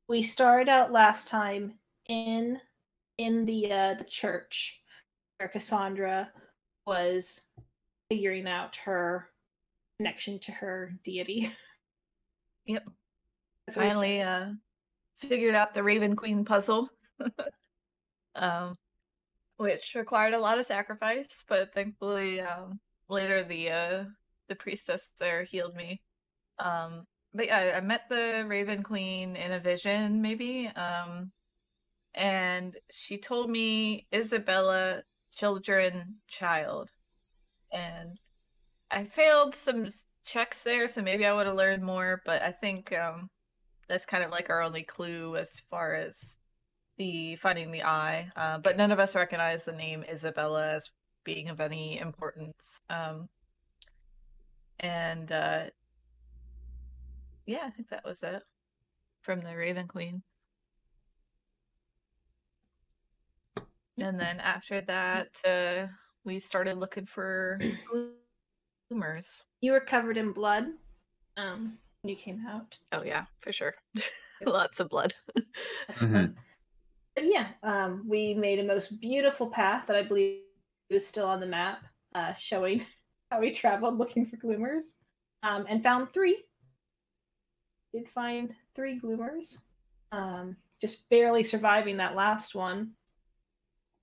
We started out last time in the church where Cassandra was figuring out her connection to her deity. Yep. Finally figured out the Raven Queen puzzle. Which required a lot of sacrifice, but thankfully later the priestess there healed me. But yeah, I met the Raven Queen in a vision, maybe. And she told me Isabella, children, child. And I failed some checks there, so maybe I would have learned more, but I think that's kind of like our only clue as far as the finding the eye. But none of us recognize the name Isabella as being of any importance. And yeah, I think that was it from the Raven Queen. And then after that, we started looking for Gloomers. You were covered in blood when you came out. Oh yeah, for sure. Lots of blood. That's fun. But yeah, we made a most beautiful path that I believe is still on the map, showing how we traveled looking for Gloomers, and found 3. Did find 3 Gloomers, just barely surviving that last one.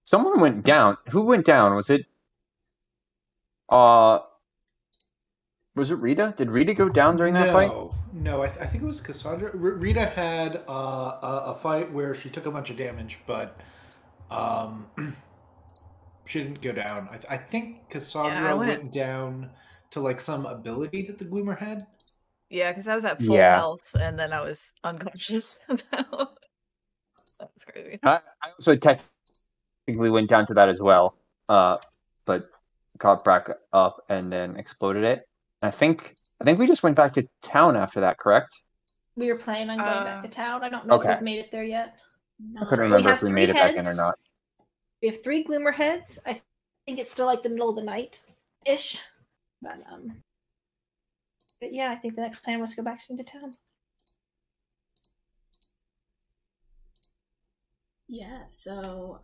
Someone went down. Who went down? Was it Rita? Did Rita go down during that fight? No, I think it was Cassandra. Rita had a fight where she took a bunch of damage, but she didn't go down. I think Cassandra went down to like some ability that the Gloomer had. Yeah, because I was at full health and then I was unconscious. That was crazy. I also technically went down to that as well, but got back up and then exploded it. I think we just went back to town after that, correct? We were planning on going back to town. I don't know if we've made it there yet. No. I couldn't remember if we made it back in or not. We have 3 Gloomer heads. I think it's still like the middle of the night-ish. But yeah, I think the next plan was to go back into town. Yeah, so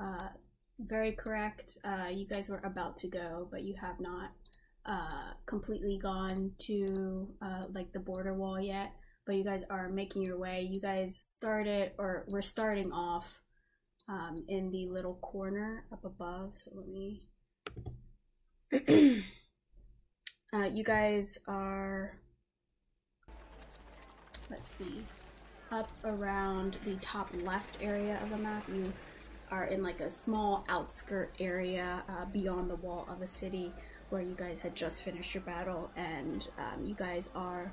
very correct. You guys were about to go, but you have not completely gone to like the border wall yet, but you guys are making your way. You guys we're starting off in the little corner up above, so let me you guys are, let's see, up around the top left area of the map. You are in like a small outskirt area beyond the wall of the city where you guys had just finished your battle, and you guys are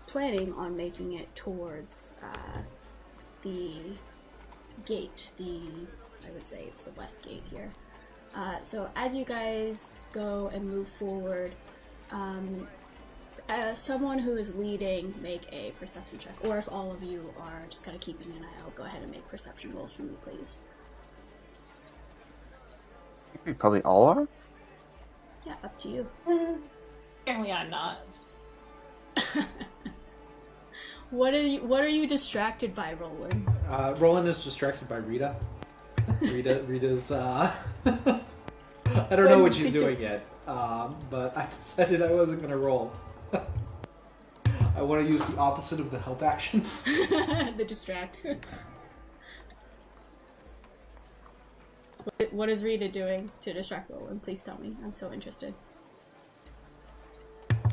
planning on making it towards the gate. I would say it's the west gate here. So as you guys go and move forward, someone who is leading, make a perception check, or if all of you are just kind of keeping an eye out, go ahead and make perception rolls for me, please. Probably all are? Yeah, up to you. Apparently I'm not. What are you distracted by, Roland? Roland is distracted by Rita. Rita's I don't know what she's doing yet, but I decided I wasn't gonna roll. I want to use the opposite of the help action. The distract. What is Rita doing to distract Roland? Please tell me. I'm so interested.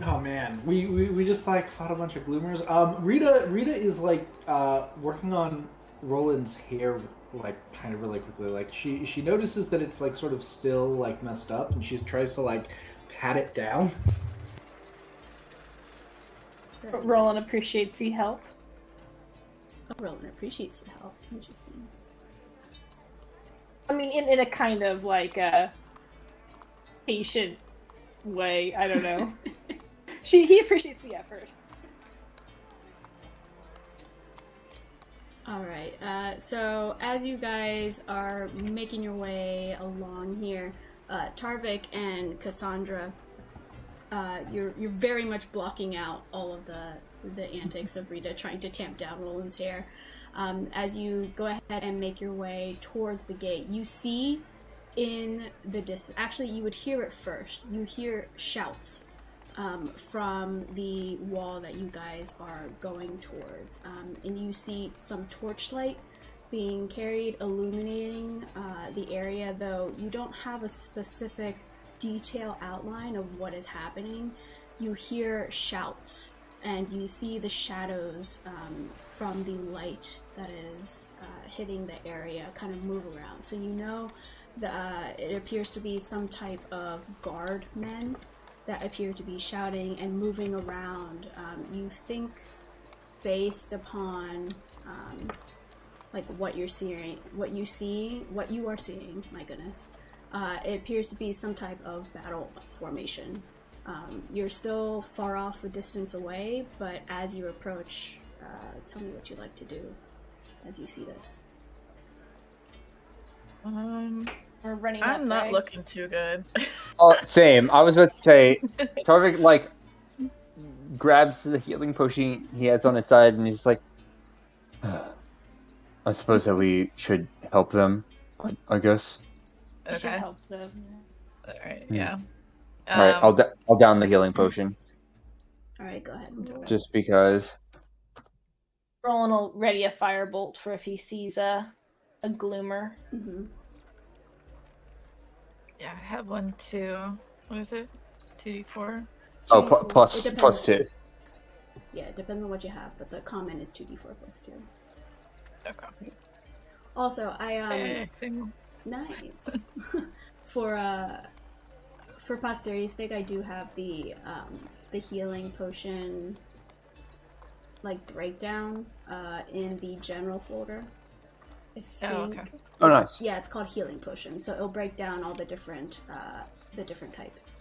Oh man, we just like fought a bunch of Gloomers. Rita is like working on Roland's hair like kind of really quickly. Like she notices that it's like sort of still like messed up, and she tries to like pat it down. Roland appreciates the help. Oh, Roland appreciates the help. Interesting. I mean, in a kind of like a patient way. I don't know. He appreciates the effort. Alright, so as you guys are making your way along here, Tarvik and Cassandra, You're very much blocking out all of the antics of Rita trying to tamp down Roland's hair. As you go ahead and make your way towards the gate, you see in the distance, actually you would hear it first, you hear shouts from the wall that you guys are going towards, and you see some torchlight being carried illuminating the area, though you don't have a specific detail outline of what is happening. You hear shouts and you see the shadows from the light that is hitting the area kind of move around. So you know that it appears to be some type of guard men that appear to be shouting and moving around. You think, based upon like what you're seeing, what you are seeing, my goodness, it appears to be some type of battle formation. You're still far off a distance away, but as you approach, tell me what you'd like to do as you see this. We're running I'm up, not right? looking too good. Oh, same. I was about to say, Tarvik, like, grabs the healing potion he has on his side, and he's like, I suppose that we should help them, I guess. We should Okay. help them. Alright, yeah. Alright, I'll down the healing potion. Alright, go ahead and do it. Just because. Roland will ready a firebolt for if he sees a gloomer. Mm-hmm. Yeah, I have one too. What is it? 2d4? Oh, 2d4. plus It depends. 2. Yeah, it depends on what you have, but the comment is 2d4 plus 2. Okay. Also, I Same. nice. For posterity's sake, I do have the healing potion like breakdown in the general folder. I think. Oh, okay. Oh, nice. Yeah, it's called healing potion, so it'll break down all the different types.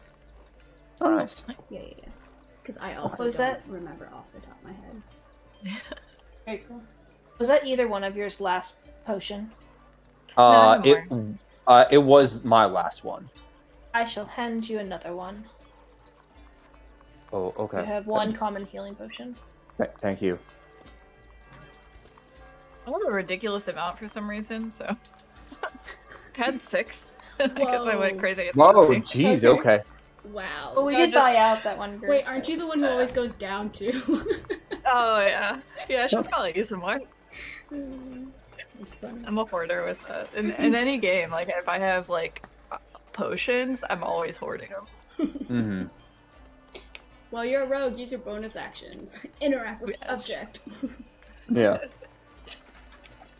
Oh, nice. Yeah. Because I also Was don't that- remember off the top of my head. Very cool. Was that either one of yours last potion? No, It was my last one. I shall hand you another one. Oh, okay. You have one common healing potion. Thank you. I want a ridiculous amount for some reason, so I had 6. I guess I went Whoa. crazy at the Whoa, beginning. jeez, okay. Wow. But we No, did just- buy out that one group. Wait, aren't you the one who always goes down too? Oh, yeah. Yeah, I should probably use some more. It's funny. I'm a hoarder with that. In any game, like, if I have, like, potions, I'm always hoarding them. Mm-hmm. Well, you're a rogue. Use your bonus actions. Interact with Yes. object. Yeah.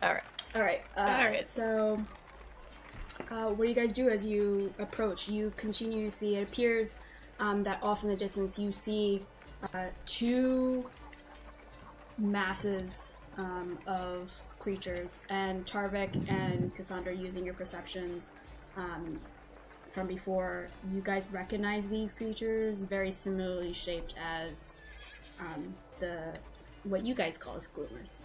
Alright. Alright, so what do you guys do as you approach? You continue to see, it appears that off in the distance you see 2 masses of creatures, and Tarvik and Cassandra, using your perceptions from before, you guys recognize these creatures, very similarly shaped as what you guys call as gloomers.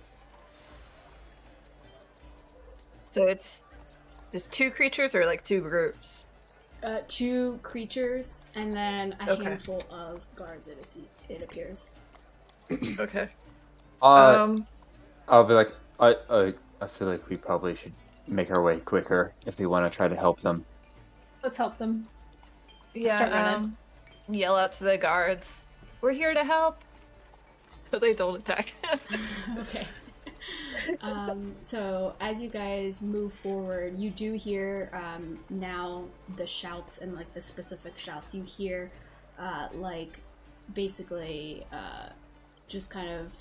So it's just 2 creatures or, like, 2 groups? 2 creatures, and then a Okay. handful of guards, it appears. Okay. I'll be like, I feel like we probably should make our way quicker if we want to try to help them. Let's help them. Yeah, Start running. Yell out to the guards, "We're here to help!" But they don't attack. Okay. So as you guys move forward, you do hear now the shouts, and like the specific shouts. You hear like basically just kind of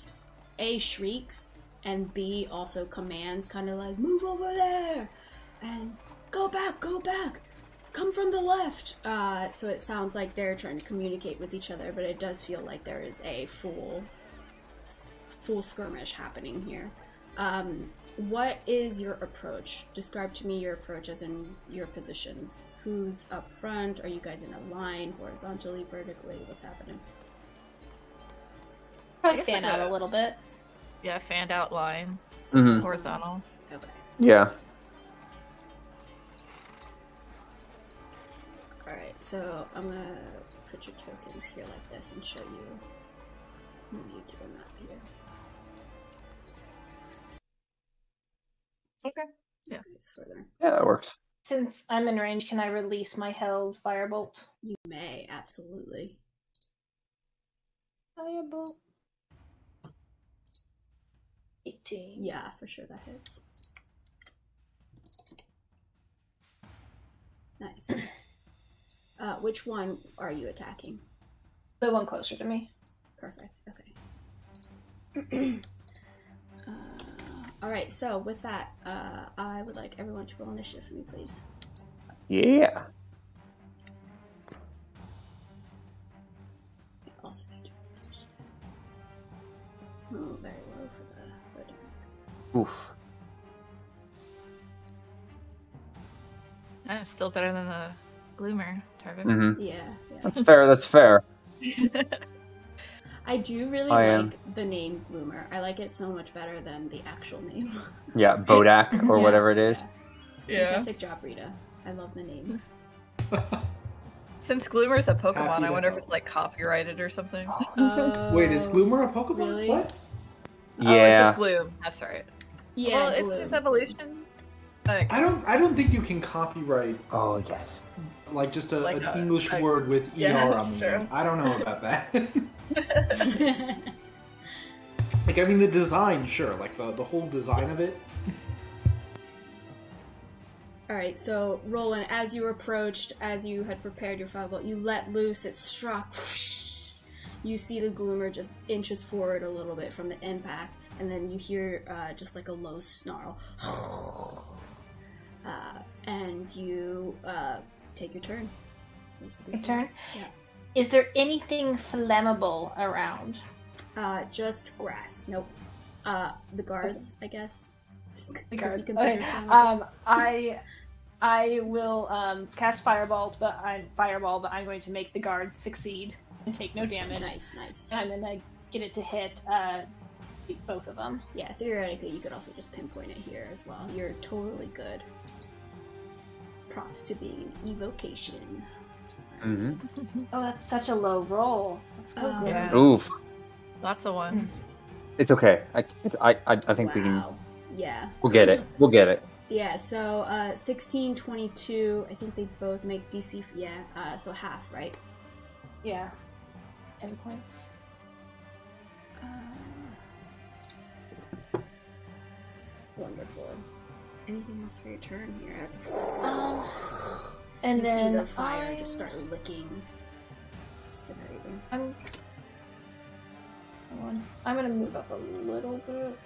A, shrieks, and B, also commands, kind of like, move over there and go back, come from the left. So it sounds like they're trying to communicate with each other, but it does feel like there is a full skirmish happening here. What is your approach? Describe to me your approach, as in your positions. Who's up front? Are you guys in a line, horizontally, vertically? What's happening? Probably guess fan like out a- a little bit. Yeah, fanned out line, Mm-hmm. horizontal. Okay. Yeah. Alright, so I'm gonna put your tokens here like this and show you. Move you to the map here. Okay. Yeah. Further. Yeah, that works. Since I'm in range, can I release my held firebolt? You may, absolutely. Firebolt. 18. Yeah, for sure that hits. Nice. Which one are you attacking? The one closer to me. Perfect. Okay. All right. So with that, I would like everyone to roll initiative for me, please. Yeah. Also, oh, very low for the Bodaks. Oof. Still better than the Gloomer, Tarvik. Mm-hmm. Yeah. That's fair. That's fair. I do really like the name Gloomer. I like it so much better than the actual name. Yeah, Bodak or whatever it is. Yeah. Fantastic job, Rita. I love the name. Since Gloomer's a Pokemon, Happy I to wonder if help. it's like copyrighted or something. Wait, is Gloomer a Pokemon? Really? What? Oh, it's just Gloom. That's right. Yeah, Well, it's Gloom. his evolution. Like, I don't think you can copyright Oh yes. like just Like an English word with ER yeah, on that's the true. end. I don't know about that. Like, I mean, the design, sure. Like, the whole design of it. Alright, so Roland, as you approached, as you had prepared your firebolt, you let loose, it struck. You see the Gloomer just inches forward a little bit from the impact, and then you hear just like a low snarl. And you take your turn. My turn? Yeah. Is there anything flammable around? Just grass. Nope. The guards, I guess. The Could guards. be considered Okay. flammable. I will cast Fireball, but I'm going to make the guards succeed and take no damage. Nice. And I'm gonna get it to hit both of them. Yeah, theoretically, you could also just pinpoint it here as well. You're totally good. Props to being an evocation. Mm-hmm. Oh, that's such a low roll. That's so good. Yeah. Oof. lots of ones. It's okay. I think we can. Wow. Yeah. We'll get it. We'll get it. Yeah, so 16, 22, I think they both make DC, so half, right? Yeah. 10 points. Wonderful. Anything else for your turn here? As And you then see the fire just start licking, incinerating. I'm gonna move up a little bit.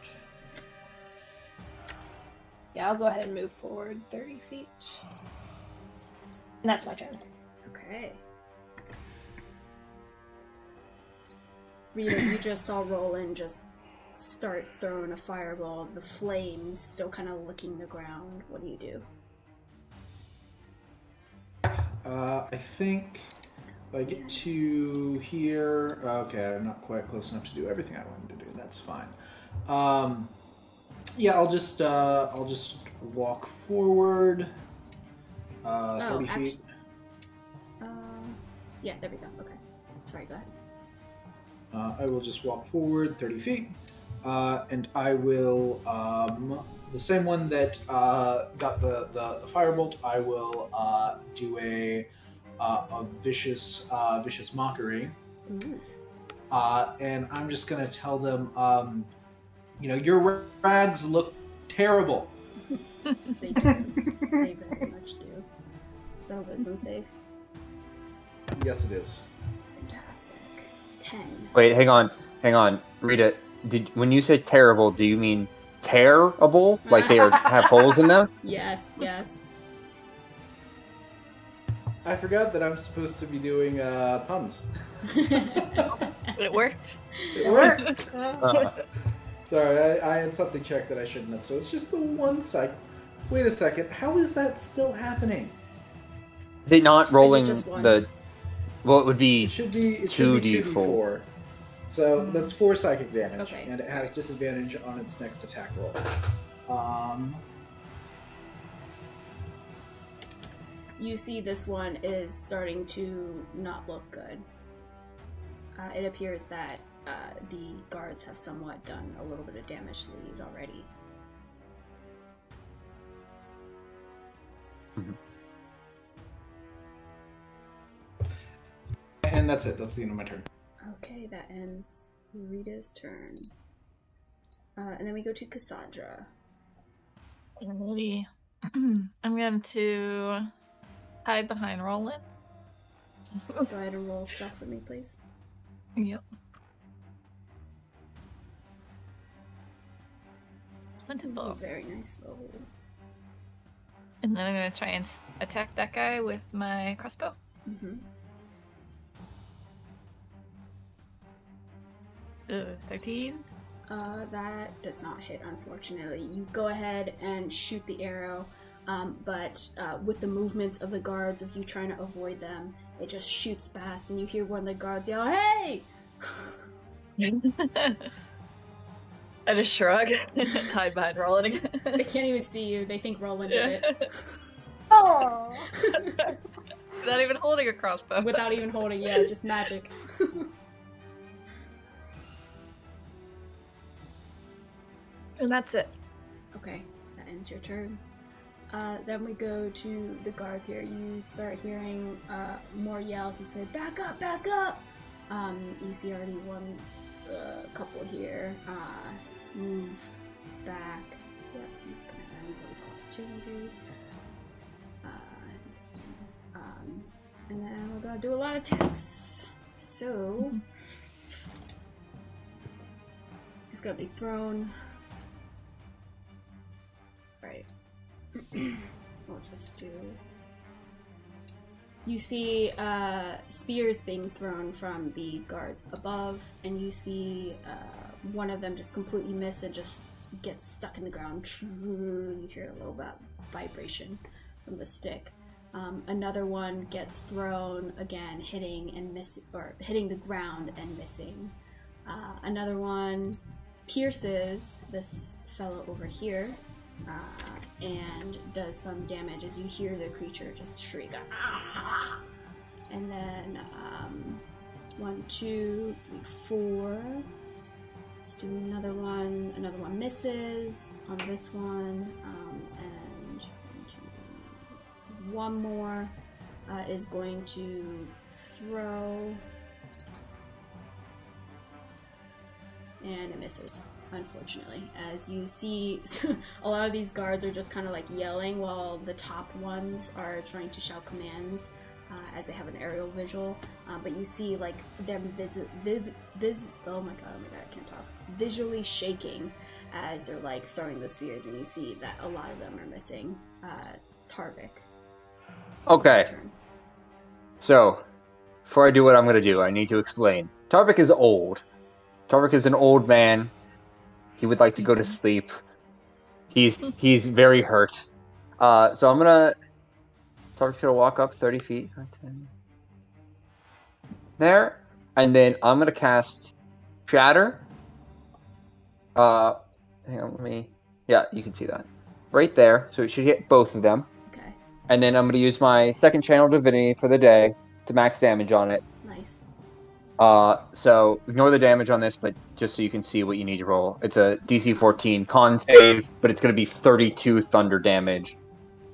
Yeah, I'll go ahead and move forward 30 feet. And that's my turn. Okay. Rita, you just saw Roland just start throwing a fireball. The flames still kind of licking the ground. What do you do? I think if I get to here, okay, I'm not quite close enough to do everything I wanted to do. That's fine. Yeah, I'll just walk forward 30 feet. Yeah, there we go. Okay. Sorry, go ahead. I will just walk forward 30 feet, and I will, the same one that got the firebolt, I will do a vicious mockery. Ooh. And I'm just going to tell them, your rags look terrible. They do. They very much do. Is that a wisdom save? Yes, it is. Fantastic. 10. Wait, hang on. Rita, when you say terrible, do you mean terrible? Like they have holes in them? Yes. I forgot that I'm supposed to be doing puns. It worked. It worked. Sorry, I had something checked that I shouldn't have. So it's just the one sec. Wait a second. How is that still happening? Is it not rolling just one? the? Well, it would be. It should be 2d4. So that's 4 psychic damage, Okay. and it has disadvantage on its next attack roll. you see this one is starting to not look good. It appears that the guards have somewhat done a little bit of damage to these already. Mm-hmm. And that's it. That's the end of my turn. Okay, that ends Rita's turn. And then we go to Cassandra. Alrighty. I'm going to hide behind Roland. Go ahead and roll stuff for me, please. Yep. Wonderful. Very nice roll. And then I'm going to try and attack that guy with my crossbow. Mm-hmm. 13? That does not hit, unfortunately. You go ahead and shoot the arrow, but with the movements of the guards, of you trying to avoid them, it just shoots past, and you hear one of the guards yell, "Hey!" I just shrug and hide behind Roland again. They can't even see you. They think Roland did it. Oh! Without even holding a crossbow. Without even holding, yeah, just magic. And that's it. Okay, that ends your turn. Then we go to the guards here. You start hearing more yells. He said, "Back up, back up!" You see already one couple here move back. Yep, and then we're gonna do a lot of attacks. So he's gonna be thrown. Right. We'll just do... You see spears being thrown from the guards above, and you see one of them just completely miss and just gets stuck in the ground. You hear a little bit of vibration from the stick. Another one gets thrown again, hitting and missing, or hitting the ground and missing. Another one pierces this fellow over here. And does some damage as you hear the creature just shriek. Ah! And then 1, 2, 3, 4. Let's do another one. Another one misses on this one, and 1 more is going to throw, and it misses. Unfortunately, as you see, a lot of these guards are just kind of like yelling while the top ones are trying to shout commands as they have an aerial visual. But you see like them oh my god, I can't talk. Visually shaking as they're like throwing the spheres, and you see that a lot of them are missing. Tarvik. Okay. So, before I do what I'm going to do, I need to explain. Tarvik is old. Tarvik is an old man. He would like to go to sleep. He's very hurt. So I'm gonna... Tarvik's gonna walk up 30 feet. 10. There. And then I'm gonna cast Shatter. Hang on, let me... Yeah, you can see that. Right there. So it should hit both of them. Okay. And then I'm gonna use my second Channel Divinity for the day to max damage on it. Nice. So ignore the damage on this, but just so you can see what you need to roll. It's a DC 14 con save, but it's going to be 32 thunder damage.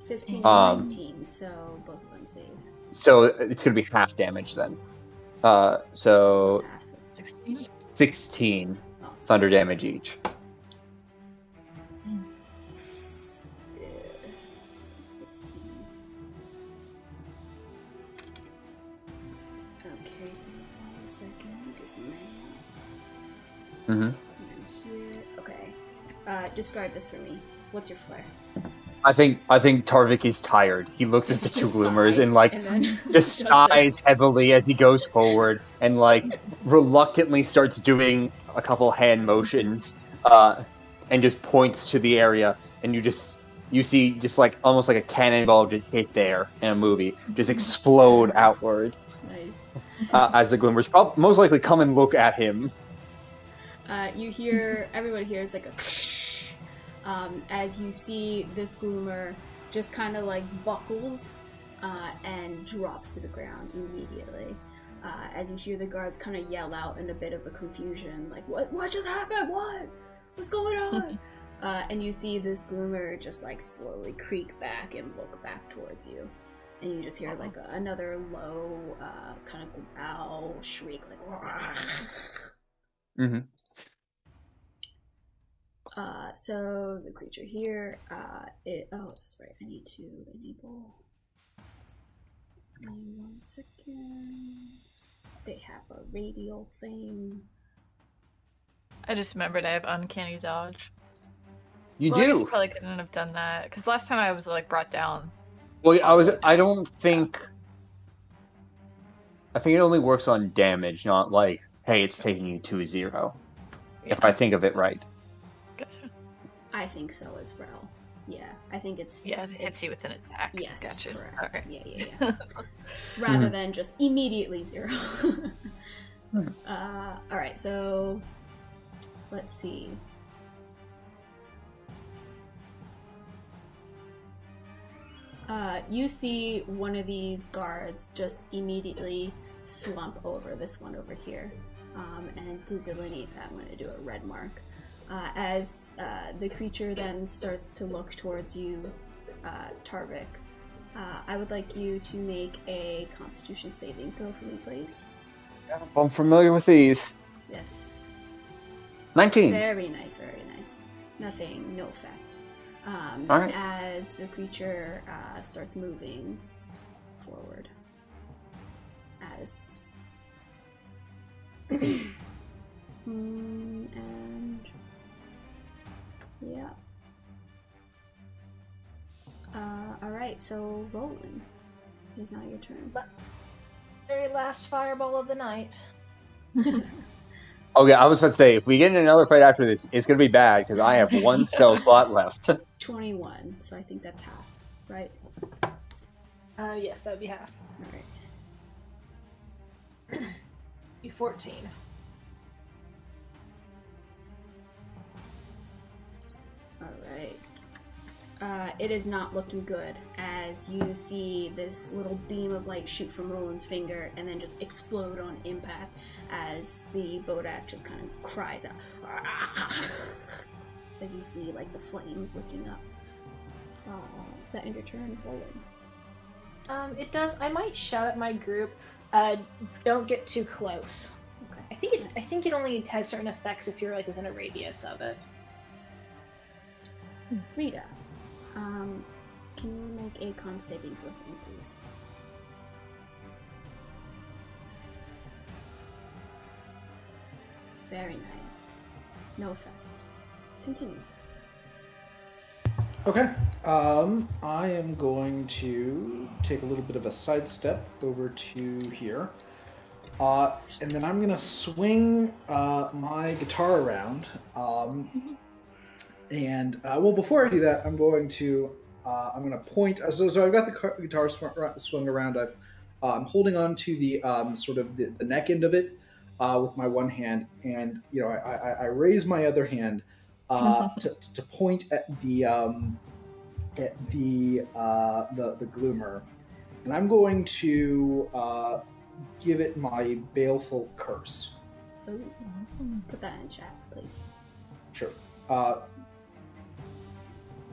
15 and 19, so both of them save. So it's going to be half damage then. So 16 awesome. Thunder damage each. Mm-hmm. And then here, okay. Describe this for me. What's your flare? I think Tarvik is tired. He looks at the two Gloomers and like just sighs heavily as he goes forward and like reluctantly starts doing a couple hand motions and just points to the area, and you see just like almost like a cannonball just hit there in a movie just explode outward. Nice. As the Gloomers most likely come and look at him. You hear, everybody hears like a as you see this Gloomer just kind of like buckles and drops to the ground immediately. As you hear the guards kind of yell out in a bit of a confusion, like, what just happened? What's going on? And you see this Gloomer just like slowly creak back and look back towards you. And you just hear like another low kind of growl, shriek, like, Mm-hmm. So the creature here, that's right, I need to enable. Give me 1 second. They have a radial thing. I just remembered I have uncanny dodge. You I guess do. probably couldn't have done that because last time I was like brought down. Well, I think it only works on damage, not like, hey, it's taking you 2-0. Yeah. If I think of it right. Gotcha. I think so as well. Yeah, I think it's... Yeah, it hits you with an attack. Yes, gotcha. correct. Okay. Yeah. Rather than just immediately 0. Alright, so... Let's see. You see one of these guards just immediately slump over this one over here. And to delineate that, I'm going to do a red mark. As the creature then starts to look towards you, Tarvik, I would like you to make a Constitution saving throw for me, please. Yeah, I'm familiar with these. Yes. 19. Very nice, very nice. Nothing, no effect. All right. As the creature starts moving forward. As... and... yeah. Alright, so Roland. It is now your turn. Very last fireball of the night. Okay, I was about to say, if we get in another fight after this, it's going to be bad, because I have 1 spell slot left. 21, so I think that's half, right? Yes, that would be half. Alright. Be 14. Alright. It is not looking good as you see this little beam of light shoot from Roland's finger and then just explode on impact as the Bodak just kind of cries out. As you see like the flames licking up. Is that in your turn, Roland? It does. I might shout at my group, don't get too close. Okay. I think it only has certain effects if you're like within a radius of it. Rita, can you make a con saving throw for me, please? Very nice. No effect. Continue. Okay. I am going to take a little bit of a sidestep over to here. And then I'm going to swing my guitar around. Well, before I do that, I'm going to point. So I've got the guitar swung around. I'm holding on to the sort of the neck end of it with my one hand, and I raise my other hand to point at the Gloomer, and I'm going to give it my baleful curse. Ooh. Put that in chat, please. Sure.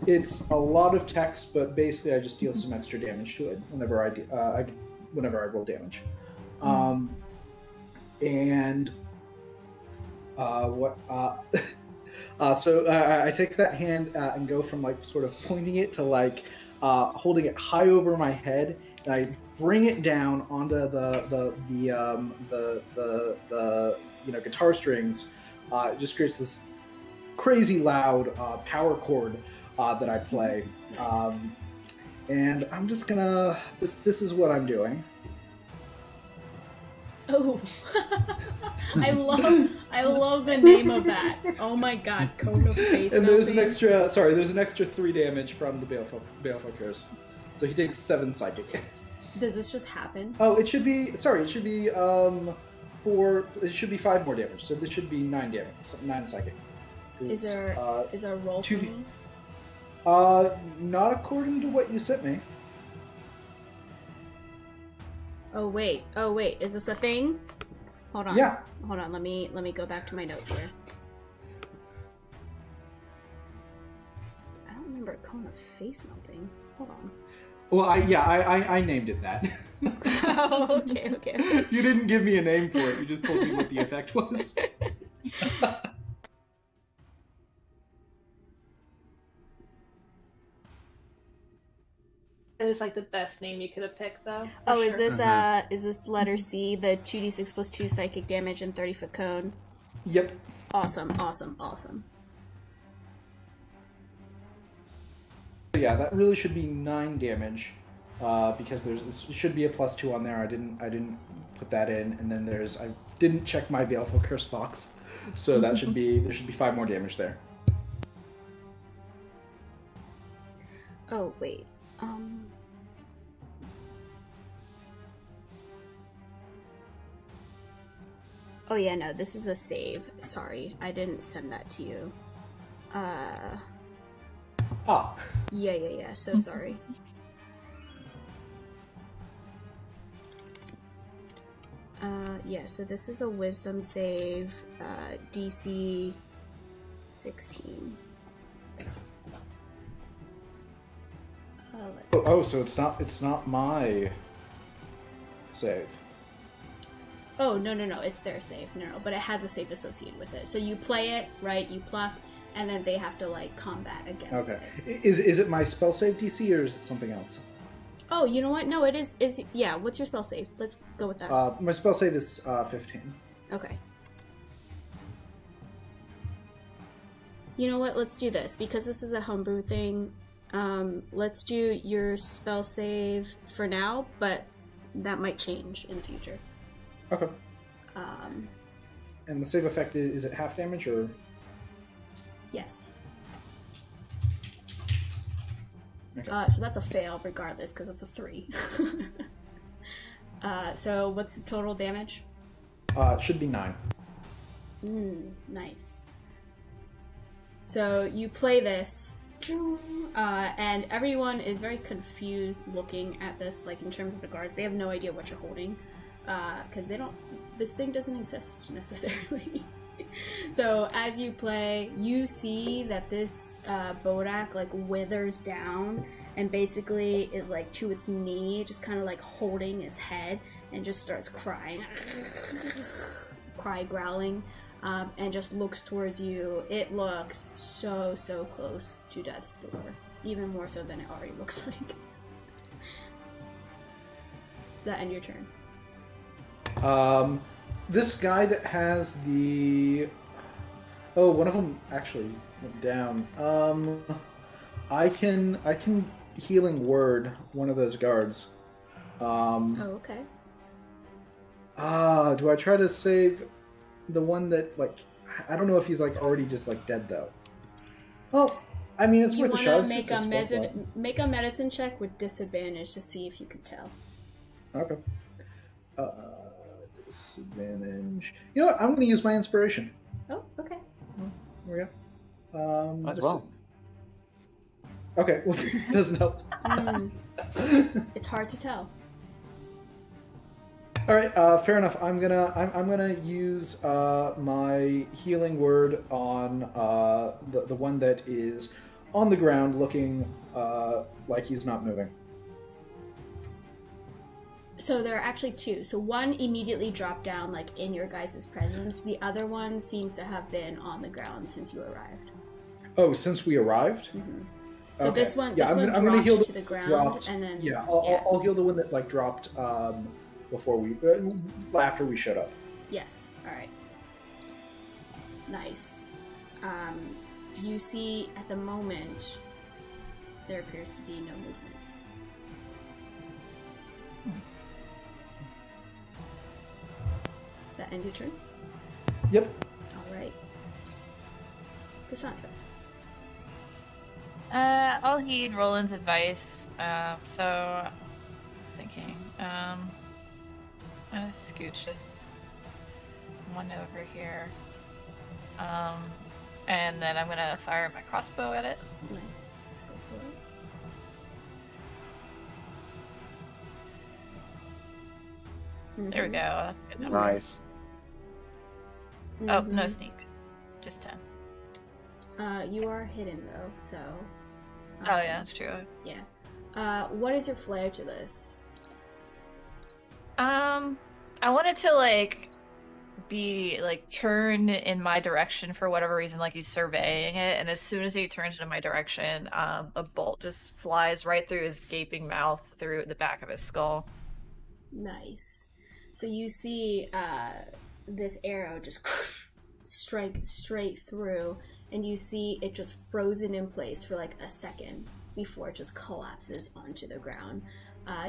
It's a lot of text, but basically I just deal some extra damage to it whenever I roll damage. So I take that hand and go from like sort of pointing it to like holding it high over my head, and I bring it down onto the guitar strings. It just creates this crazy loud power chord that I play. Nice. And I'm just gonna... This is what I'm doing. Oh, I love the name of that. Oh my god, Cone of Face. And there's an extra 3 damage from the Baleful Curse. So he takes 7 psychic. Does this just happen? Oh, it should be 5 more damage. So this should be 9 damage, 9 psychic. Is there a roll for 2d. me? Not according to what you sent me. Oh wait, is this a thing? Hold on. Yeah. Hold on, let me go back to my notes here. I don't remember Kona face melting. Hold on. Well, I named it that. Oh, okay. You didn't give me a name for it. You just told me what the effect was. It's like the best name you could have picked, though. Oh, is this letter C, the 2d6 plus 2 psychic damage and 30-foot cone? Yep. Awesome. Yeah, that really should be 9 damage, because there should be a +2 on there. I didn't put that in, and then I didn't check my Baleful Curse box, so there should be 5 more damage there. Oh wait. Oh yeah, no, this is a save. Sorry, I didn't send that to you. Ah. Yeah, so sorry. Yeah, so this is a wisdom save, DC 16. So it's not my save. Oh, no, it's their save. No, but it has a save associated with it. So you play it, right, you pluck, and then they have to, like, combat against it. Is it my spell save DC, or is it something else? Oh, you know what? No, it is, yeah, what's your spell save? Let's go with that. My spell save is 15. Okay. You know what? Let's do this. Because this is a homebrew thing, let's do your spell save for now, but that might change in the future. Okay. And the save effect, is it half damage, or? Yes. Okay. So that's a fail regardless, because it's a 3. So what's the total damage? It should be 9. Nice. So you play this, and everyone is very confused looking at this, like in terms of the guards. They have no idea what you're holding, because this thing doesn't exist necessarily. So as you play, you see that this Bodak like withers down and basically is like to its knee, just kind of like holding its head, and just starts crying, growling, and just looks towards you. It looks so close to death's door, even more so than it already looks like. Does that end your turn? This guy that has the... Oh, one of them actually went down. I can healing word one of those guards. Oh, okay. Do I try to save the one that, like... I don't know if he's, like, already just, like, dead, though. Well, I mean, it's worth a shot. Make a medicine check with disadvantage to see if you can tell. Okay. Disadvantage. You know what? I'm going to use my inspiration. Oh, okay. There we go. As well. Okay, well, doesn't help. It's hard to tell. All right, fair enough. I'm gonna use my healing word on the one that is on the ground, looking like he's not moving. So there are actually 2. So one immediately dropped down, like in your guys' presence. The other one seems to have been on the ground since you arrived. Oh, since we arrived? Mm-hmm. So okay. this one, I'm dropped gonna heal to the ground, and then I'll heal the one that like dropped after we showed up. Yes. All right. Nice. You see, at the moment, there appears to be no movement. That ends your turn? Yep. Alright. Cassandra. I'll heed Roland's advice. So, thinking. I'm gonna scooch just one over here. And then I'm gonna fire my crossbow at it. Nice. Go for it. There we go. That's a good number. Nice. Oh, no sneak. Just 10. You are hidden though, so. Oh yeah, that's true. Yeah. What is your flair to this? I wanted to like be like turn in my direction for whatever reason, like he's surveying it, and as soon as he turns into my direction, a bolt just flies right through his gaping mouth, through the back of his skull. Nice. So you see this arrow just strike straight through, and you see it just frozen in place for like a second before it just collapses onto the ground.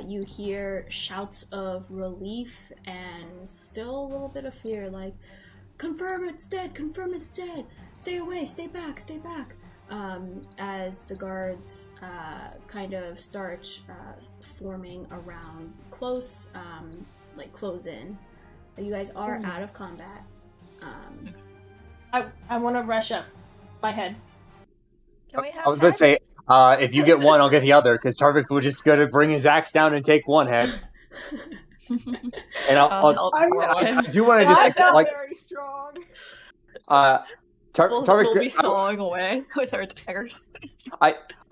You hear shouts of relief and still a little bit of fear, like, confirm it's dead, stay away, stay back, as the guards kind of start forming around close in. You guys are out of combat. I want to rush up my head. Can we have I was about to say, if you get one, I'll get the other, because Tarvik will just go to bring his axe down and take one head. And I do want to just like very strong. We'll be sawing away with our daggers.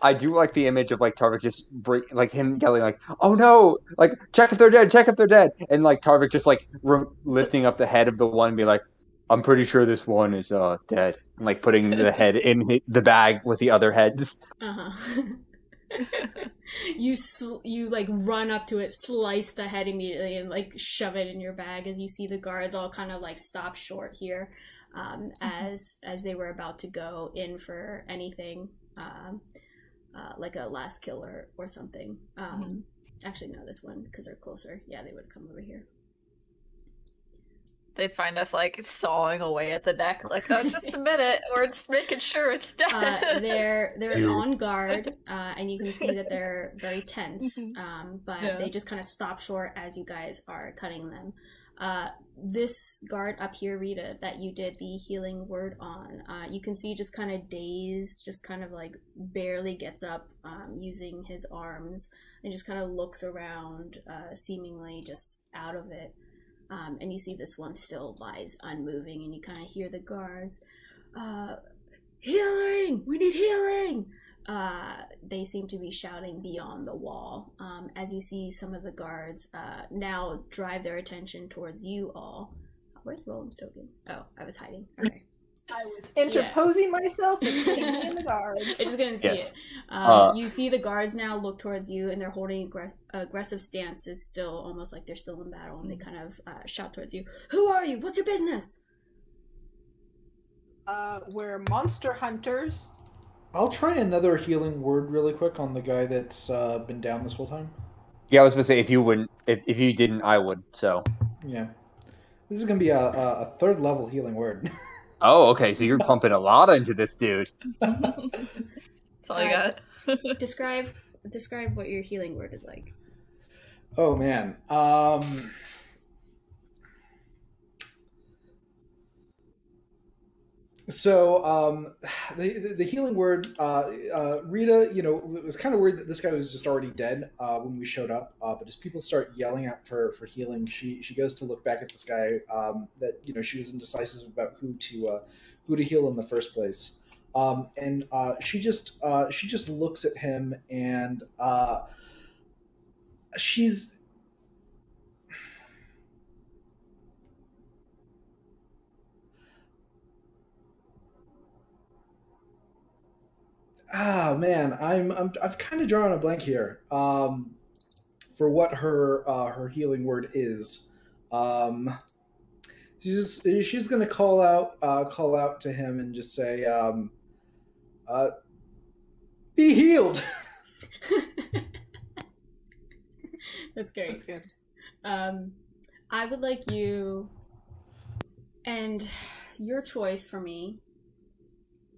I do like the image of like Tarvik just like him yelling like, "Oh no! Like check if they're dead!" And like Tarvik just like lifting up the head of the one and be like, "I'm pretty sure this one is dead." And, like putting the head in the bag with the other heads. You like run up to it, slice the head immediately, and like shove it in your bag as you see the guards all kind of like stop short here, as they were about to go in for anything, like a last kill or something. Actually, no, this one, because they're closer. Yeah, they would come over here. They'd find us like sawing away at the neck, like, oh, just a minute, we're just making sure it's dead. They're on guard, and you can see that they're very tense. But they just kind of stop short as you guys are cutting them. This guard up here, Rita, that you did the healing word on, you can see just kind of dazed, just kind of like barely gets up, using his arms, and just kind of looks around, seemingly just out of it. And you see this one still lies unmoving, and you kind of hear the guards, healing! We need healing! They seem to be shouting beyond the wall, as you see some of the guards now drive their attention towards you all. Where's Roland's token? Oh, I was hiding. Okay. I was interposing myself between the guards. I just couldn't see it. You see the guards now look towards you, and they're holding aggressive stances, still almost like they're still in battle, and they kind of shout towards you. Who are you? What's your business? We're monster hunters. I'll try another healing word really quick on the guy that's been down this whole time. Yeah, I was gonna say if you didn't, I would. So yeah, this is gonna be a third level healing word. Oh, okay. So you're pumping a lot into this dude. That's all I got. Describe what your healing word is like. Oh man. So the healing word, Rita, it was kind of weird that this guy was just already dead when we showed up. But as people start yelling out for healing, she goes to look back at this guy that she was indecisive about who to heal in the first place. And she just looks at him, and she's. Ah man, I've kind of drawn a blank here for what her healing word is. She's gonna call out to him and just say, "Be healed." That's great. That's good. I would like you, and your choice for me.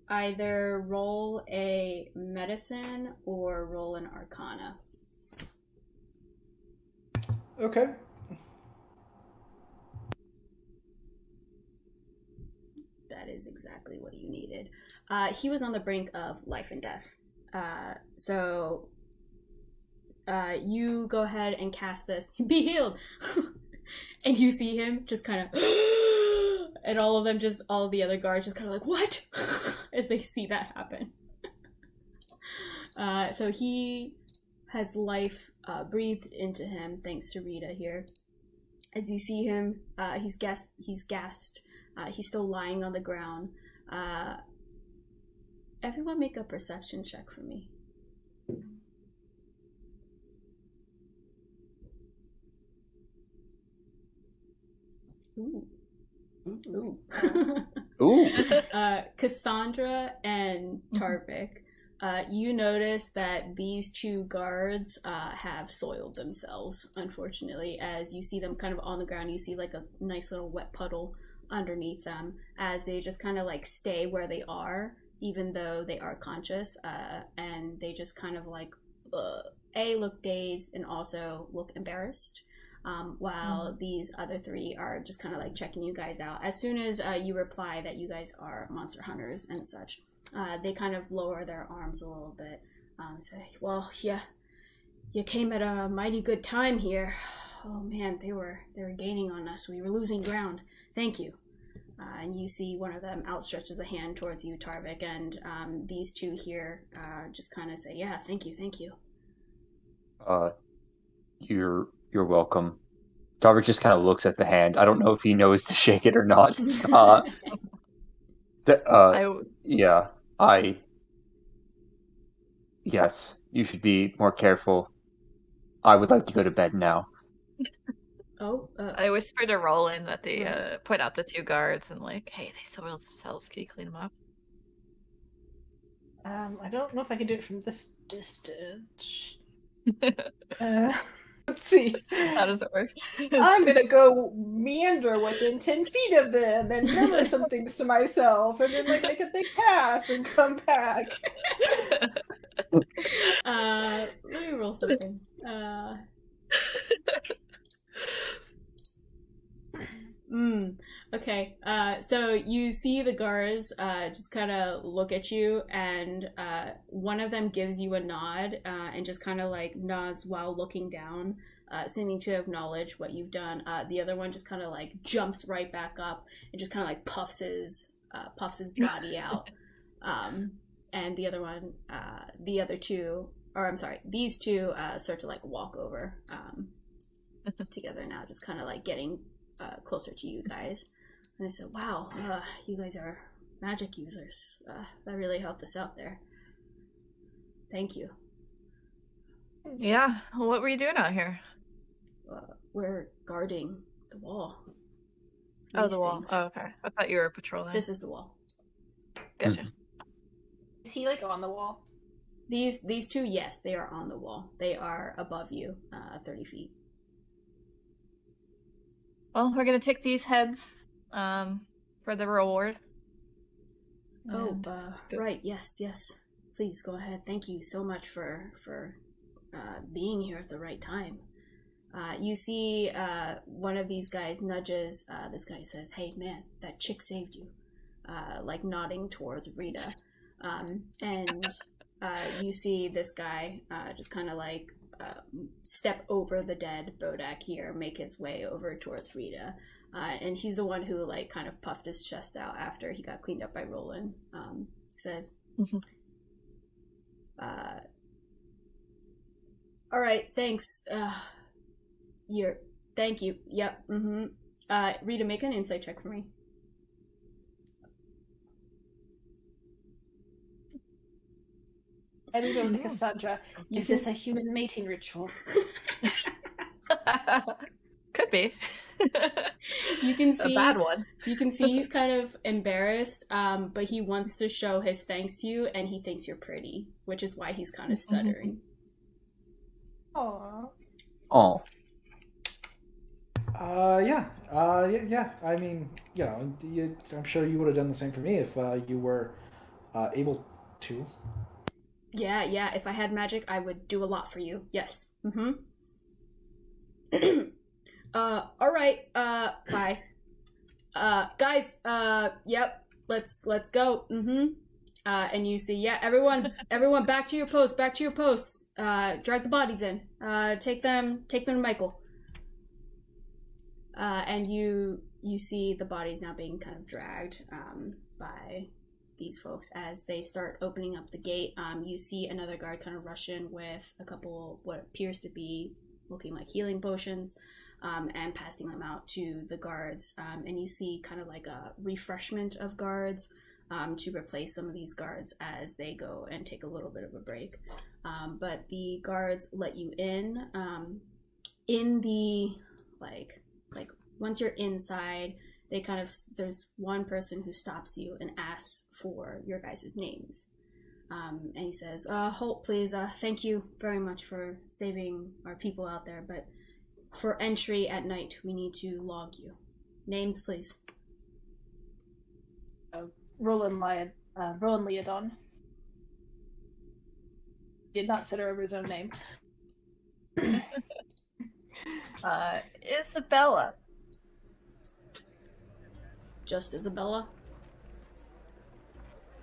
Either roll a medicine or roll an arcana. Okay. That is exactly what you needed. He was on the brink of life and death. So you go ahead and cast this. Be healed! And you see him just kind of, and all of the other guards just kind of like, what? As they see that happen. So he has life breathed into him thanks to Rita here. As you see him, he's gasped. He's still lying on the ground. Everyone make a perception check for me. Ooh. Ooh. Ooh. Cassandra and Tarvik, you notice that these two guards have soiled themselves, unfortunately. As you see them kind of on the ground, you see like a nice little wet puddle underneath them as they just kind of like stay where they are, even though they are conscious, and they just kind of like look dazed and also look embarrassed. While these other three are just kind of like checking you guys out. As soon as you reply that you guys are monster hunters and such, they kind of lower their arms a little bit. Say, well, yeah, you came at a mighty good time here. Oh man, they were gaining on us. We were losing ground. Thank you. And you see one of them outstretches a hand towards you, Tarvik, and these two here just kind of say, yeah, thank you. You're welcome. Tarvik just kind of looks at the hand. I don't know if he knows to shake it or not. Yes, you should be more careful. I would like to go to bed now. I whispered to Roland that they put out the two guards and like, hey, they soiled themselves. Can you clean them up? I don't know if I can do it from this distance. Let's see. How does it work? I'm gonna go meander within 10 feet of them and murmur some things to myself, and then like make a big pass and come back. Let me roll something. Okay. So you see the guards just kind of look at you, and one of them gives you a nod and just kind of like nods while looking down, seeming to acknowledge what you've done. The other one just kind of like jumps right back up and just kind of like puffs his body out. And these two start to like walk over together now, just kind of like getting closer to you guys. And I said, wow, you guys are magic users. That really helped us out there. Thank you. Yeah, what were you doing out here? We're guarding the wall. Oh, the wall. Oh, okay. I thought you were patrolling. This is the wall. Gotcha. Is he like on the wall? These two, yes, they are on the wall. They are above you, 30 feet. Well, we're gonna take these heads for the reward. Right, yes. Please go ahead. Thank you so much for being here at the right time. You see one of these guys nudges this guy, says, hey man, that chick saved you, like nodding towards Rita. And you see this guy just kind of like step over the dead Bodak here, make his way over towards Rita. And he's the one who like kind of puffed his chest out after he got cleaned up by Roland. Says, all right, thanks. Thank you. Yep. Rita, make an insight check for me. I think over to Cassandra. Is this a human mating ritual? Could be. You can see a bad one. You can see he's kind of embarrassed, but he wants to show his thanks to you, and he thinks you're pretty, which is why he's kind of stuttering. Aww. Oh. Yeah. I mean, you know, I'm sure you would have done the same for me if you were able to. Yeah. If I had magic, I would do a lot for you. Yes. All right. Bye. Guys. Yep. Let's go. And you see, yeah, everyone, back to your posts. Back to your posts. Drag the bodies in. Take them to Michael. And you see the bodies now being kind of dragged by these folks as they start opening up the gate. You see another guard kind of rush in with a couple what appears to be looking like healing potions, and passing them out to the guards. And you see kind of like a refreshment of guards to replace some of these guards as they go and take a little bit of a break. But the guards let you in. In the like once you're inside, they kind of, there's one person who stops you and asks for your guys' names. And he says, Holt, please, thank you very much for saving our people out there, but for entry at night, we need to log you. Names, please. Roland Liadon. He did not consider over his own name. Isabella. Just Isabella?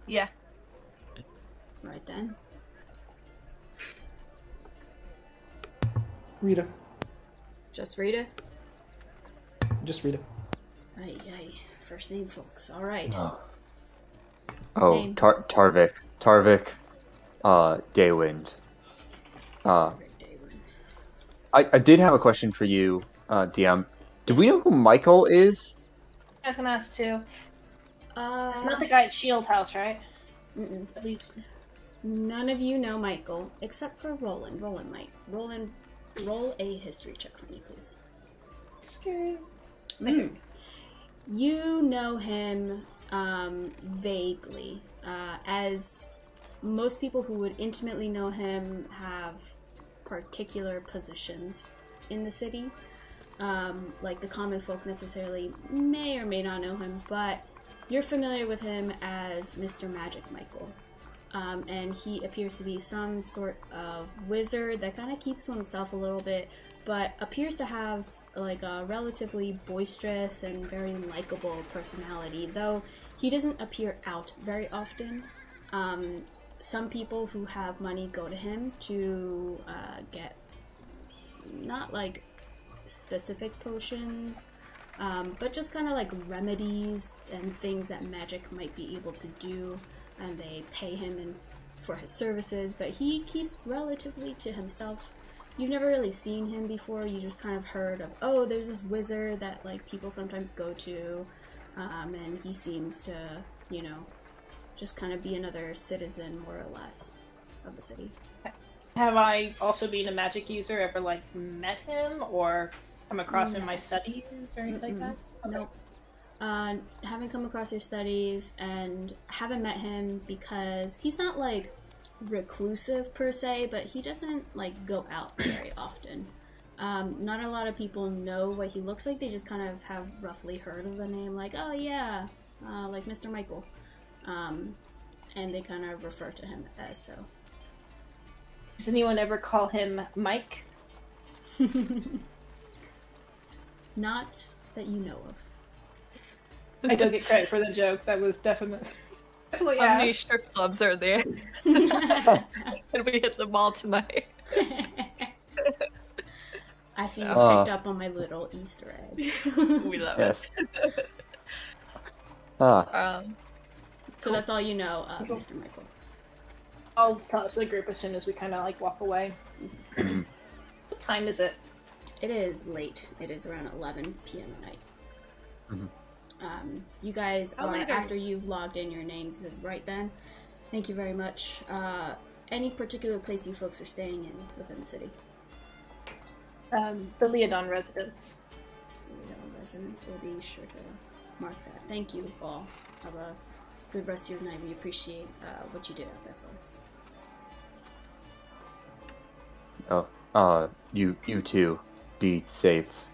Yeah. Right then. Rita. Just Rita? Just Rita. Aye. First name, folks. All right. Oh, Tarvik. Daywind. I did have a question for you, DM. Do we know who Michael is? I was gonna ask too. It's not the guy at Shield House, right? Mm-mm. At least. None of you know Michael, except for Roland. Roll a history check for me, please. Scary. You know him vaguely, as most people who would intimately know him have particular positions in the city. Like the common folk necessarily may or may not know him, but you're familiar with him as Mr. Magic Michael. And he appears to be some sort of wizard that kind of keeps to himself a little bit, but appears to have like a relatively boisterous and very likable personality, though he doesn't appear out very often. Some people who have money go to him to get not like specific potions, but just kind of like remedies and things that magic might be able to do, and they pay him for his services, but he keeps relatively to himself. You've never really seen him before, you just kind of heard of, oh, there's this wizard that like people sometimes go to, and he seems to, you know, just kind of be another citizen, more or less, of the city. Have I also been a magic user ever like met him or come across in my studies or anything like that? Okay. Nope. Haven't come across your studies and haven't met him because he's not like reclusive per se, but he doesn't like go out very often. Not a lot of people know what he looks like. They just kind of have roughly heard of the name, like, oh yeah, like Mr. Michael. And they kind of refer to him as so. Does anyone ever call him Mike? Not that you know of. I don't get credit for the joke. That was definitely How many Ash. strip clubs are there? And we hit them all tonight. I see you picked up on my little Easter egg. We love Yes. it. So that's all you know of Mr. Michael. I'll tell it to the group as soon as we kind of like walk away. What time is it? It is late. It is around 11 p.m. at night. You guys are, after you've logged in your names, is right then. Thank you very much. Any particular place you folks are staying in within the city? The Liadon residence. Liadon residence. We'll be sure to mark that. Thank you all. Have a good rest of your night. We appreciate what you did out there for us. You too. Be safe.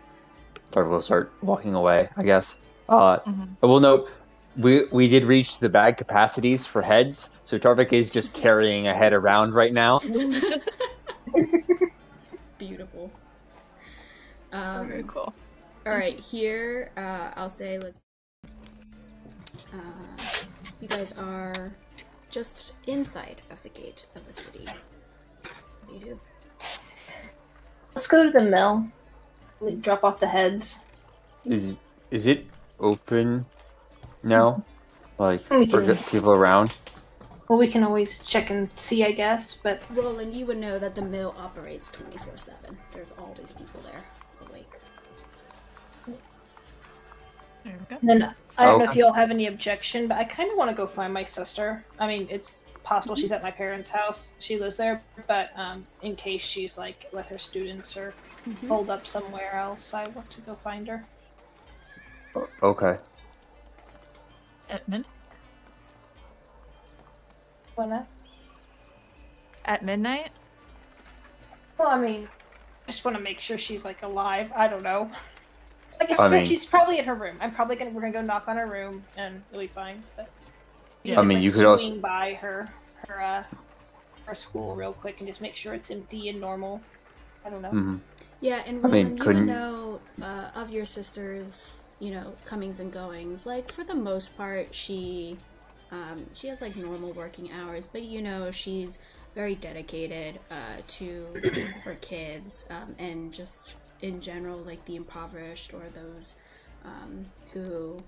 Tarvik will start walking away, I guess. I will note, we did reach the bag capacities for heads, so Tarvik is just carrying a head around right now. Beautiful. Very cool. Alright, here, I'll say you guys are just inside of the gate of the city. What do you do? Let's go to the mill. We drop off the heads. Is it open now? Like, We for can- people around? Well, we can always check and see, I guess, but... Roland, you would know that the mill operates 24/7. There's always people there awake. There we go. Then, I don't know if Okay. you all have any objection, but I kind of want to go find my sister. I mean, it's possible she's at my parents' house. She lives there, but in case she's, like, with her students or holed up somewhere else, I want to go find her. Okay. At midnight? Why not? At midnight? Well, I mean, I just want to make sure she's, like, alive. I don't know. Like, I I suspect mean- she's probably in her room. We're gonna go knock on her room, and it'll be fine. But Yeah. I mean, you could also- swing by her school real quick and just make sure it's empty and normal. I don't know. Hmm. Yeah, and I mean, Roland, you couldn't- would know of your sister's, comings and goings. Like, for the most part, she has, like, normal working hours, but, she's very dedicated to her kids, and just in general, like, the impoverished or those who,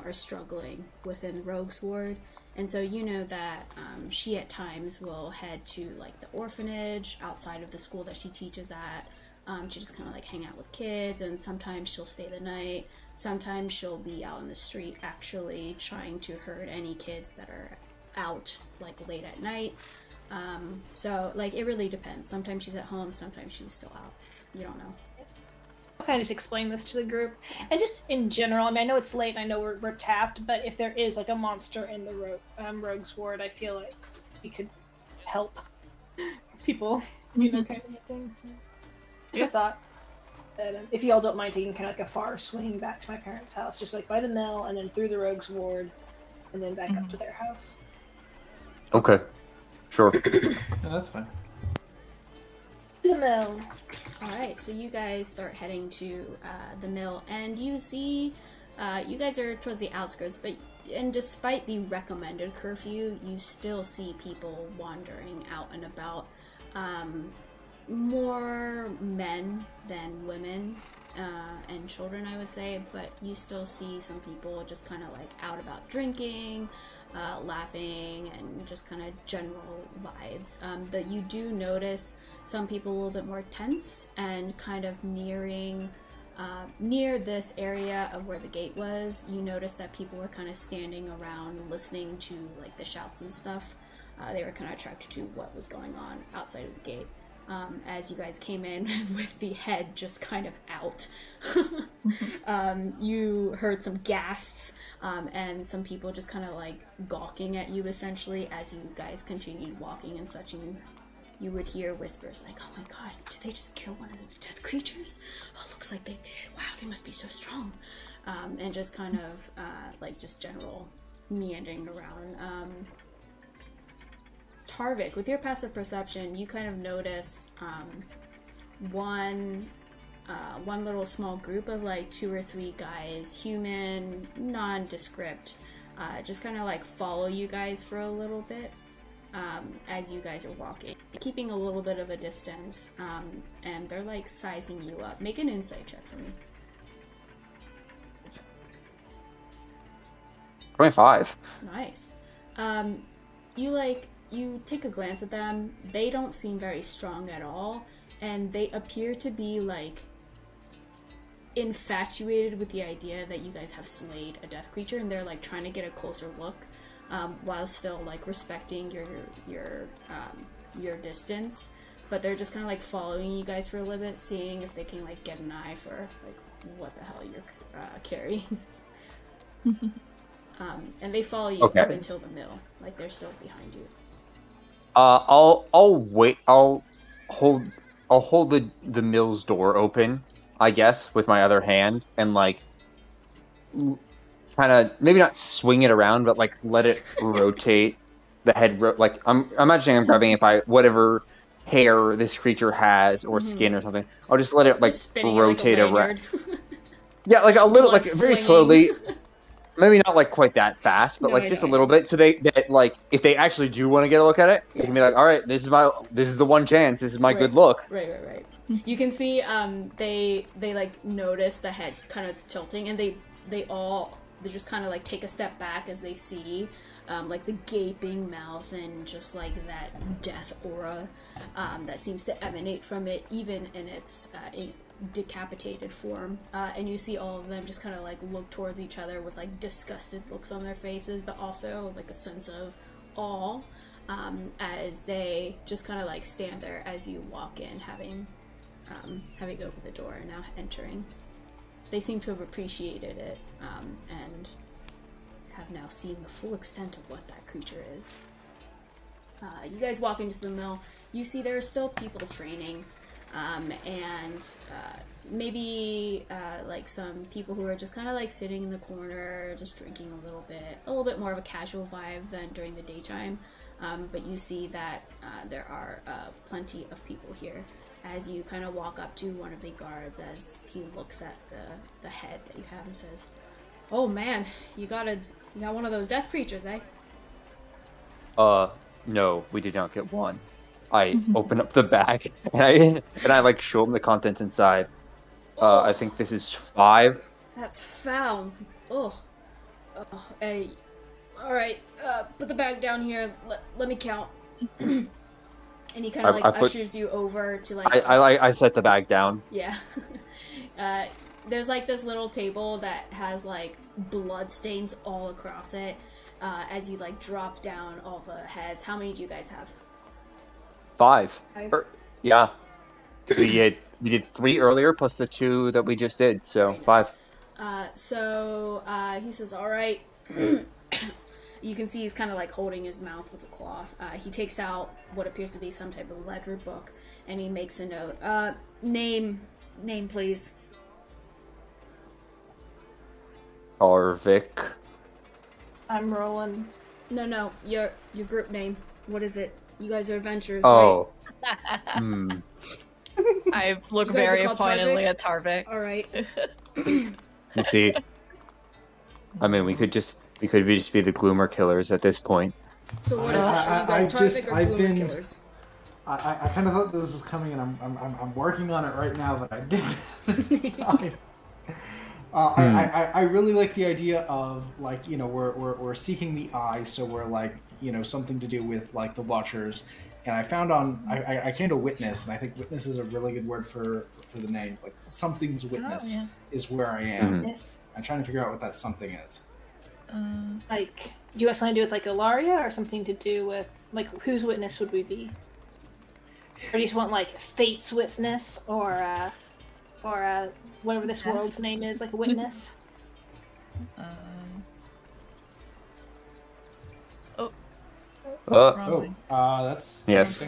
are struggling within Rogue's Ward. And so that she at times will head to, like, the orphanage outside of the school that she teaches at, to just kind of, like, hang out with kids, and sometimes she'll stay the night. Sometimes she'll be out in the street actually trying to herd any kids that are out, like, late at night. So, like, it really depends. Sometimes she's at home, sometimes she's still out. You don't know. I'll kind of just explain this to the group. And just in general, I mean, I know it's late and I know we're tapped, but if there is, like, a monster in the Rogue's Ward, I feel like we could help people, kind of thing. So. Just a thought. That, if you all don't mind taking kind of like a far swing back to my parents' house, just like by the mill and then through the Rogue's Ward and then back up to their house. Okay. Sure. No, that's fine. The mill. Alright, so you guys start heading to the mill, and you see, you guys are towards the outskirts, and despite the recommended curfew, you still see people wandering out and about. More men than women and children, I would say, but you still see some people just kind of like out about drinking, laughing, and just kind of general vibes. But you do notice some people a little bit more tense and kind of near this area of where the gate was. You notice that people were kind of standing around listening to, like, the shouts and stuff. They were kind of attracted to what was going on outside of the gate. As you guys came in with the head just kind of out. You heard some gasps, and some people just kind of like gawking at you essentially as you guys continued walking and such, and you would hear whispers like, "Oh my god, did they just kill one of those death creatures? Oh, looks like they did. Wow, they must be so strong." And just kind of like just general meandering around. Tarvik, with your passive perception, you kind of notice one little small group of like 2 or 3 guys, human, nondescript, just kind of like follow you guys for a little bit as you guys are walking, keeping a little bit of a distance, and they're like sizing you up. Make an insight check for me. 25. Nice. You take a glance at them. They don't seem very strong at all, and they appear to be like infatuated with the idea that you guys have slayed a death creature, and they're like trying to get a closer look, while still like respecting your distance. But they're just kind of like following you guys for a little bit, seeing if they can like get an eye for like what the hell you're carrying. And they follow you up until the mill. Like, they're still behind you. I'll wait. I'll hold the mill's door open, I guess, with my other hand, and like kind of maybe not swing it around, but like let it rotate the head. Like I'm imagining I'm grabbing it by whatever hair this creature has or skin or something. I'll just let it like rotate around. Yeah, like a little, like very slowly. Maybe not like quite that fast, but like just a little bit, so that like if they actually do want to get a look at it, you can be like, all right, this is the one chance, this is my good look. Right. You can see they like notice the head kind of tilting, and they just kind of like take a step back as they see like the gaping mouth and just like that death aura that seems to emanate from it, even in its decapitated form. And you see all of them just kind of like look towards each other with like disgusted looks on their faces, but also like a sense of awe as they just kind of like stand there as you walk in, having opened the door and now entering. They seem to have appreciated it and have now seen the full extent of what that creature is. You guys walk into the mill. You see there are still people training, and maybe like some people who are just kind of like sitting in the corner, just drinking a little bit more of a casual vibe than during the daytime. But you see that there are plenty of people here. As you kind of walk up to one of the guards, as he looks at the head that you have and says, "Oh man, you got one of those death creatures, eh?" No, we did not get one. I open up the bag and I like show him the contents inside. I think this is 5. That's foul. Oh, hey, all right. Put the bag down here. Let me count. And he kind of like ushers you over to like. I set the bag down. Yeah. There's like this little table that has like blood stains all across it. As you like drop down all the heads. How many do you guys have? 5. Yeah. We did 3 earlier plus the 2 that we just did, so 5. So he says, "All right." You can see he's kind of like holding his mouth with a cloth. He takes out what appears to be some type of ledger book, and he makes a note. Name, please. Tarvik. I'm rolling. No, your group name. What is it? You guys are adventurers, right? I look very pointedly at Tarvik. All right. You see, I mean, we could just be the Gloomer killers at this point. So what is it? Are you guys Tarvik or Gloomer killers? I kind of thought this was coming, and I'm working on it right now, but I didn't. I really like the idea of like, you know, we're seeking the eye, so we're like, you know, something to do with like the Watchers, and I found I came to witness, and I think witness is a really good word for the names. Like something's witness is where I am. Yes. I'm trying to figure out what that something is. Like, do you have something to do with like Ilaria, or something to do with like whose witness would we be? Or do you just want like Fate's witness, or whatever this world's name is, like a witness? That's yes.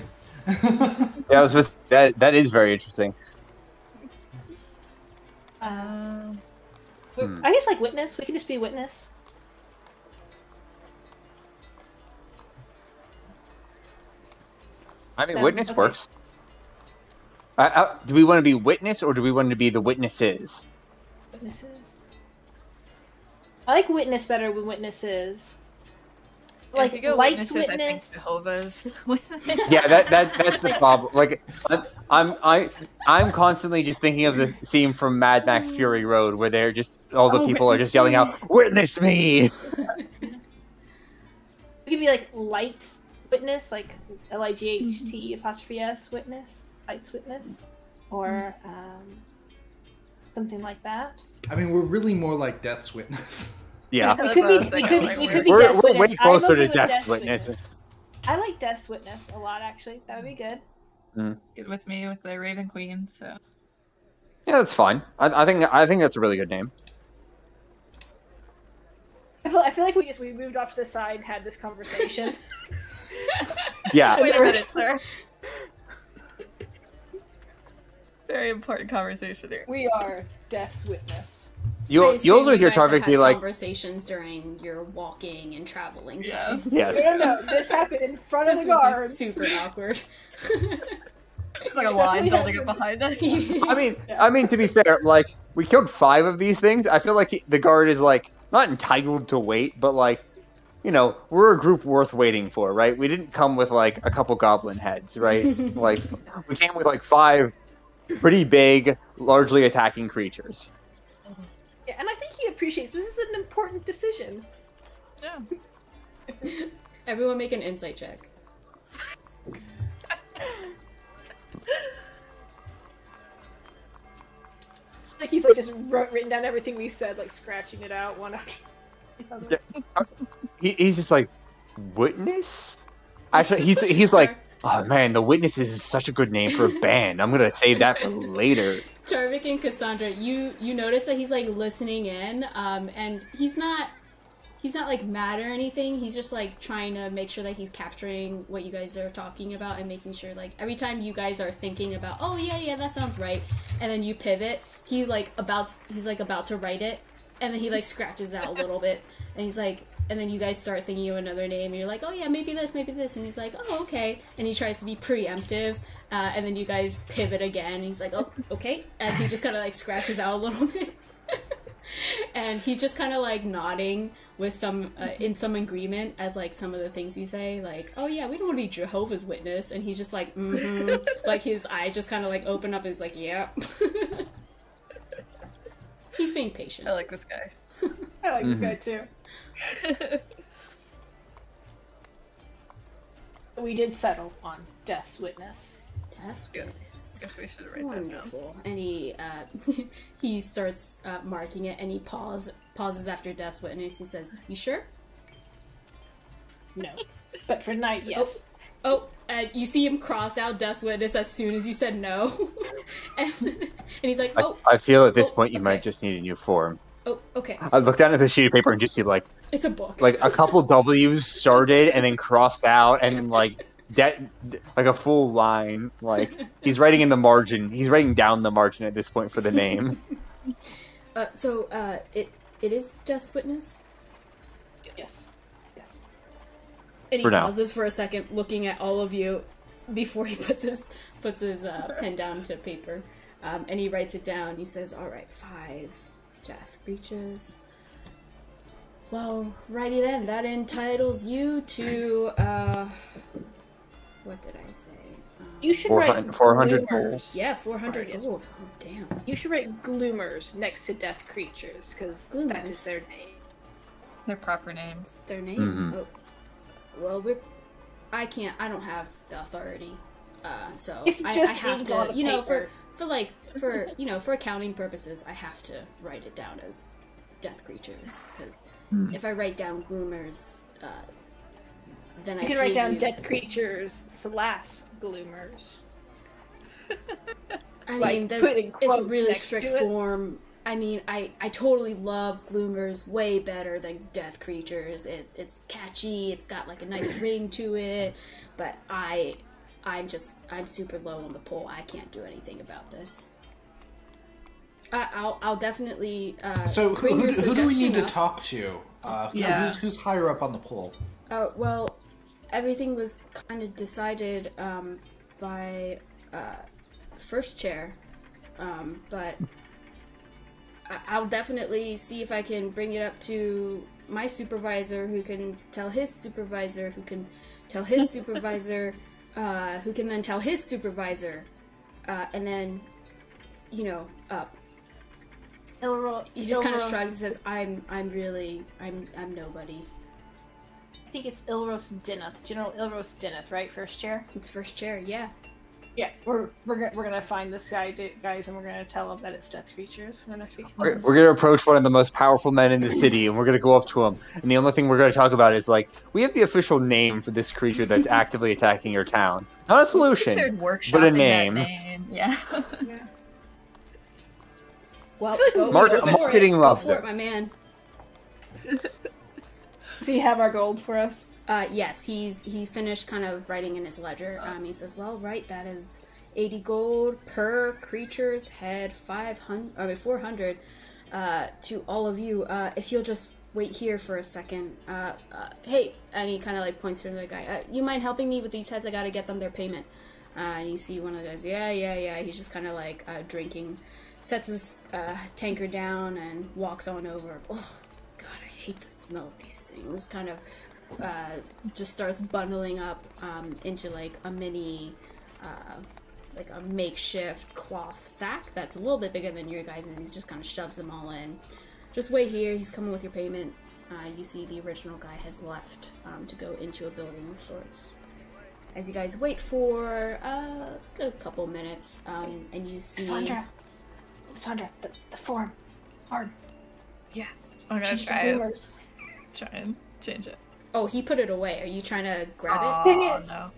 Yeah, I was with that. That is very interesting. I guess like witness. We can just be witness. I mean, witness works. Do we want to be witness, or do we want to be the witnesses? Witnesses. I like witness better than witnesses. Like Light's witness. Jehovah's. Yeah, that's the problem. Like, I'm constantly just thinking of the scene from Mad Max Fury Road where they're just all the people are just yelling out, "Witness me!" It could be like Light witness, like LIGHT''S witness, Light's witness, or something like that. I mean, we're really more like Death's witness. Yeah, we could be we're Death's way closer to with Death's witness. I like Death's witness a lot, actually. That would be good. Good with me with the Raven Queen. So yeah, that's fine. I think that's a really good name. I feel like we moved off to the side and had this conversation. Yeah. Wait a minute, sir. Very important conversation here. We are Death's witness. You also hear Tarvik be like conversations during your walking and traveling. Yeah. Yes. No, this happened in front of the guards. Super awkward. There's like a line building up behind us. I mean, to be fair, like we killed 5 of these things. I feel like the guard is like not entitled to wait, but like, you know, we're a group worth waiting for, right? We didn't come with like a couple goblin heads, right? Like we came with like 5 pretty big, largely attacking creatures. Yeah, and I think he appreciates this is an important decision. Yeah. Everyone make an insight check. Like he's like just written down everything we said, like scratching it out one after the other. Yeah. He's just like, witness? Actually, he's like, oh man, the Witnesses is such a good name for a band. I'm gonna save that for later. Tarvik and Cassandra, you notice that he's like listening in, and he's not like mad or anything. He's just like trying to make sure that he's capturing what you guys are talking about and making sure like every time you guys are thinking about, oh yeah, that sounds right, and then you pivot, he's like about to write it, and then he like scratches out a little bit, and he's like, and then you guys start thinking of another name, and you're like, oh yeah, maybe this, and he's like, oh okay, and he tries to be preemptive, and then you guys pivot again, and he's like, oh okay, and he just kind of like scratches out a little bit, and he's just kind of like nodding with some in some agreement as like some of the things you say, like, oh yeah, we don't want to be Jehovah's Witness, and he's just like, like his eyes just kind of like open up, and he's like, yeah. He's being patient. I like this guy. I like this guy too. We did settle on Death's Witness. Death's Witness. Guess we should write Wonderful. And he he starts marking it, and he pauses after Death's Witness. He says, "You sure?" No, but for tonight, yes. Oh, you see him cross out Death's Witness as soon as you said no, and he's like, "Oh." I feel at this point you might just need a new form. Oh, okay. I look down at the sheet of paper and just see like it's a book, like a couple W's started and then crossed out, and then like like a full line. Like he's writing in the margin. He's writing down the margin at this point for the name. It is Death's Witness. Yes. And he pauses for a second, looking at all of you before he puts his pen down to paper, and he writes it down. He says, "All right, 5 death creatures. Well, righty then. That entitles you to what did I say? You should write 400 Gloomers. Yeah, 400 Right. gold. Oh, damn. You should write Gloomers next to Death Creatures, because that is their name. Their proper names. Their name? Mm-hmm. Oh. Well, I don't have the authority, so It's I just have ink to, on a paper. for accounting purposes, I have to write it down as death creatures, because if I write down Gloomers, then You can write down Death Creatures / Gloomers. I like, mean, put in it's quotes really next strict to it. form. I mean, I totally love Gloomers way better than Death Creatures. It's catchy, it's got like a nice ring to it, but I'm super low on the pole. I can't do anything about this. I'll definitely So bring your who do we need to suggestion up. talk to? Who's higher up on the pole? Well, everything was kind of decided by first chair, but I'll definitely see if I can bring it up to my supervisor, who can tell his supervisor, who can tell his supervisor, who can then tell his supervisor, and then, up. He just kind of shrugs and says, "I'm nobody." I think it's Ilros Dineth. General Ilros Dineth, right? First chair? It's first chair, yeah. Yeah, we're gonna find this guy, guys, and we're gonna tell him that it's Death Creatures. We're gonna approach one of the most powerful men in the city, and we're gonna go up to him. And the only thing we're gonna talk about is like, we have the official name for this creature that's actively attacking your town. Not a solution, but a name. Yeah. Well, marketing loves go for it. my man. Does he have our gold for us? Yes, he finished kind of writing in his ledger. He says, "Well, right, that is 80 gold per creature's head, 400 to all of you. If you'll just wait here for a second. Hey," and he kind of like points to the guy. "You mind helping me with these heads? I gotta get them their payment." And you see one of the guys. Yeah. He's just kind of like drinking, sets his tankard down and walks on over. Oh, God, I hate the smell of these things. Kind of. Just starts bundling up into like a mini like a makeshift cloth sack that's a little bit bigger than your guys', and he just kind of shoves them all in. Just wait here. He's coming with your payment. You see the original guy has left to go into a building of sorts. As you guys wait for a couple minutes, and you see... Cassandra, the form. Hard. Yes. I'm gonna Change try to it. Gloomers. Try and change it. Oh, he put it away. Are you trying to grab Oh, it? no.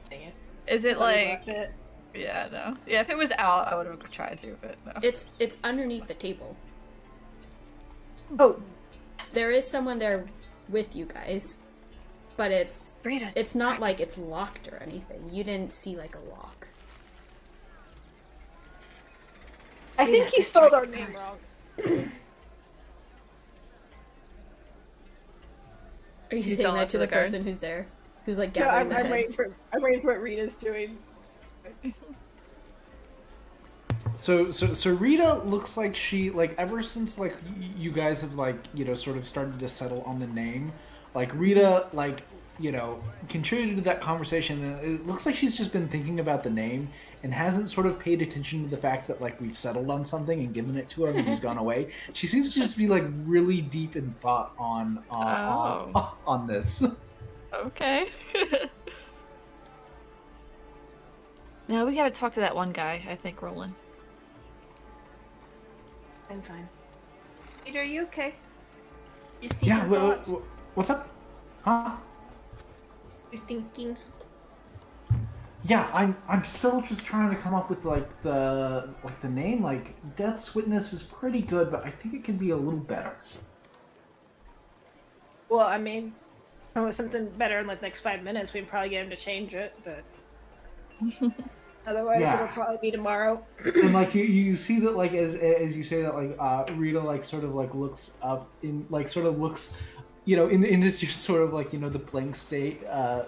Dang it. Is it like... It. Yeah, no. Yeah, if it was out, I would have tried to, but no. It's underneath the table. Oh. There is someone there with you guys, but it's not like it's locked or anything. You didn't see like a lock. I think he spelled our name wrong. Are you saying telling that that to to the the guard? person who's there? Who's like No, gathering I'm the waiting heads? for what Rita's doing. So Rita looks like she, like, ever since, like, you guys have, like, you know, sort of started to settle on the name, like, Rita, like, you know, contributed to that conversation, and it looks like she's just been thinking about the name and hasn't sort of paid attention to the fact that, like, we've settled on something and given it to him and he's gone away. She seems to just be, like, really deep in thought on this. Okay. Now we gotta talk to that one guy, I think, Roland. I'm fine. Peter, are you okay? You Yeah, what's up? Huh? You're thinking. Yeah, I'm still just trying to come up with the name. Like, Death's Witness is pretty good, but I think it could be a little better. Well, I mean, with something better in like the next 5 minutes, we'd probably get him to change it, but otherwise Yeah. it'll probably be tomorrow. And like you see that, like, as you say that, like, Rita, like, sort of like looks up in, like, sort of looks, you know, in this sort of like, you know, the blank state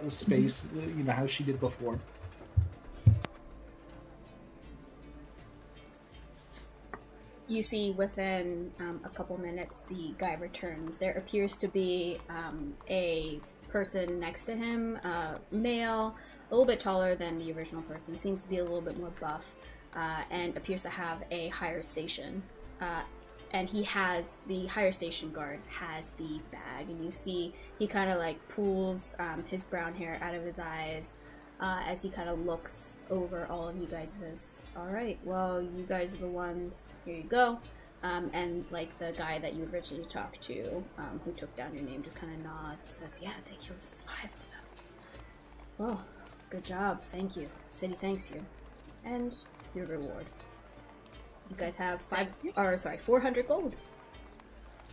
space, you know, how she did before. You see within a couple minutes the guy returns. There appears to be a person next to him, male, a little bit taller than the original person, seems to be a little bit more buff, and appears to have a higher station. And he has, the higher station guard has the bag, and you see he kind of like pulls his brown hair out of his eyes as he kind of looks over all of you guys and says, "Alright, well, you guys are the ones, here you go." And like the guy that you originally talked to, who took down your name, just kind of nods and says, "Yeah, they killed 5 of them. Well, good job, thank you. City thanks you. And your reward. You guys have 400 gold.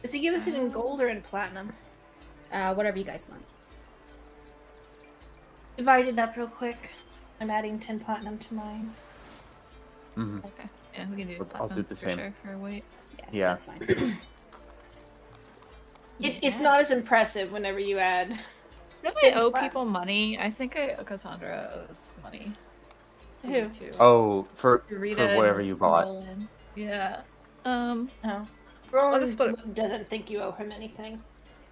Does he give us it in gold or in platinum? Whatever you guys want. Divide it up real quick. I'm adding 10 platinum to mine. Mm-hmm. Okay. Yeah, we can do I'll do the for same. sure for weight. Yeah. That's fine. It's not as impressive whenever you add. Don't I owe people money? I think Cassandra owes money. Who? Too. Oh, for Rita whatever and you bought. Roland. Yeah. Oh. I'll Roland just put it- doesn't think you owe him anything.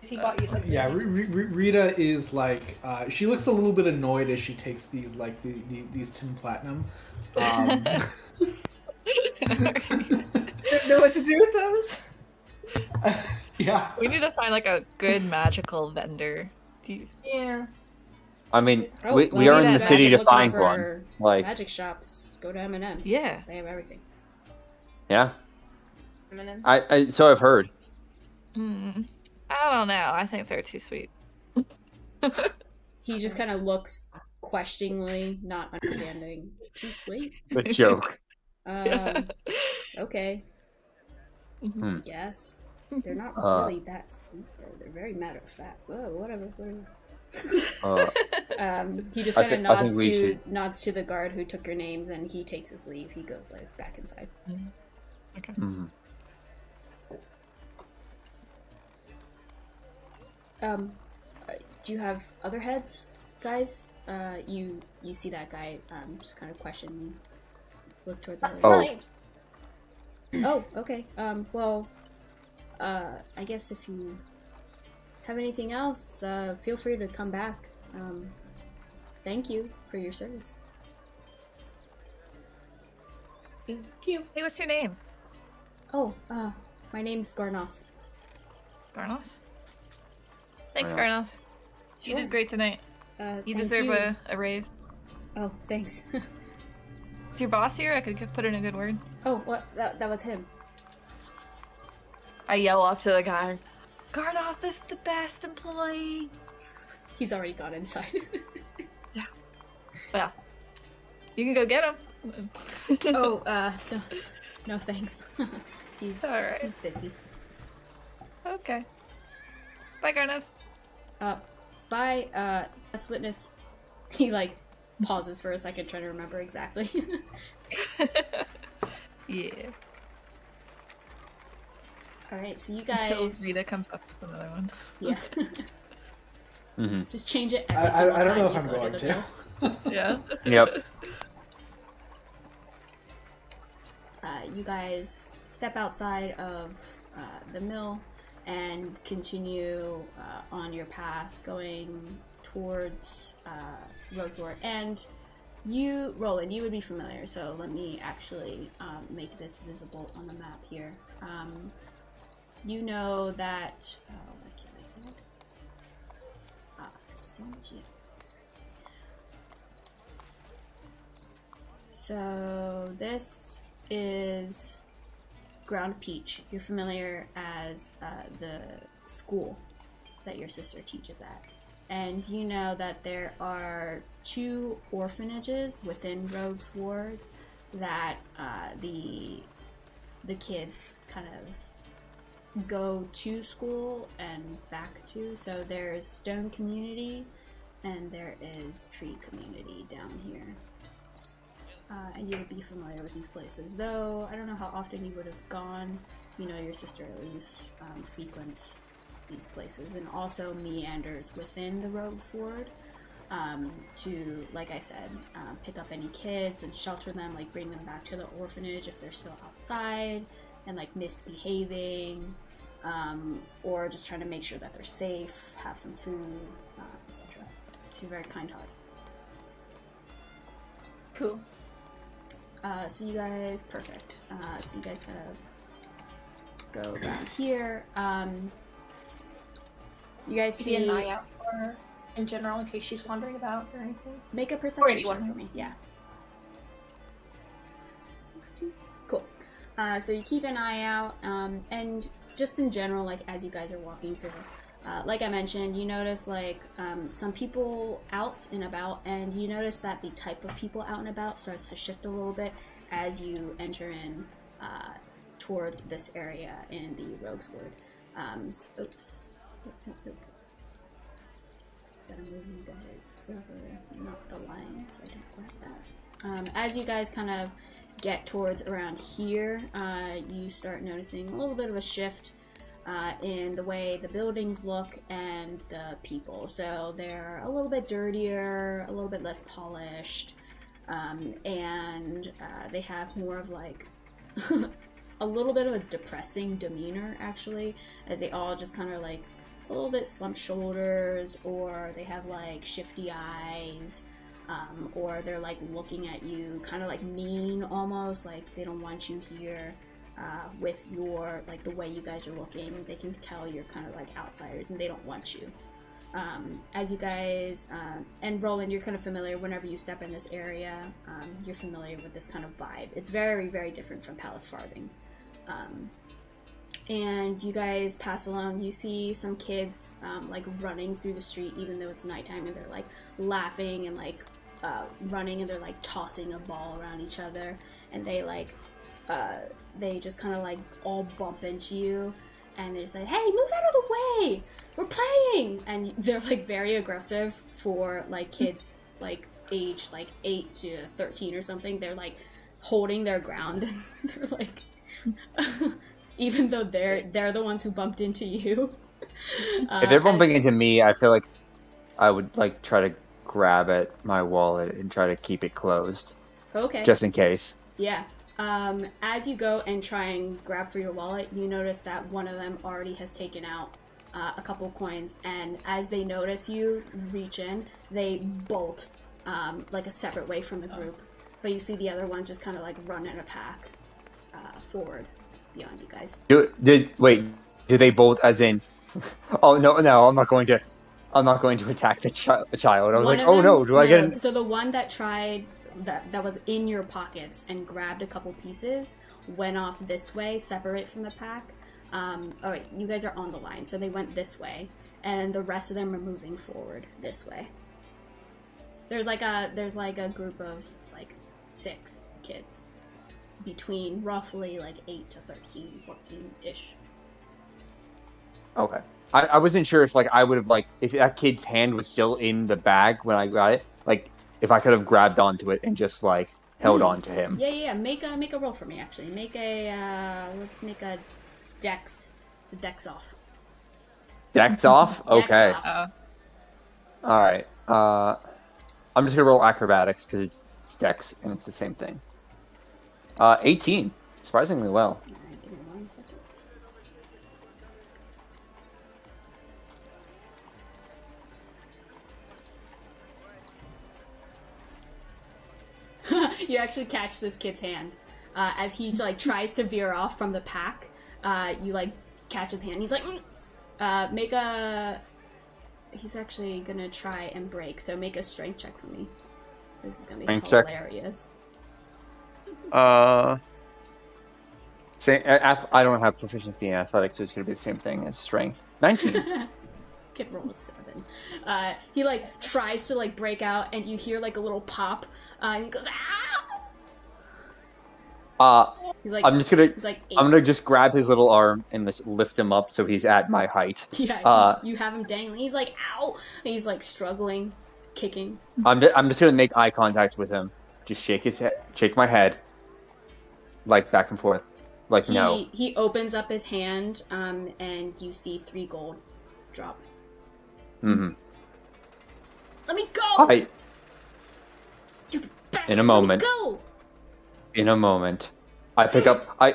If he bought you something. Yeah, Rita is like, she looks a little bit annoyed as she takes these, like, these 10 platinum. Don't know what to do with those. Yeah. We need to find like a good magical vendor. Yeah. I mean, Oh, we well, are in the guys city are to looking find for one. Like, magic shops. Go to M&M's. Yeah. They have everything. yeah. M&M's. So I've heard. I don't know. I think they're too sweet. He just kind of looks questioningly, not understanding. Too sweet? The joke. Okay. Hmm. Yes. They're not really that sweet, though. They're very matter of fact. Whoa, whatever. He just kind of nods to the guard who took your names, and he takes his leave. He goes like back inside. Okay. Mm-hmm. Do you have other heads, guys? You see that guy just kind of questioning. Look towards the Oh, okay. Well, I guess if you have anything else, feel free to come back. Thank you for your service. Cute. Hey, what's your name? Oh, my name's Garnoth. Garnoth? Thanks, Garnoth. Garnoth. You did great tonight. You deserve a raise. Oh, thanks. Is your boss here? I could put in a good word. Oh, what? That was him. I yell up to the guy. Garnoth is the best employee. He's already got inside. Yeah. Well, you can go get him. Oh, no thanks. He's Alright. He's busy. Okay. Bye, Garnoth. Bye, let's witness. He, like, pauses for a second trying to remember exactly. Yeah. Alright, so you guys... Until Rita comes up with another one. Yeah. Mm-hmm. Just change it every single I don't know if time I'm you go going the to. mill. Yeah. Yep. You guys step outside of the mill and continue on your path going towards Rosewood. And you, Roland, you would be familiar, so let me actually make this visible on the map here. You know that... Oh, why can't I say this? Because it's in the G. So this is Ground Peach. You're familiar as the school that your sister teaches at. And you know that there are 2 orphanages within Rogue's Ward that the kids kind of go to school and back to. So there's Stone Community and there is Tree Community down here. And you would be familiar with these places, though I don't know how often you would have gone. You know, your sister at least frequents these places and also meanders within the Rogue's Ward to, like I said, pick up any kids and shelter them, like bring them back to the orphanage if they're still outside and like misbehaving, or just trying to make sure that they're safe, have some food, etc. She's very kind-hearted. Cool. So you guys, perfect. So you guys kind of go around here. You guys see an eye out for her in general in case she's wandering about or anything. Make a perception check anyone. for me. Yeah. Cool. So you keep an eye out, and just in general, like as you guys are walking through, like I mentioned, you notice like some people out and about, and you notice that the type of people out and about starts to shift a little bit as you enter in towards this area in the Rogue's Ward. Oops. Gotta move you guys over, not the line, so I don't grab that. As you guys kind of get towards around here, you start noticing a little bit of a shift in the way the buildings look and the people. So they're a little bit dirtier, a little bit less polished, and they have more of like a little bit of a depressing demeanor, actually, as they all just kind of like a little bit slumped shoulders, or they have like shifty eyes, or they're like looking at you kind of like mean almost, like they don't want you here. With your, like the way you guys are looking, they can tell you're kind of like outsiders and they don't want you. As you guys, and Roland, you're kind of familiar whenever you step in this area, you're familiar with this kind of vibe. It's very, very different from Palace Farthing. And you guys pass along, you see some kids like running through the street even though it's nighttime, and they're like laughing and like running, and they're like tossing a ball around each other, and they like they just kind of like all bump into you, and they say, "Hey, move out of the way! We're playing!" And they're like very aggressive for like kids like age like 8 to 13 or something. They're like holding their ground. They're like, even though they're the ones who bumped into you. If they're bumping into me, I feel like I would like try to grab at my wallet and try to keep it closed. Okay. Just in case. Yeah. As you go and try and grab for your wallet, you notice that one of them already has taken out a couple coins, and as they notice you reach in, they bolt like a separate way from the group. But you see the other ones just kind of like run in a pack forward beyond you guys. Do they both, as in? Oh no, I'm not going to attack the child. I was like, oh no, do I get? So the one that tried that was in your pockets and grabbed a couple pieces went off this way, separate from the pack. All right, you guys are on the line, so they went this way, and the rest of them are moving forward this way. There's like a group of like 6 kids between roughly like 8 to 13, 14-ish. Okay. I wasn't sure if like I would have like if that kid's hand was still in the bag when I got it, like if I could have grabbed onto it and just like held on to him. Yeah. Make a roll for me actually. Make a let's make a dex. It's a dex off. Dex off? Okay. Dex off. All right. I'm just gonna roll acrobatics because it's dex and it's the same thing. 18. Surprisingly well. Alright, give me 1 second. You actually catch this kid's hand as he like tries to veer off from the pack. You like catch his hand. He's like, make a. He's actually gonna try and break. So make a strength check for me. This is gonna be hilarious. I don't have proficiency in athletics, so it's gonna be the same thing as strength. 19. This kid rolled a 7. He like tries to like break out, and you hear like a little pop. And he goes, "Ow!" He's like, I'm gonna just grab his little arm and just lift him up so he's at my height. Yeah, you have him dangling. He's like, "Ow!" And he's like struggling, kicking. I'm just gonna make eye contact with him. Just shake his head, shake my head, like back and forth, like no. He opens up his hand, and you see 3 gold drop. Mm-hmm. Let me go! Stupid bastard! In a moment. Let me go! In a moment. I pick up. I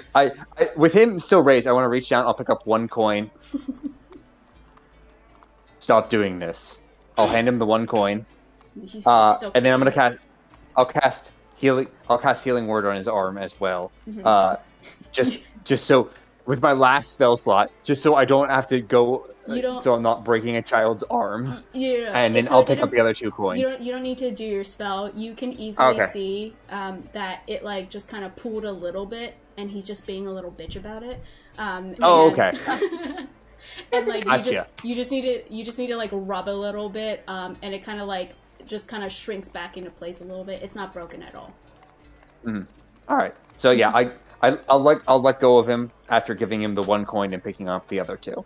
with him still raised. I want to reach down. I'll pick up 1 coin. Stop doing this. I'll hand him the 1 coin. And then I'm gonna cast. I'll cast healing word on his arm as well. Mm-hmm. Just so with my last spell slot, just so I don't have to go. So I'm not breaking a child's arm. And then I'll pick up the other 2 coins. You don't need to do your spell. You can easily see that it like just kind of pulled a little bit, and he's just being a little bitch about it. Okay. And like gotcha. you just need to like rub a little bit, and it kind of like just kind of shrinks back into place a little bit. It's not broken at all. Mm-hmm. All right. So yeah, I'll let go of him after giving him the 1 coin and picking up the other 2.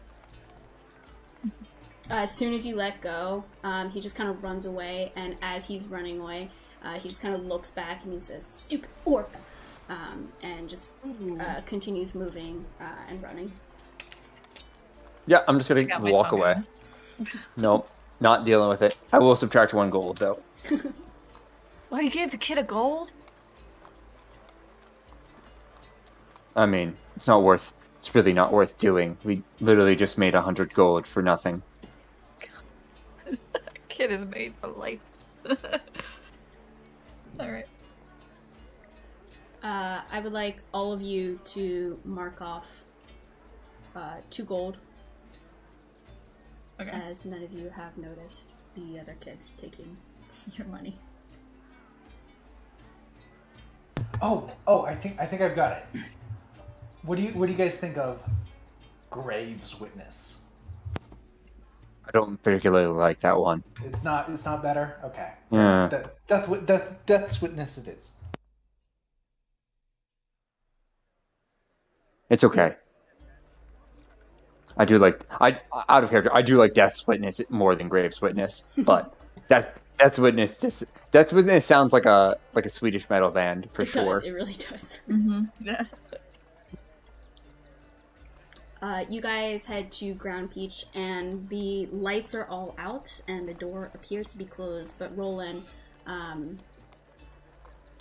As soon as you let go, he just kind of runs away, and as he's running away, he just kind of looks back and he says, "Stupid orc," and just continues moving and running. Yeah, I'm just gonna walk away. Nope, not dealing with it. I will subtract 1 gold though. Why you gave the kid a gold? I mean, it's really not worth doing. We literally just made 100 gold for nothing. Kid is made for life. Alright. I would like all of you to mark off 2 gold. Okay. As none of you have noticed the other kids taking your money. Oh, I think I've got it. What do you guys think of Graves Witness? I don't particularly like that one. It's not better? Okay. Yeah. Death's Witness it is. It's okay. I do like out of character. I do like Death's Witness more than Graves Witness, but Death's Witness sounds like a Swedish metal band for sure. It really does. Mm-hmm. Yeah. You guys head to Ground Peach, and the lights are all out, and the door appears to be closed. But Roland,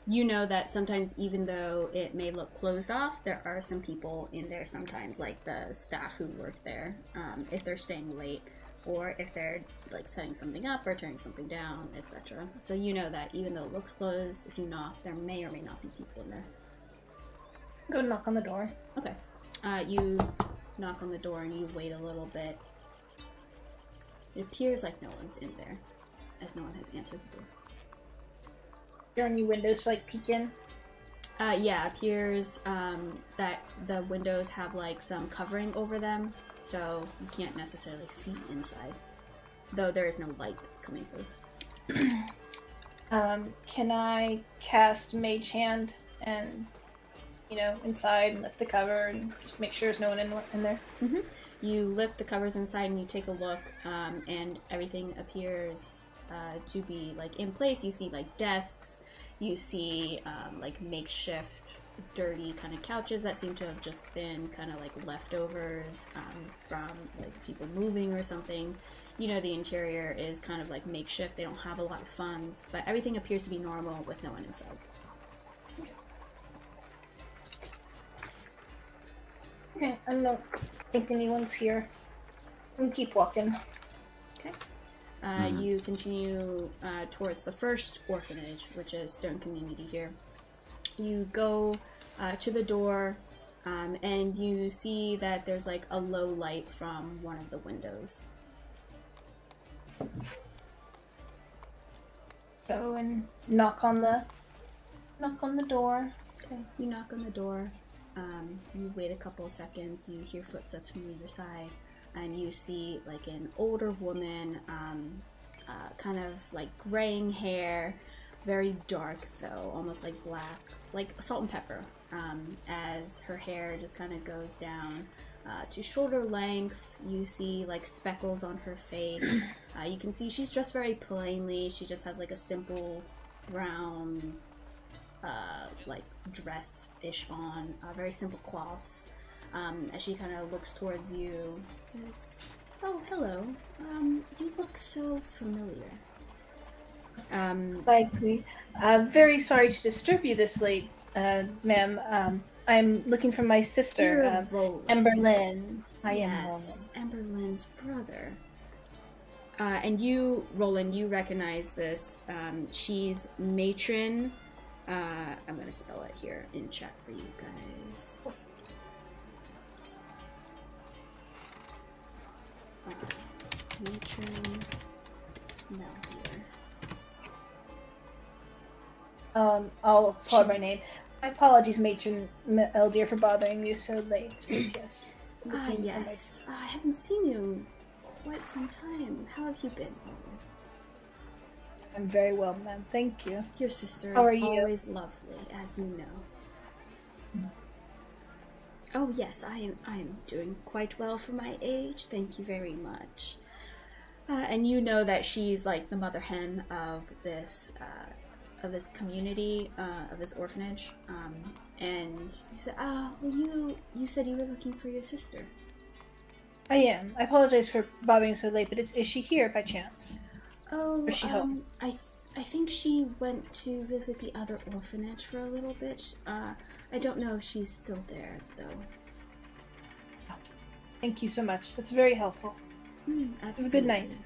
you know that sometimes, even though it may look closed off, there are some people in there sometimes, like the staff who work there. If they're staying late, or if they're like setting something up or tearing something down, etc. So you know that even though it looks closed, if you knock, there may or may not be people in there. Go knock on the door. Okay. You knock on the door and you wait a little bit. It appears like no one's in there, as no one has answered the door. There are any windows to like peek in? Yeah, it appears that the windows have like some covering over them, so you can't necessarily see inside. Though there is no light that's coming through. Can I cast Mage Hand and, inside and lift the cover and just make sure there's no one in there? Mm-hmm. You lift the covers inside and you take a look, and everything appears to be like in place. You see like desks, you see like makeshift dirty kind of couches that seem to have just been kind of like leftovers from like people moving or something. The interior is kind of like makeshift. They don't have a lot of funds, but everything appears to be normal with no one inside. Okay, I don't think anyone's here. I'm gonna keep walking. Okay. You continue towards the first orphanage, which is Stone Community here. You go to the door, and you see that there's like a low light from one of the windows. Go and knock on the door. Okay, you knock on the door. You wait a couple of seconds. You hear footsteps from the other side, and you see like an older woman, kind of like graying hair, very dark though, almost like black, like salt and pepper. As her hair just kind of goes down to shoulder length. You see like speckles on her face. You can see she's dressed very plainly. She just has like a simple brown like dress-ish on, very simple cloths. As she kind of looks towards you, says, "Oh, hello. You look so familiar." Likely. Very sorry to disturb you this late, ma'am. I'm looking for my sister, Emberlyn. I am Roland. Emberlyn's brother. And you, Roland, you recognize this. She's matron. I'm going to spell it here in chat for you guys. Matron Meldeer. I'll call her by name. My apologies, Matron Eldear, for bothering you so late. But yes. Yes. I haven't seen you in quite some time. How have you been? I'm very well, ma'am. Thank you. Your sister How is are you? Always lovely, as you know. Oh yes, I am doing quite well for my age. Thank you very much. And you know that she's like the mother hen of this community, of this orphanage. And you said, well, you said you were looking for your sister. I am. I apologize for bothering you so late, but is she here by chance? Oh, Or is she home? I think she went to visit the other orphanage for a little bit. I don't know if she's still there, though. Thank you so much. That's very helpful. Absolutely. Have a good night.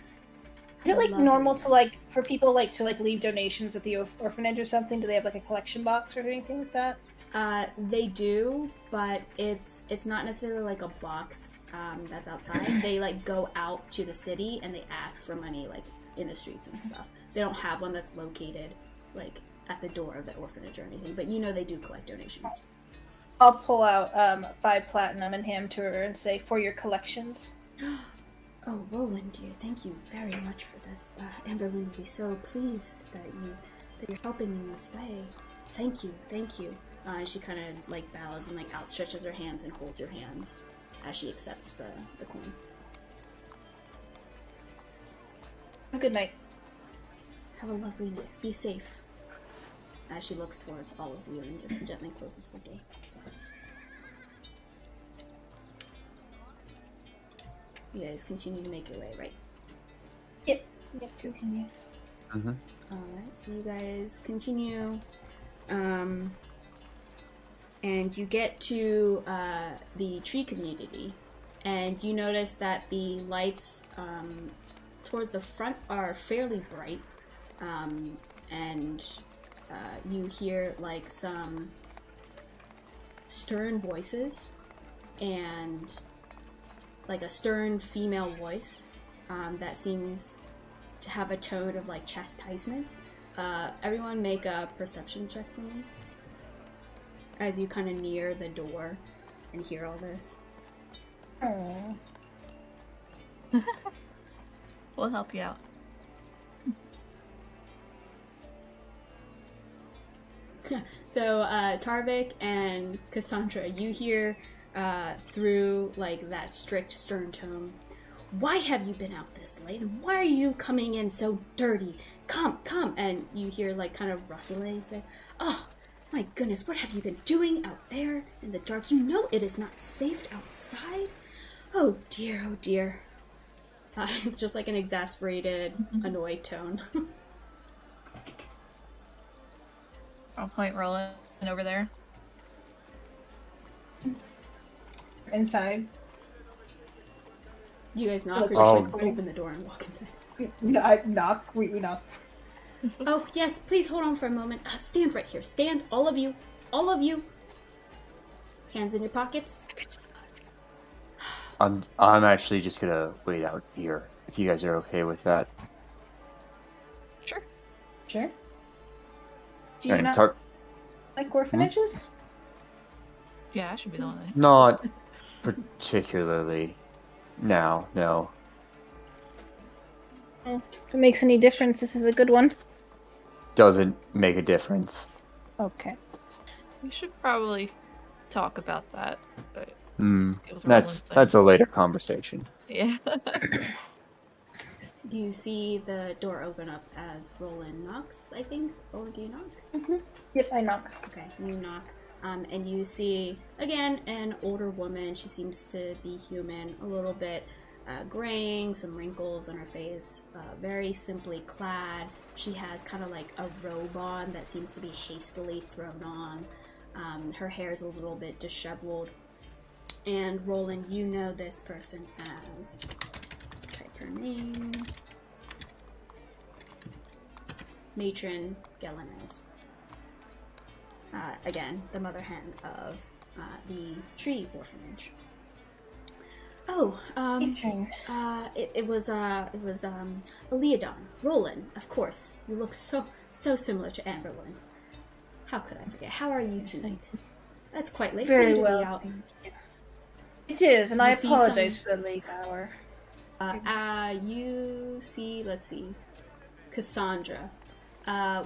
Is it like normal to for people to leave donations at the orphanage or something? Do they have like a collection box or anything like that? They do, but it's not necessarily like a box that's outside. They go out to the city and they ask for money in the streets and stuff. They don't have one that's located at the door of the orphanage or anything, but they do collect donations. I'll pull out 5 platinum and hand to her and say, "For your collections." Oh, Roland, dear, thank you very much for this. Amberlyn would be so pleased that you're helping in this way. Thank you, thank you. And she kind of bows and outstretches her hands and holds your hands as she accepts the coin. Have a good night. Have a lovely night. Be safe. As she looks towards all of you and just gently closes the door. You guys continue to make your way, right? Yep, continue. Mm-hmm. Alright, so you guys continue. And you get to the tree community, and you notice that the lights towards the front are fairly bright, and you hear like some stern voices and like a stern female voice that seems to have a tone of like chastisement. Everyone make a perception check for me as you kind of near the door and hear all this. Aww. We'll help you out. So, Tarvik and Cassandra, you hear through like that strict, stern tone, "Why have you been out this late? And why are you coming in so dirty? Come, come!" And you hear like kind of rustling, say, "Oh, my goodness, what have you been doing out there in the dark? You know it is not safe outside. Oh dear, oh dear." It's just like an exasperated, annoyed tone. I'll point Roland over there. Inside. Do you guys knock or Oh. just like open the door and walk inside? No, I knock. We knock. Oh, yes, please hold on for a moment. Stand right here. Stand, all of you. All of you. Hands in your pockets. I'm actually just gonna wait out here, if you guys are okay with that. Sure. Sure. Do you And not like orphanages? Yeah, I should be the one. Not particularly. No. Oh, if it makes any difference, this is a good one. Doesn't make a difference. Okay. We should probably talk about that, but That's a later conversation. yeah. Do you see the door open up as Roland knocks, I think? Roland, do you knock? Mm-hmm. Yep, I knock. Okay, you knock. And you see, again, an older woman. She seems to be human, a little bit graying, some wrinkles on her face, very simply clad. She has kind of like a robe on that seems to be hastily thrown on. Her hair is a little bit disheveled. And Roland, you know this person as... type her name... Matron Gelinez. Again, the mother hen of the tree orphanage. Oh, it was Liadon. Roland, of course. You look so similar to Amberlyn. How could I forget? How are you tonight? That's quite late Very for you to well. be out. It is, and You I see apologize some- for the late hour. You see, let's see, Cassandra.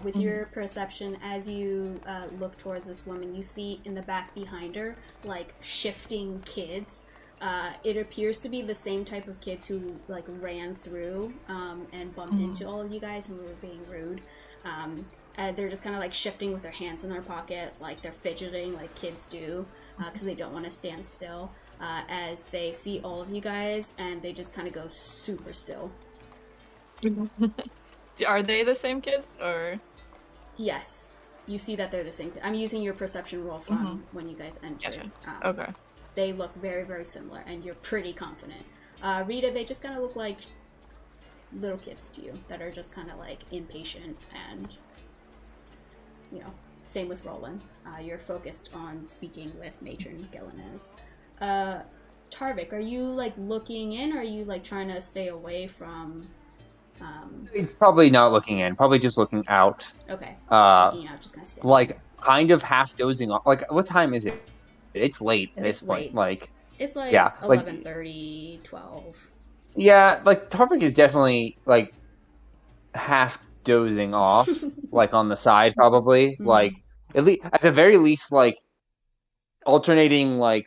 With your perception, as you look towards this woman, you see in the back behind her, like, shifting kids. It appears to be the same type of kids who, like, ran through and bumped into all of you guys and were being rude. They're just kind of, like, shifting with their hands in their pocket, like they're fidgeting like kids do, because they don't want to stand still. As they see all of you guys, and they just kind of go super still. Are they the same kids, or? Yes, you see that they're the same. I'm using your perception roll from when you guys entered. Gotcha. Okay. They look very, very similar, and you're pretty confident. Rita, they just kind of look like little kids to you that are just kind of like impatient, and you know, same with Roland. You're focused on speaking with Matron Gelinez. Tarvik, are you like looking in, or are you like trying to stay away from? Probably not looking in. Probably just looking out. Okay. Looking out, just kind of stay. Like kind of half dozing off. Like, what time is it? It's late at this point. Late. Like, it's like yeah, 11:30, 12. Yeah, like Tarvik is definitely like half dozing off, like on the side, probably. Like at the very least, like alternating, like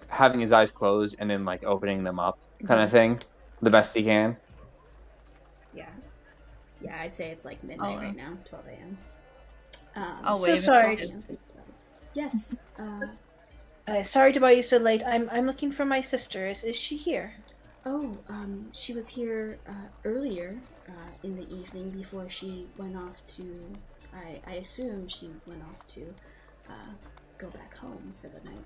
having his eyes closed and then like opening them up, kind of thing, the best he can. Yeah, I'd say it's like midnight right now, 12 a.m. So sorry. Yes. Sorry to bother you so late. I'm looking for my sister. Is she here? Oh, she was here earlier in the evening before she went off to. I assume she went off to go back home for the night.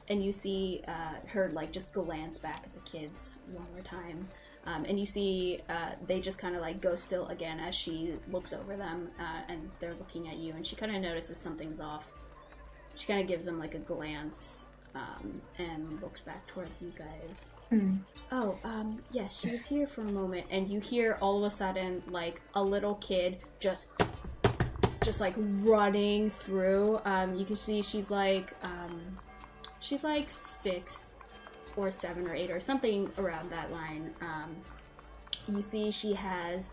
And you see her like just glance back at the kids one more time. And you see they just kind of like go still again as she looks over them, and they're looking at you, and she kind of notices something's off. She kind of gives them like a glance, and looks back towards you guys. Oh, yes, she was here for a moment, and you hear all of a sudden like a little kid just like running through. You can see she's like 6 or 7 or 8 or something around that line. You see she has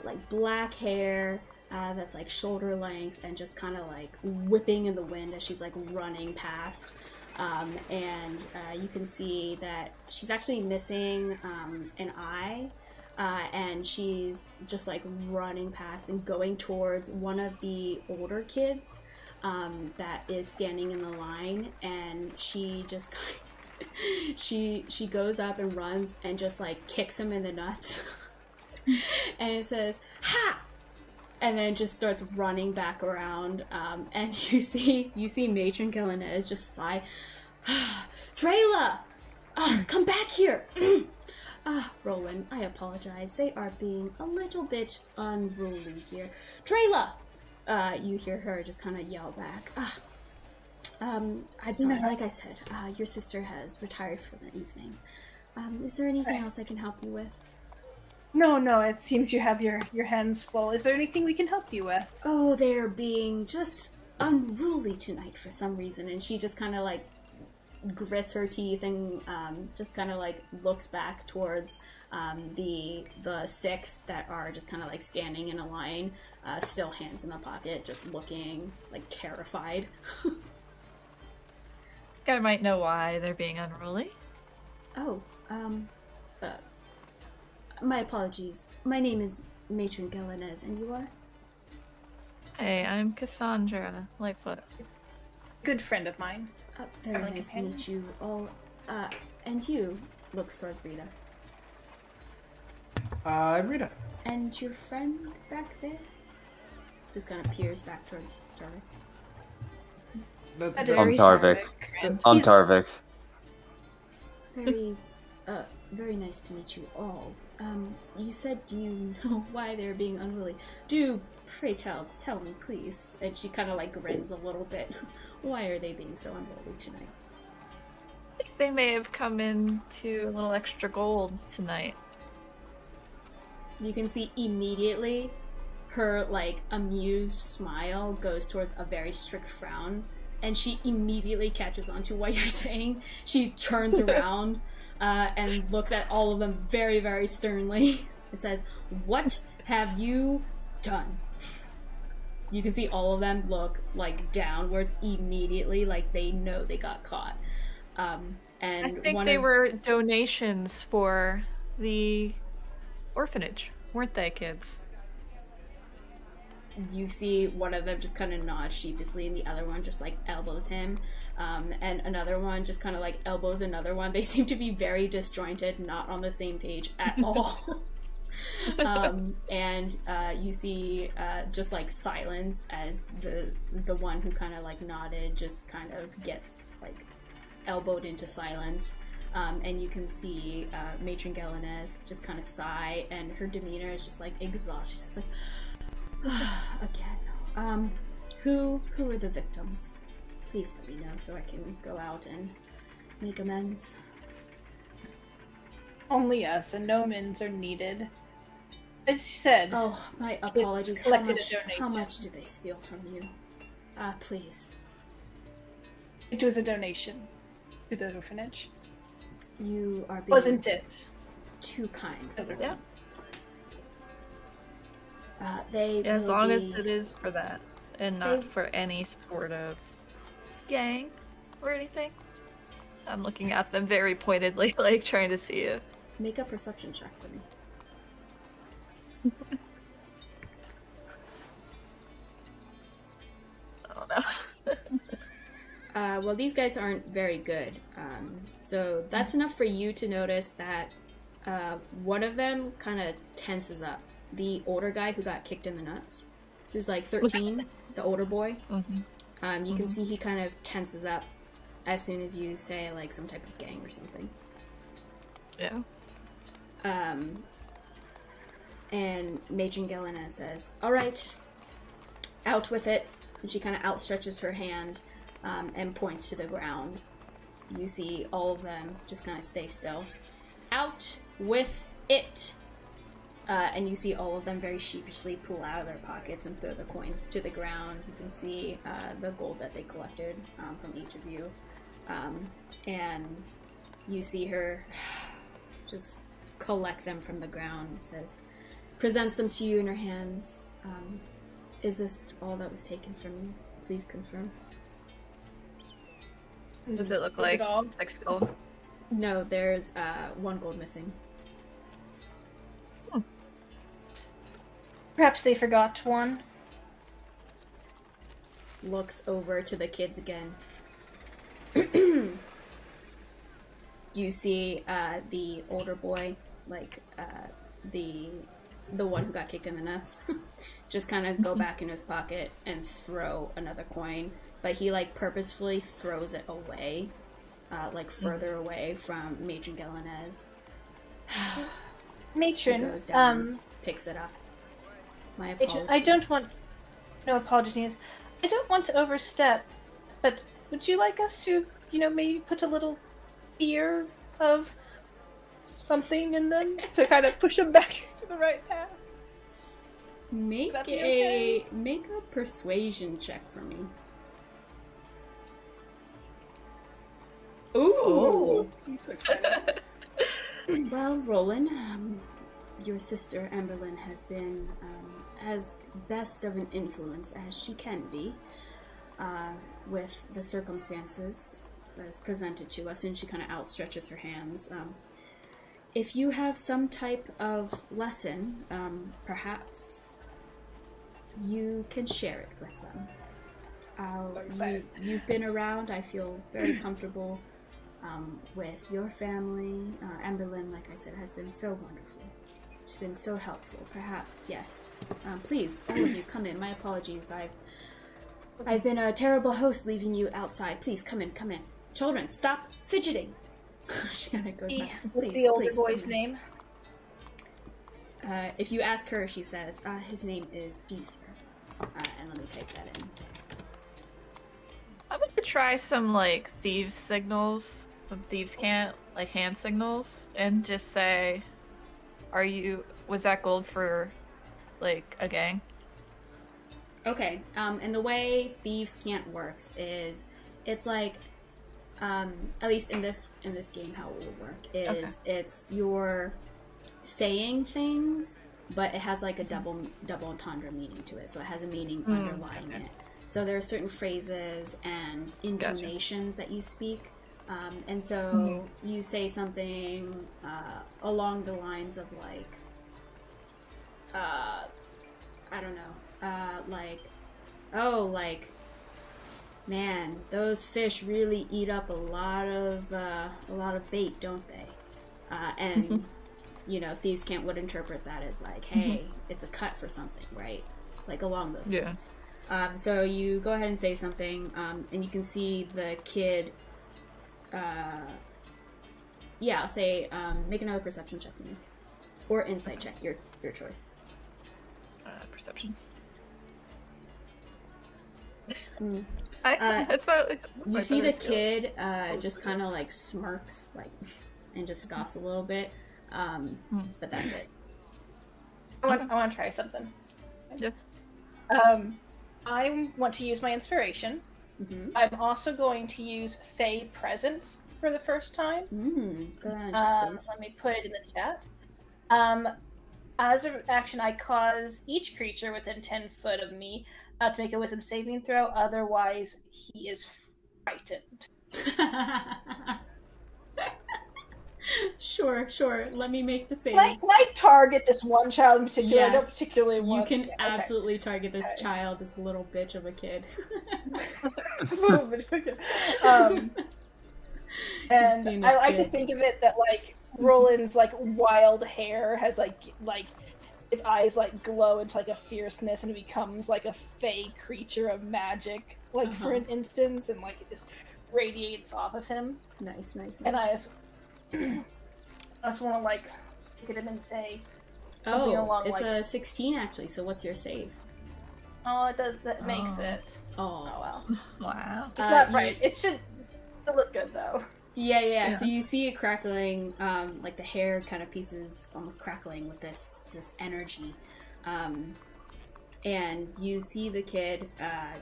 like black hair that's like shoulder length and just kind of like whipping in the wind as she's like running past. And you can see that she's actually missing an eye, and she's just like running past and going towards one of the older kids that is standing in the line, and she just she goes up and runs and just like kicks him in the nuts and it says ha, and then just starts running back around, and you see Matron Galanez just sigh, Trayla, come back here. Roland, I apologize, they are being a little bit unruly here. Trayla, you hear her just kind of yell back, I'm sorry, like I said, your sister has retired for the evening. Is there anything else I can help you with? No, it seems you have your hands full. Is there anything we can help you with? Oh, they're being just unruly tonight for some reason, and she just kind of like grits her teeth and just kind of like looks back towards the 6 that are just kind of like standing in a line, still hands in the pocket, just looking like terrified. I might know why they're being unruly. Oh, my apologies. My name is Matron Galanez, and you are? Hey, I'm Cassandra Lightfoot. Good friend of mine. Very nice to meet you all. And you, looks towards Rita. I'm Rita. And your friend back there? Just kind of peers back towards Tarvik. I'm Tarvik. I'm Tarvik. Very nice to meet you all. You said you know why they're being unruly. Do pray tell me, please. And she kind of like grins a little bit. Why are they being so unruly tonight? I think they may have come in to a little extra gold tonight. You can see immediately her like amused smile goes towards a very strict frown, and she immediately catches on to what you're saying. She turns around and looks at all of them very, very sternly. It says, "What have you done?" You can see all of them look like downwards immediately, like they know they got caught. And I think they were donations for the orphanage, weren't they, kids? You see one of them just kind of nods sheepishly, and the other one just like elbows him, and another one just kind of like elbows another one. They seem to be very disjointed, not on the same page at all. And you see just like silence as the one who kind of like nodded just kind of gets like elbowed into silence. And you can see Matron Galanez just kind of sigh, and her demeanor is just like exhausted. She's just like, again. Who are the victims? Please let me know so I can go out and make amends. Only us, and no amends are needed. As you said. Oh, my apologies. How much did they steal from you? Please. It was a donation to the orphanage. You are being Wasn't it? Too kind. Yeah. As long as it is for that, and not for any sort of gang or anything. I'm looking at them very pointedly, like trying to see if. Make a perception check for me. I don't know. Well, these guys aren't very good. So that's enough for you to notice that one of them kind of tenses up. The older guy who got kicked in the nuts, who's like 13, the older boy. Mm-hmm. You can see he kind of tenses up, as soon as you say like some type of gang or something. Yeah. And Matron Gelena says, "All right, out with it." And she kind of outstretches her hand and points to the ground. You see all of them just kind of stay still. Out with it! And you see all of them very sheepishly pull out of their pockets and throw the coins to the ground. You can see the gold that they collected from each of you. And you see her just collect them from the ground. It says, presents them to you in her hands. Is this all that was taken from you? Please confirm. Does it look like 6 gold? No, there's 1 gold missing. Perhaps they forgot one. Looks over to the kids again. You see the older boy, like the one who got kicked in the nuts, just kind of go back in his pocket and throw another coin, but he like purposefully throws it away, like further away from Matron Gelenez. Matron, goes down and picks it up. My apologies. I don't want... No apologies. I don't want to overstep, but would you like us to, maybe put a little fear of something in them to kind of push them back to the right path? Make okay? Make a persuasion check for me. Ooh! I'm so excited. Well, Roland, your sister Amberlyn has been as best of an influence as she can be with the circumstances as presented to us, and she kind of outstretches her hands. If you have some type of lesson, perhaps you can share it with them. You've been around. I feel very comfortable with your family. Amberlyn, like I said, has been so wonderful. She's been so helpful. Perhaps, yes. Please, all of you, come in. My apologies. I've been a terrible host leaving you outside. Please, come in, come in. Children, stop fidgeting. She kind of goes back. What's the older boy's name? If you ask her, she says, his name is Deezer. And let me type that in. I would try some, like, thieves' signals. Some thieves can't, like, hand signals. And just say, was that gold for, like, a gang? Okay, and the way thieves can't works is, it's like, at least in this game, how it will work is it's you're saying things, but it has like a double entendre meaning to it. So it has a meaning underlying it. So there are certain phrases and intonations that you speak, and so you say something along the lines of like, I don't know, like, oh, like, man, those fish really eat up a lot of bait, don't they? And thieves can't would interpret that as like, hey, it's a cut for something, right? Like along those lines. So you go ahead and say something, and you can see the kid. I'll say make another perception check for me, or insight check, your choice. Perception. That's why you see the kid just kind of like smirks, like, and just scoffs a little bit, but that's it. I want to try something. Yeah. I want to use my inspiration. I'm also going to use Fey Presence for the first time. Go ahead, let me put it in the chat. As an action, I cause each creature within 10 foot of me to make a wisdom saving throw, otherwise he is frightened. Sure. Let me make the save. Can I target this one child in particular? Yes, I don't particularly want... You can absolutely target this child, this little bitch of a kid. And I like to think of it that, like, Roland's, like, wild hair has, like his eyes, like, glow into, like, a fierceness, and it becomes, like, a fey creature of magic, like, for an instance, and, like, it just radiates off of him. Nice. And I just want to like look at him and say, oh, it's a 16 actually. So what's your save? Oh, it does. That makes it. Oh well. Wow. It's not right. It should look good though. Yeah. So you see it crackling, like the hair kind of pieces almost crackling with this energy. And you see the kid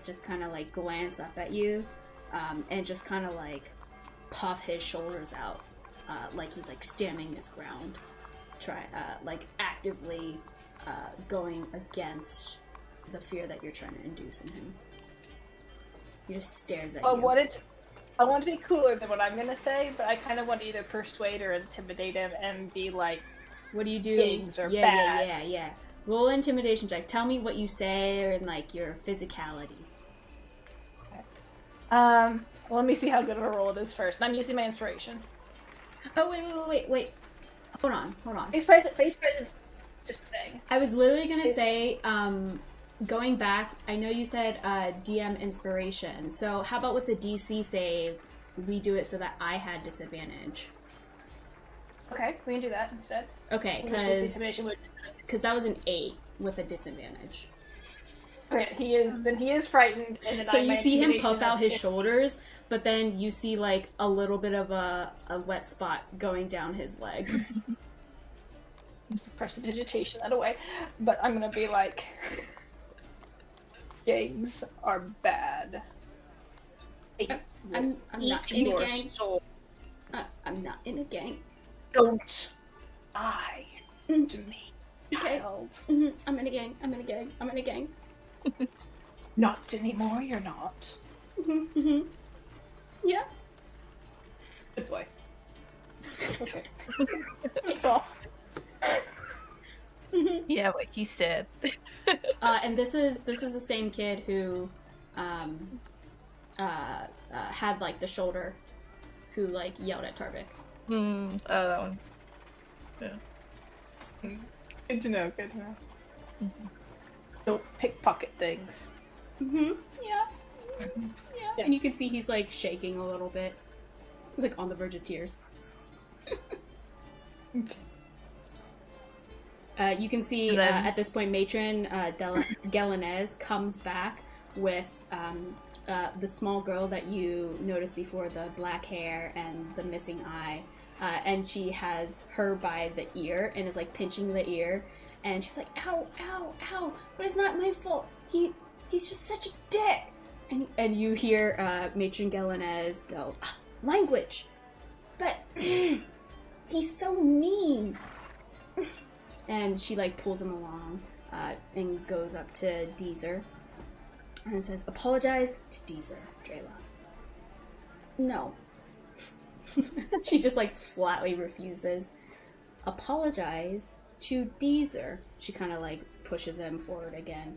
just kind of like glance up at you and just kind of like puff his shoulders out like he's like standing his ground, like actively going against the fear that you're trying to induce in him. He just stares at you. I want to be cooler than what I'm going to say, but I kind of want to either persuade or intimidate him and be like, what do you do? Things are bad. Yeah. Roll an intimidation check. Tell me what you say and like your physicality. Okay. Well, let me see how good of a roll it is first. And I'm using my inspiration. Oh, wait. Hold on. Face presence, just a thing. I was literally going to say, going back, I know you said DM inspiration. So how about with the DC save, we do it so that I had disadvantage? Okay, we can do that instead. Okay, because that was an 8 with a disadvantage. Okay, he is frightened. And then so you see him puff out his shoulders, but then you see like a little bit of a wet spot going down his leg. Just prestidigitation that away. But I'm gonna be like, gangs are bad. I'm not in a gang. I'm not in a gang. Don't lie to me, child. Okay. I'm in a gang. Not anymore, you're not. Yeah. Good boy. Okay. That's all. Yeah, what he said. And this is the same kid who had like the shoulder, who like yelled at Tarvik. Oh, that one. Yeah. Good to know. Don't pickpocket things. Yeah. And you can see he's like shaking a little bit. He's like on the verge of tears. Okay. You can see at this point, Matron Gelanez comes back with the small girl that you noticed before, the black hair and the missing eye, and she has her by the ear and is like pinching the ear, and she's like, "Ow, ow, ow! But it's not my fault. He's just such a dick." And you hear Matron Gelanez go, "Language, but he's so mean." And she like pulls him along and goes up to Deezer and says, "Apologize to Deezer, Drayla." No. She just like flatly refuses. "Apologize to Deezer." She kind of like pushes him forward again.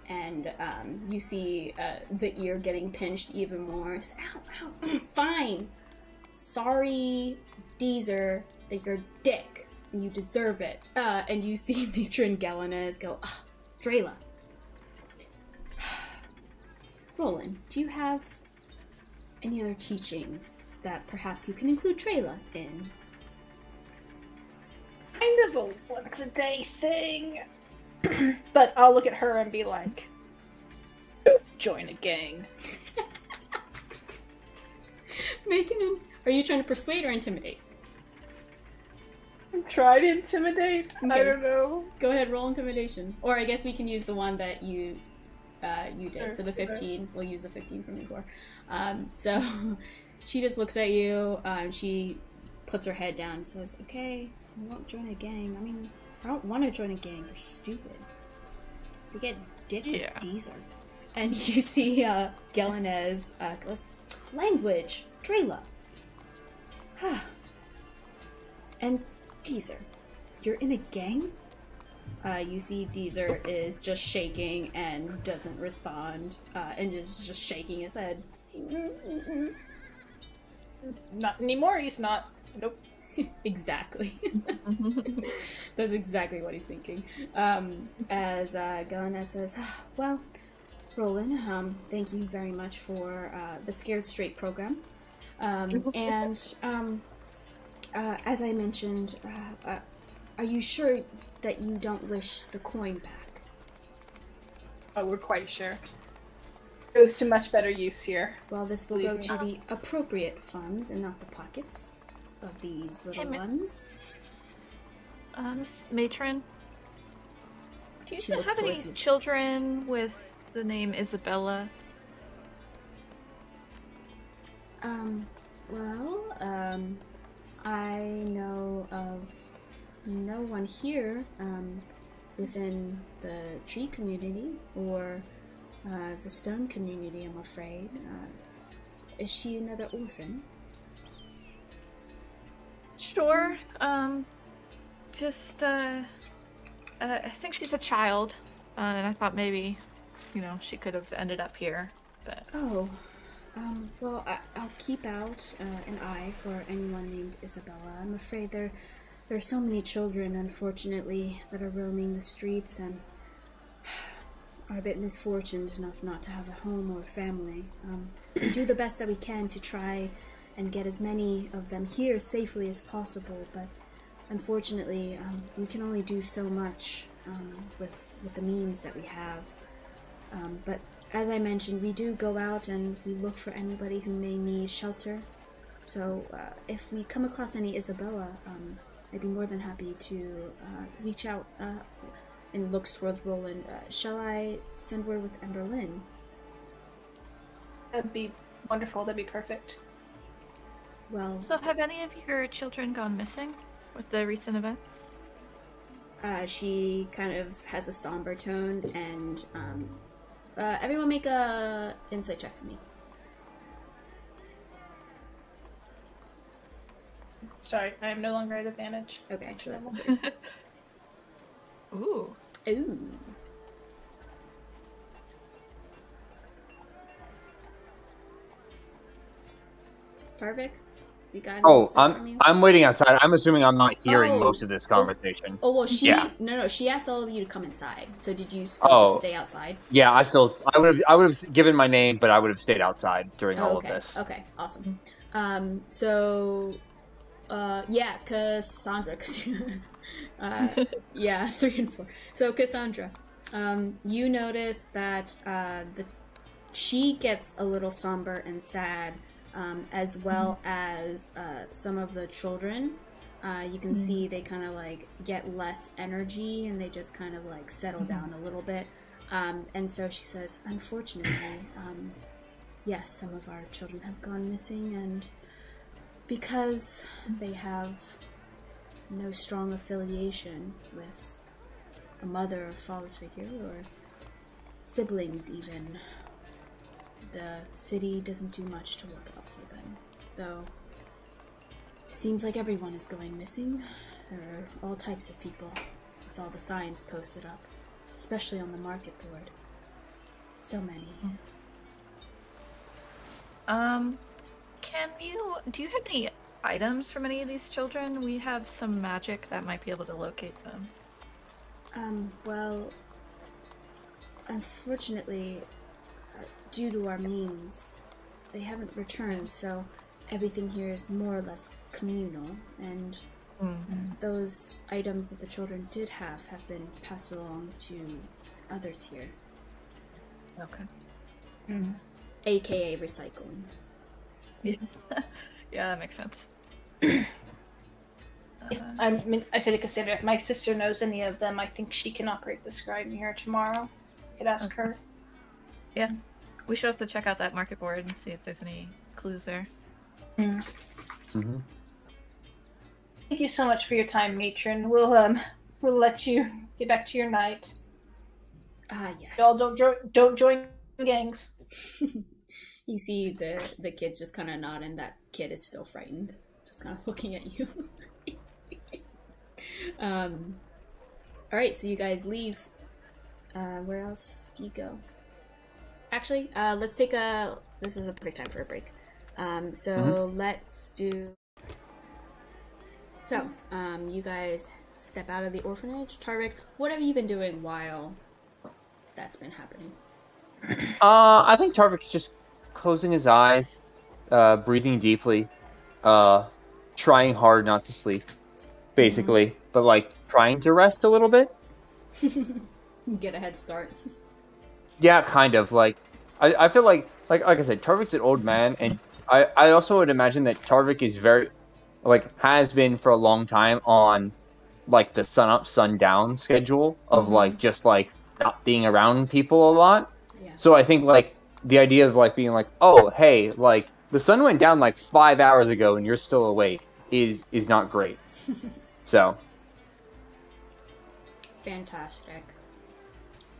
And you see the ear getting pinched even more. "Ow, ow, fine. Sorry, Deezer, that you're a dick. And you deserve it." And you see Matron Gelanez go, "Drayla. Roland, do you have any other teachings that perhaps you can include Drayla in?" Kind of a once-a-day thing. But I'll look at her and be like, "Don't join a gang." Are you trying to persuade or intimidate? Try to intimidate. Okay. I don't know. Go ahead, roll intimidation. Or I guess we can use the one that you did. Sure, so the 15. We'll use the 15 from before. So she just looks at you. She puts her head down and says, "Okay, I won't join a gang. I mean, I don't want to join a gang. They're stupid. They get dicks at Deezer." And you see Gelanez goes, "Language, Drayla." And Deezer, you're in a gang? You see Deezer is just shaking and doesn't respond, and is just shaking his head. Not anymore, he's not. Nope. Exactly. That's exactly what he's thinking. As Galena says, "Well, Roland, thank you very much for the Scared Straight program. As I mentioned, are you sure that you don't wish the coin back? Oh, we're quite sure. It goes to much better use here. Well, this will go to the appropriate funds and not the pockets of these little ones. Matron, do you have any children with the name Isabella? I know of no one here, within the tree community or the stone community, I'm afraid. Is she another orphan? Sure. I think she's a child, and I thought maybe, she could have ended up here, but... Oh, well, I'll keep out an eye for anyone named Isabella. I'm afraid there are so many children, unfortunately, that are roaming the streets and are a bit misfortunate enough not to have a home or family. We do the best that we can to try and get as many of them here safely as possible, but unfortunately, we can only do so much with the means that we have. But as I mentioned, we do go out and we look for anybody who may need shelter. So if we come across any Isabella, I'd be more than happy to reach out and looks towards Roland. Shall I send word with Emberlyn? That'd be wonderful. That'd be perfect. Well, so have any of your children gone missing with the recent events? She kind of has a somber tone, and everyone make a insight check for me. Sorry, I am no longer at advantage. Okay, so that's a 3. Ooh. Ooh. Tarvik, you got I'm waiting outside. I'm assuming I'm not hearing most of this conversation. Oh well, no, she asked all of you to come inside. So did you still just stay outside? Yeah, I would have given my name, but I would have stayed outside during all of this. Okay, awesome. Yeah, Cassandra. 3 and 4. So Cassandra, you notice that she gets a little somber and sad, as well as some of the children. You can see they kind of like get less energy and they just kind of like settle down a little bit. And so she says, unfortunately, yes, some of our children have gone missing, and because they have no strong affiliation with a mother or father figure, or siblings even, the city doesn't do much to look out for them. Though, it seems like everyone is going missing. There are all types of people, with all the signs posted up, especially on the market board. So many. Do you have any items from any of these children? We have some magic that might be able to locate them. Well, unfortunately, due to our means, they haven't returned, so everything here is more or less communal, and those items that the children did have been passed along to others here. Okay. AKA recycling. Yeah, that makes sense. I said to Cassandra, if my sister knows any of them, I think she can operate the scribe here tomorrow. I could ask her. Yeah. We should also check out that market board and see if there's any clues there. Thank you so much for your time, matron. We'll let you get back to your night. Yes. Y'all don't join gangs. You see the kids just kind of nod, and that kid is still frightened, just kind of looking at you. All right, so you guys leave. Where else do you go? Actually, let's take this is a perfect time for a break. Let's do... So, you guys step out of the orphanage. Tarvik, what have you been doing while that's been happening? I think Tarvik's just closing his eyes, breathing deeply, trying hard not to sleep, basically, but like trying to rest a little bit. Get a head start. Yeah, kind of. Like, I feel like I said, Tarvik's an old man, and I also would imagine that Tarvik is very, like, has been for a long time on, like, the sun up, sun down schedule of, like, just, like, not being around people a lot. Yeah. So I think, like, the idea of, like, being like, oh, hey, like, the sun went down, like, 5 hours ago and you're still awake is not great. So. Fantastic.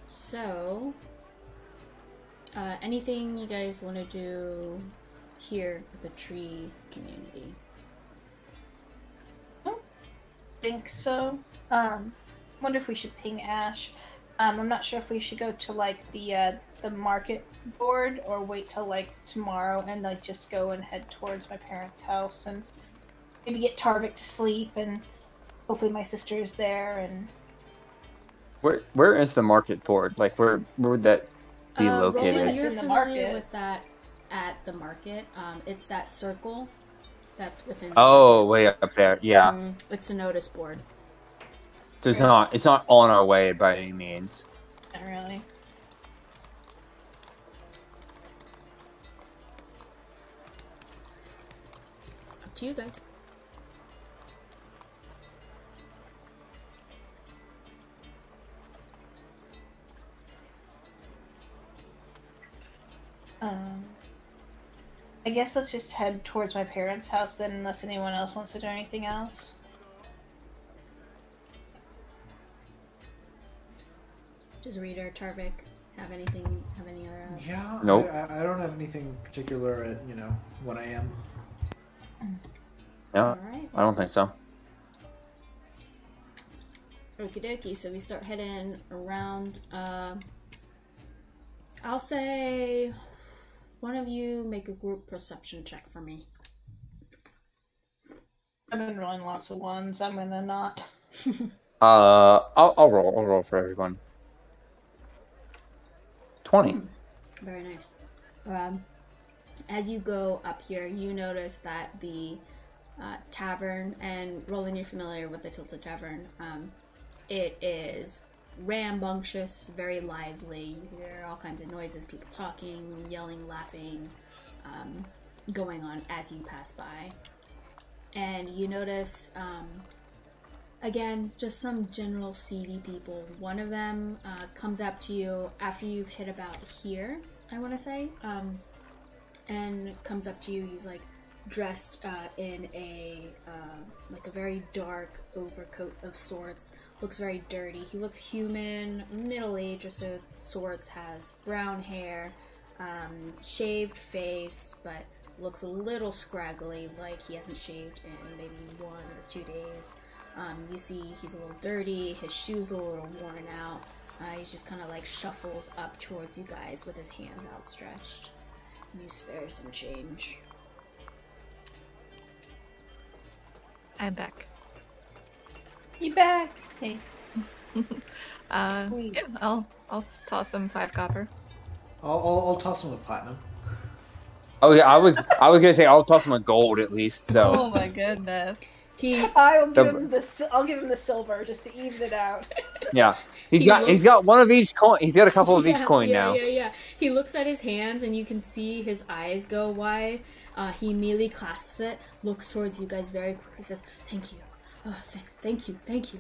So, anything you guys want to do here at the tree community? I don't think so. Wonder if we should ping Ash. I'm not sure if we should go to like the market board or wait till like tomorrow and like just go and head towards my parents' house and maybe get Tarvik to sleep and hopefully my sister's there and. Where is the market board? Like, where would that be Roland, located? you're in the familiar market. with that at the market. It's that circle that's within. Oh, way up there. Yeah. It's a notice board. So it's not on our way by any means. Not really. Up to you guys. I guess let's just head towards my parents' house then, unless anyone else wants to do anything else. Does Rita or Tarvik have any other? Yeah. Nope. I don't have anything particular at 1 a.m. No, Alright. I don't think so. Okie dokie, so we start heading around. I'll say one of you make a group perception check for me. I've been rolling lots of ones. I'm gonna not. I'll roll. I'll roll for everyone. 20. Very nice. As you go up here, you notice that the tavern, and Roland, you're familiar with the Tilted Tavern, it is rambunctious, very lively. You hear all kinds of noises, people talking, yelling, laughing, going on as you pass by. And you notice, again, just some general seedy people. One of them comes up to you after you've hit about here, I want to say, and comes up to you. He's like dressed in a like a very dark overcoat of sorts. Looks very dirty. He looks human, middle-aged of sorts. Has brown hair, shaved face, but looks a little scraggly, like he hasn't shaved in maybe 1 or 2 days. You see he's a little dirty, his shoes a little worn out. He's just kind of like shuffles up towards you guys with his hands outstretched. You spare some change. I'm back. You back? Hey. Yeah, I'll toss him 5 copper. I'll toss him with platinum. Oh yeah, I was gonna say I'll toss him a gold at least. So. Oh my goodness. I'll give him the silver just to even it out. Yeah, he's got one of each coin. He's got a couple of each coin now. Yeah. He looks at his hands and you can see his eyes go wide. He immediately clasps it, looks towards you guys very quickly, says, "Thank you, thank you,"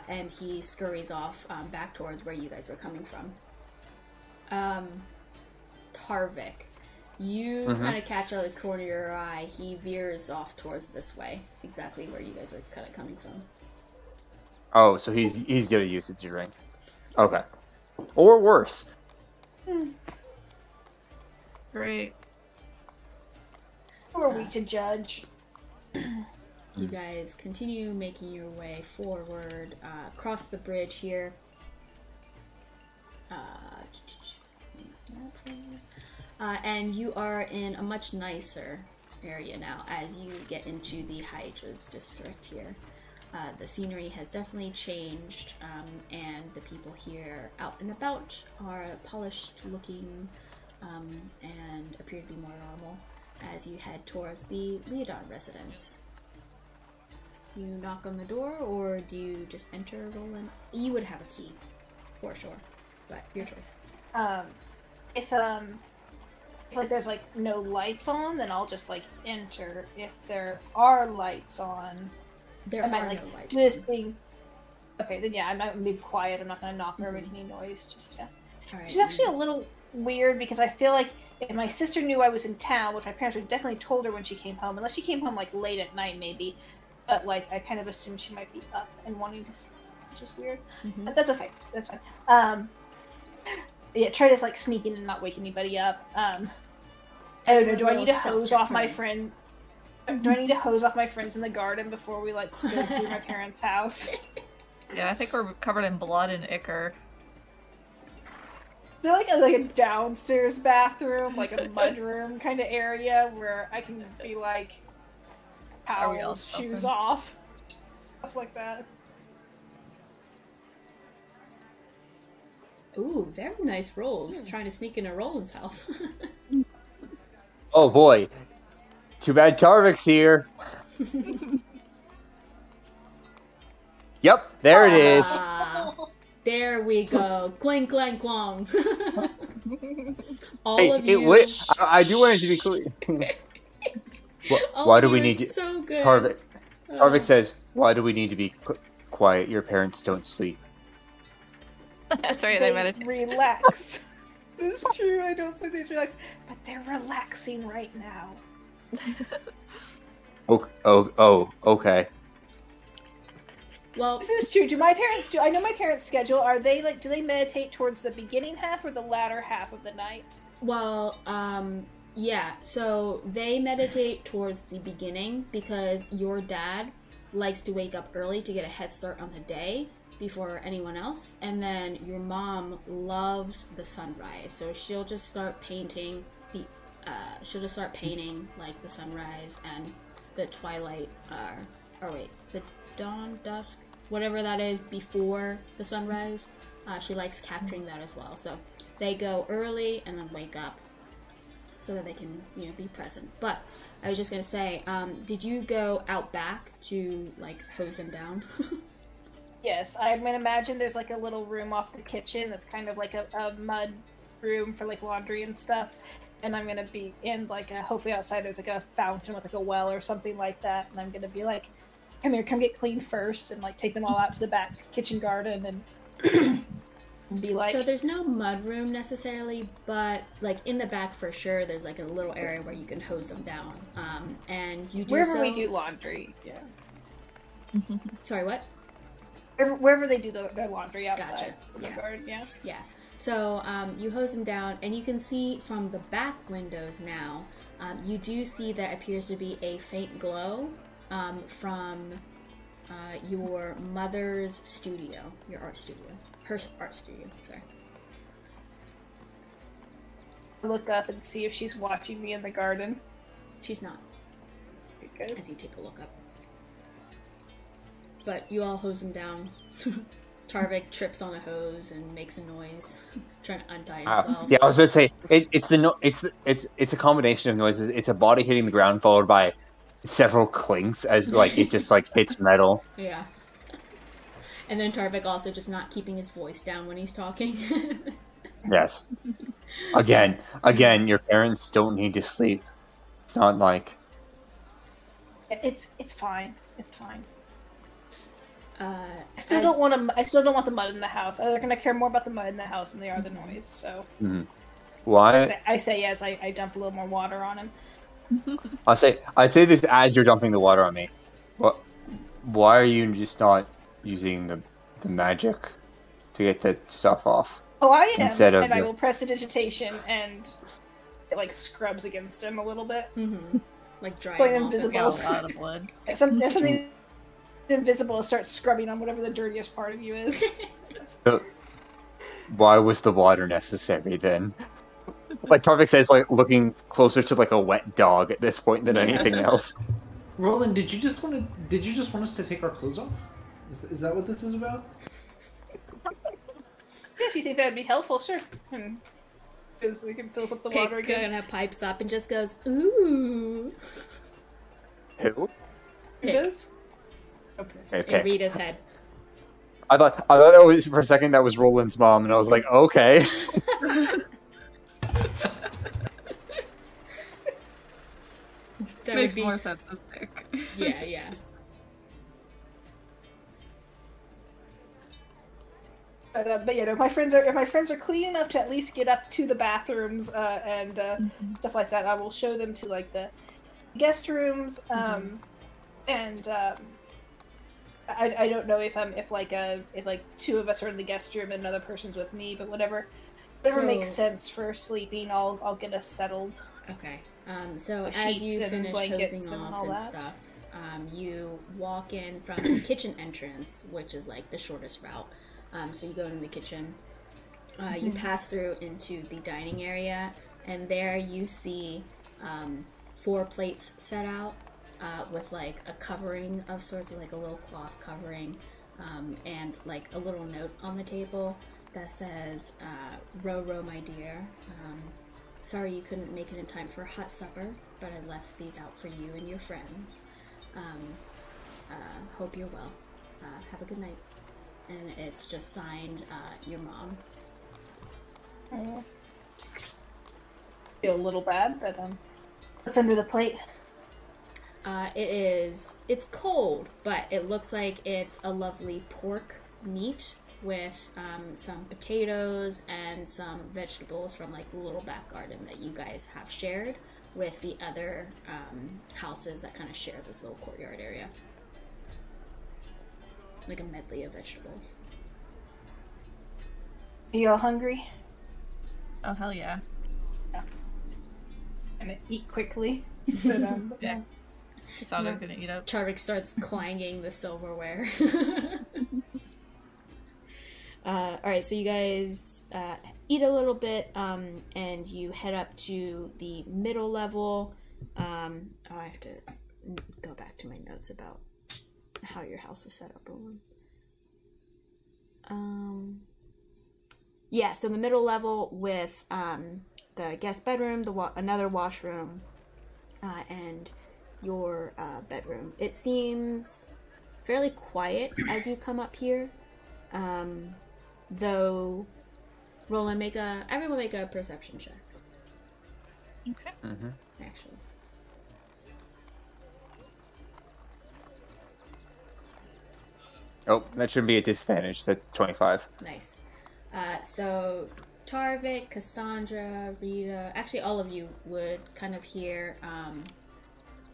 and he scurries off back towards where you guys were coming from. Tarvik, you kind of catch out of the corner of your eye. He veers off towards this way, exactly where you guys were kind of coming from. Oh, so he's gonna use it to drink. Okay, or worse. Great. Who are we to judge? You guys continue making your way forward, across the bridge here. And you are in a much nicer area now as you get into the Hydra's district here. The scenery has definitely changed, and the people here out and about are polished looking and appear to be more normal as you head towards the Liadon residence. You knock on the door, or do you just enter, roll in? You would have a key, for sure, but your choice. If like there's like no lights on, then I'll just like enter. If there are lights on, There I are might like no lights. do this thing. Okay, then yeah, I'm not gonna be quiet. I'm not gonna knock or make any noise. Just yeah. Alright, Which is actually a little weird because I feel like if my sister knew I was in town, which my parents would definitely told her when she came home, unless she came home like late at night maybe. But like I kind of assumed she might be up and wanting to see, which is weird. But that's okay. That's fine. Yeah, try to like sneak in and not wake anybody up. I don't know. Do I need to hose off my friend? Do I need to hose off my friends in the garden before we like go through my parents' house? Yeah, I think we're covered in blood and ichor. Is there like a downstairs bathroom, like a mudroom kind of area where I can be like Are we all towels, shoes open? off, stuff like that. Ooh, very nice rolls. Trying to sneak into Roland's house. Oh boy. Too bad Tarvik's here. Yep, there it is. Ah, there we go. Clang, clang, clong. All Hey, of you. wait, I do want it to be clear. All Why of do you we are need to... so good. Tarvik says, why do we need to be quiet? Your parents don't sleep. That's right, they meditate. Relax. It's true. I don't say these relax, but they're relaxing right now. Okay. Well, This is true. Do my parents do? I know my parents' schedule. Are they like? Do they meditate towards the beginning half or the latter half of the night? well, yeah. So they meditate towards the beginning because your dad likes to wake up early to get a head start on the day before anyone else, and then your mom loves the sunrise, so she'll just start painting like the sunrise and the twilight, the dawn, dusk, whatever that is before the sunrise. She likes capturing that as well. So they go early and then wake up so that they can, be present. But I was just gonna say, did you go out back to like hose them down? Yes, I'm gonna imagine there's like a little room off the kitchen that's kind of like a mud room for like laundry and stuff. And I'm gonna be in like hopefully outside there's like a fountain with like a well or something like that. And I'm gonna be like, come here, come get clean first, and like take them all out to the back kitchen garden and be like. So there's no mud room necessarily, but like in the back for sure, there's like a little area where you can hose them down. And you do wherever so... we do laundry. Yeah. Sorry, what? Wherever they do their laundry outside. Gotcha. In the Yeah. garden, yeah. Yeah. So you hose them down, and you can see from the back windows now, you do see that appears to be a faint glow from your mother's studio, your art studio. Her art studio, sorry. Look up and see if she's watching me in the garden. She's not, Because as you take a look up. But you all hose them down. Tarvik trips on a hose and makes a noise, trying to untie himself. Yeah, I was about to say it's a combination of noises. It's a body hitting the ground followed by several clinks as like it just like hits metal. Yeah. And then Tarvik also just not keeping his voice down when he's talking. Yes. Again, your parents don't need to sleep. It's not like it's fine. It's fine. I still as- don't want the mud in the house. They're gonna care more about the mud in the house than they are the noise. So why? I say yes. I dump a little more water on him. I'd say this as you're dumping the water on me. Why are you just not using the magic to get that stuff off? Oh, I am. Instead of and I the- will prestidigitation, and it like scrubs against him a little bit. Like dry Like him off. invisible. Got a lot of blood. Something invisible starts scrubbing on whatever the dirtiest part of you is. So, why was the water necessary then? Like Tarvik says, like looking closer to like a wet dog at this point than anything else. Roland, did you just want us to take our clothes off? Is that what this is about? Yeah, if you think that would be helpful, sure. Because we can fill up the water Pick again. kind of pipes up and just goes, ooh. Who? Who does? Okay. Okay, In Rita's head. I thought that was for a second that was Roland's mom, and I was like, okay. That Makes would be... more sense as Pick. Yeah. But you know, if my friends are clean enough to at least get up to the bathrooms and stuff like that, I will show them to like the guest rooms. And I don't know if two of us are in the guest room and another person's with me, but whatever makes sense for sleeping, I'll get us settled. Okay. So With as sheets you and finish blankets hosing and off all and that. stuff, you walk in from the kitchen entrance, which is like the shortest route. So you go into the kitchen, you pass through into the dining area, and there you see 4 plates set out with like a covering of sorts, of like a little cloth covering, and like a little note on the table that says, Ro, my dear, sorry you couldn't make it in time for a hot supper, but I left these out for you and your friends. Hope you're well. Have a good night. And it's just signed, your mom. I feel a little bad, but what's under the plate? It's cold, but it looks like it's a lovely pork meat with some potatoes and some vegetables from like the little back garden that you guys have shared with the other houses that kind of share this little courtyard area. Like a medley of vegetables. Are you all hungry? Oh, hell yeah. I'm gonna eat quickly. But, yeah. It's all they're gonna eat up. Tarvik starts clanging the silverware. Alright, so you guys eat a little bit, and you head up to the middle level. I have to go back to my notes about how your house is set up, Roland. Yeah, so the middle level with the guest bedroom, another washroom, and your bedroom. It seems fairly quiet as you come up here, though. Roland, everyone make a perception check. Okay. Actually. Oh, that shouldn't be a disadvantage. That's 25. Nice. So Tarvik, Cassandra, Rita, actually all of you would kind of hear,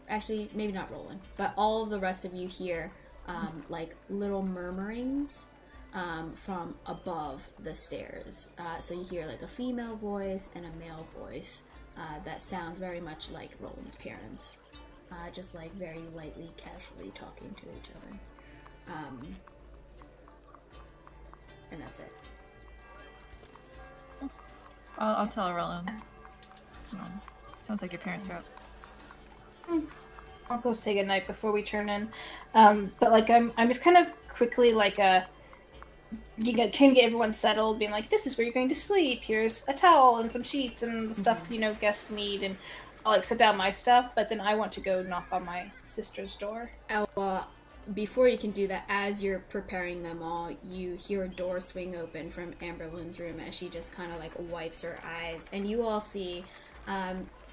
actually maybe not Roland, but all of the rest of you hear like little murmurings from above the stairs. So you hear like a female voice and a male voice that sound very much like Roland's parents, just like very lightly, casually talking to each other. And that's it. I'll tell Roland. Sounds like your parents are up. I'll go say goodnight before we turn in. But like I'm just kind of quickly like trying to get everyone settled, being like, this is where you're going to sleep. Here's a towel and some sheets and the stuff guests need, and I'll like set down my stuff. But then I want to go knock on my sister's door. Before you can do that, as you're preparing them all, you hear a door swing open from Amberlynn's room as she just kind of like wipes her eyes, and you all see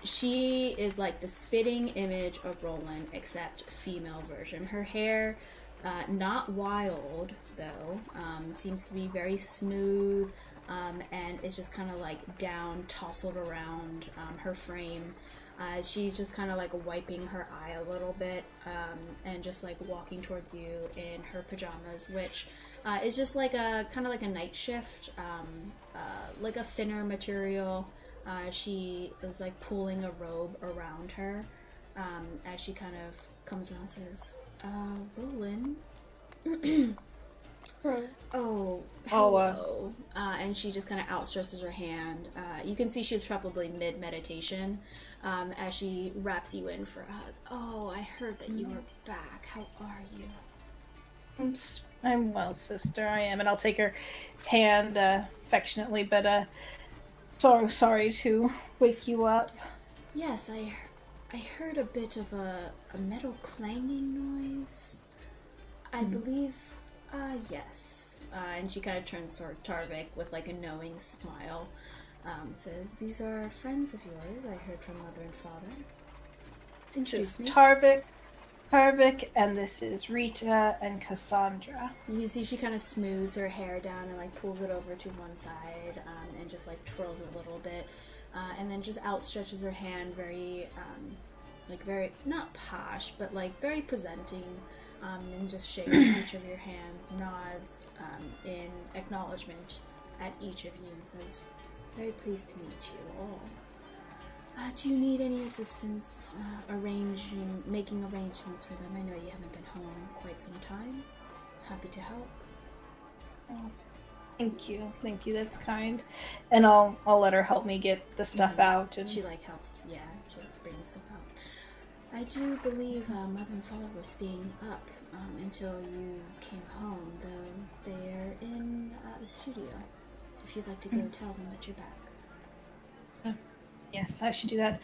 she is like the spitting image of Roland, except female version. Her hair, not wild though, seems to be very smooth, and it's just kind of like down, tousled around her frame. She's just kind of like wiping her eye a little bit, and just like walking towards you in her pajamas, which is just like a kind of like a night shift, like a thinner material. She is like pulling a robe around her as she kind of comes around and says, Roland. Oh, hello. and she just kind of outstretches her hand. You can see she's probably mid-meditation as she wraps you in for a hug. Oh, I heard that you were back. How are you? I'm well, sister. I am, and I'll take her hand affectionately, but so sorry to wake you up. Yes, I heard a bit of a metal clanging noise. I believe, yes. And she kind of turns toward Tarvik with like a knowing smile. Says, "These are friends of yours, I heard from Mother and Father." Introduce me. Tarvik, and this is Rita and Cassandra. You can see she kind of smooths her hair down and like pulls it over to one side and just like twirls it a little bit. And then just outstretches her hand very, very, not posh, but like very presenting, and just shakes each of your hands, nods in acknowledgement at each of you, and says, "Very pleased to meet you all. Do you need any assistance making arrangements for them? I know you haven't been home quite some time. Happy to help." Oh, thank you, that's kind. And I'll let her help me get the stuff out. And she helps, she helps bring stuff out. I do believe Mother and Father were staying up until you came home, though they're in the studio. If you'd like to go tell them that you're back. Yes, I should do that.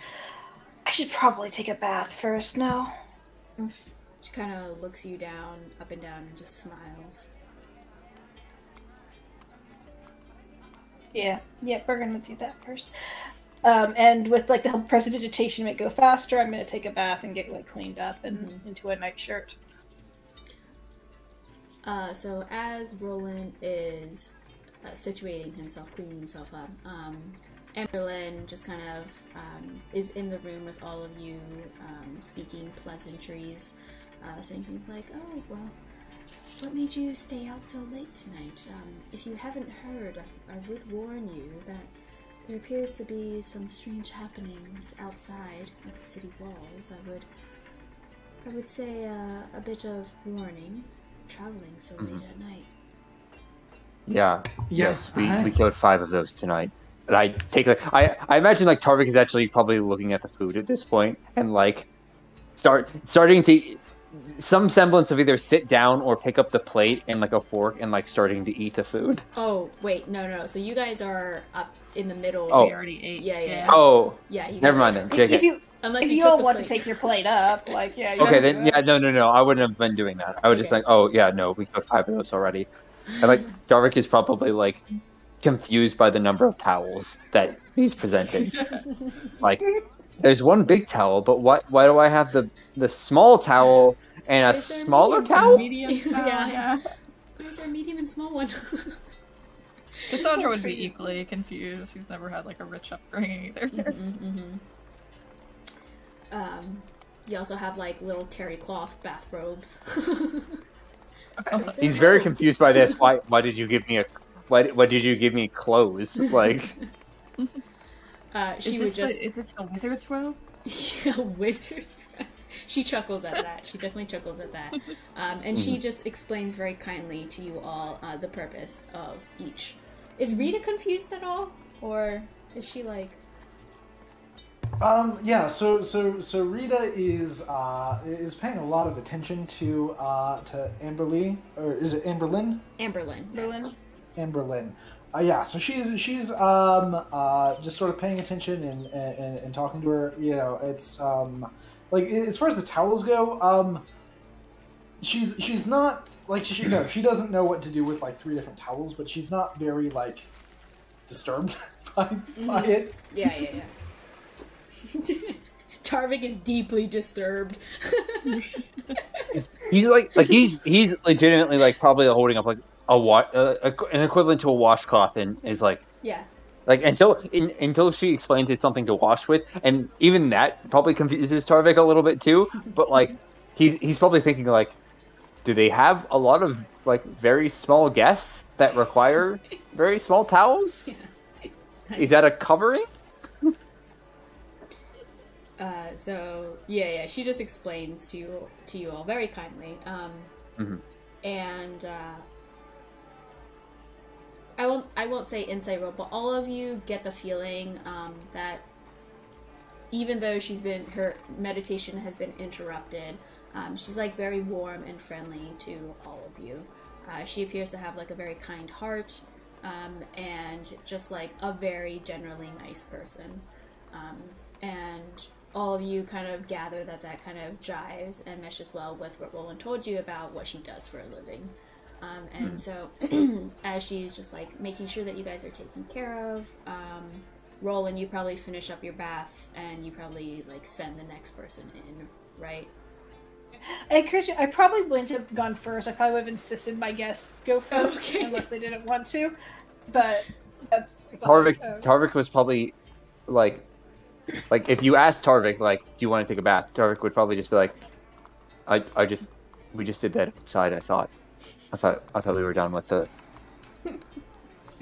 I should probably take a bath first now. She kind of looks you up and down, and just smiles. Yeah, we're gonna do that first. And with the help prestidigitation to make it go faster, I'm gonna take a bath and get cleaned up and into a nightshirt. So as Roland is situating himself, cleaning himself up, Amberlyn just kind of is in the room with all of you, speaking pleasantries, saying things like, "Oh, well, what made you stay out so late tonight? If you haven't heard, I would warn you that there appears to be some strange happenings outside of the city walls. I would say a bit of warning, traveling so late at night." Yes, we killed 5 of those tonight. And I imagine Tarvik is actually probably looking at the food at this point and starting to some semblance of either sit down or pick up the plate and a fork and starting to eat the food. Oh wait, no. So you guys are up in the middle. Oh, we already ate. Yeah. Oh, yeah. Never mind then. If you all want plate. to take your plate up, okay, then no. I wouldn't have been doing that. I would just we took 5 of those already. And Tarvik is probably confused by the number of towels that he's presenting. There's one big towel, but why do I have the small towel and a smaller towel? Medium towel, yeah. Why is there a medium and small one? Cassandra would be equally confused. She's never had a rich upbringing either. You also have like little terry cloth bathrobes. He's very confused by this. Why did you give me why did you give me clothes? Like she would just is this a wizard's robe? Yeah, wizard. She chuckles at that. She definitely chuckles at that. And she just explains very kindly to you all the purpose of each. Is Rita confused at all? Or is she like... Yeah, so Rita is paying a lot of attention to Amberly, or is it Amberlyn? Amberlyn. Yes. Amberlyn. Yeah, so she's just sort of paying attention and talking to her. You know, it's like as far as the towels go, she's not like she doesn't know what to do with like 3 different towels, but she's not very like disturbed by it. Yeah. Tarvik is deeply disturbed. He's legitimately like probably holding up like an equivalent to a washcloth and is like until she explains it's something to wash with, and even that probably confuses Tarvik a little bit too. But like he's probably thinking like, do they have a lot of like very small guests that require very small towels? Yeah. Nice. Is that a covering? So she just explains to you all very kindly, and I won't say insight roll, but all of you get the feeling that even though her meditation has been interrupted, she's like very warm and friendly to all of you. She appears to have like a very kind heart, and just like a very generally nice person. And all of you kind of gather that kind of jives and meshes well with what Roland told you about what she does for a living. And so as she's just like making sure that you guys are taken care of, Roland, you probably finish up your bath and you probably like send the next person in, right? And Christian, I probably wouldn't have gone first. I probably would have insisted my guests go first, unless they didn't want to. But that's Tarvik was probably like if you asked Tarvik like, do you want to take a bath? Tarvik would probably just be like, we just did that outside. I thought we were done with the.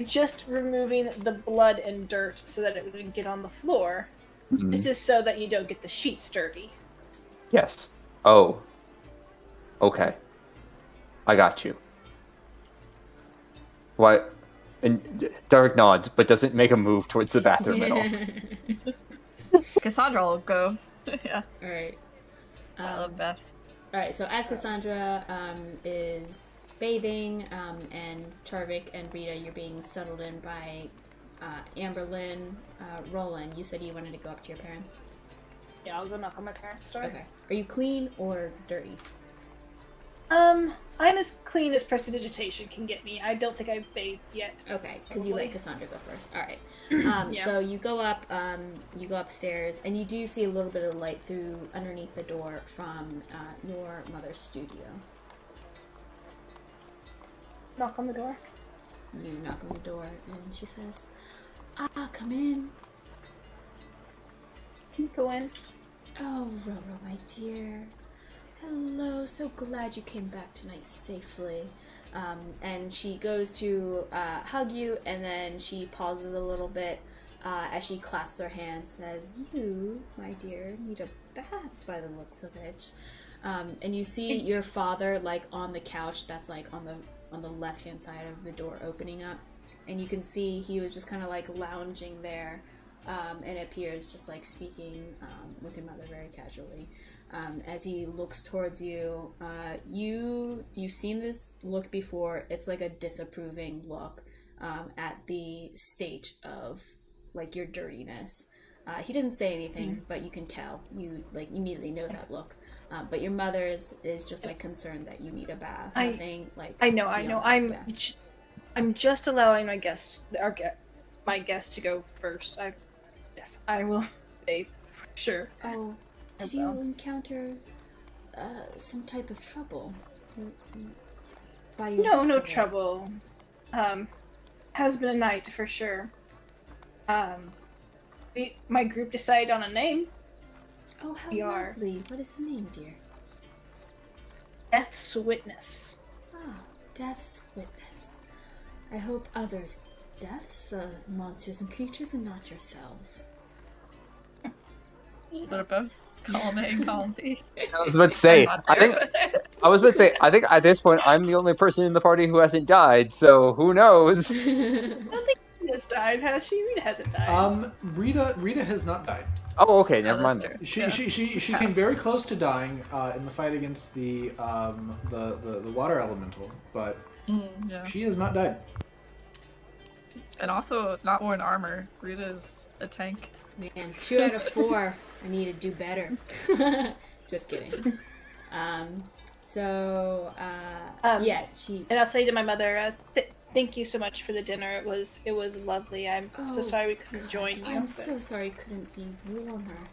Just removing the blood and dirt so that it wouldn't get on the floor. Mm-hmm. This is so that you don't get the sheets dirty. Yes. Oh. Okay. I got you. What? And Derek nods, but doesn't make a move towards the bathroom at all. Cassandra will go. Yeah. All right. I love Beth. All right. So as Cassandra is bathing, and Tarvik and Rita, you're being settled in by Amberlynn. Roland, you said you wanted to go up to your parents. Yeah, I'll go knock on my parents' door. Okay. Are you clean or dirty? I'm as clean as prestidigitation can get me. I don't think I've bathed yet. Okay, because you let Cassandra go first. All right. Yeah. So you go up, you go upstairs, and you do see a little bit of light through underneath the door from your mother's studio. Knock on the door. You knock on the door, and she says, come in. Can you go in? Oh, Roro, my dear. Hello, so glad you came back tonight safely. And she goes to hug you, and then she pauses a little bit as she clasps her hands, says, you, my dear, need a bath by the looks of it. And you see your father, like, on the couch that's, like, on the left-hand side of the door opening up. And you can see he was just kind of, like, lounging there, and appears just, like, speaking with your mother very casually. As he looks towards you, you've seen this look before. It's like a disapproving look at the state of like your dirtiness. He doesn't say anything, but you can tell. You like immediately know that look. But your mother is just like concerned that you need a bath. Nothing like I know. I'm just allowing my guest to go first. I will bathe for sure. Oh. Did you encounter some type of trouble? No trouble. Has been a night for sure. My group decided on a name. Oh, how lovely. What is the name, dear? Death's Witness. Ah, Death's Witness. I hope others' deaths of monsters and creatures and not yourselves. They're both column A and column B. I was about to say, I think at this point I'm the only person in the party who hasn't died, so who knows? I don't think Rita's died, has she? Rita hasn't died. Rita has not died. Oh, okay, never mind then. She came very close to dying in the fight against the water elemental, but she has not died. And also not worn armor. Rita's a tank. Man, 2 out of 4. I need to do better. Just kidding. Yeah, she. And I'll say to my mother, thank you so much for the dinner. It was lovely. I'm so sorry we couldn't join you. I'm so sorry it couldn't be warmer.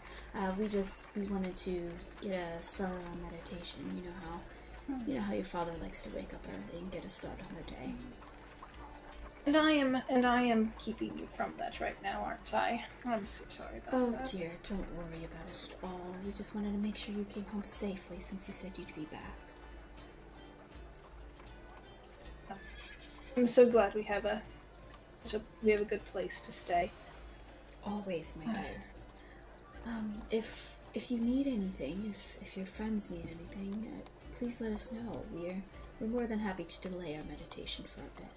We wanted to get a start on meditation. You know how your father likes to wake up early and get a start on the day. And I am keeping you from that right now, aren't I? I'm so sorry about that. Oh dear, don't worry about it at all. We just wanted to make sure you came home safely since you said you'd be back. I'm so glad we have a good place to stay. Always, my dear. If you need anything, if your friends need anything, please let us know. We're more than happy to delay our meditation for a bit.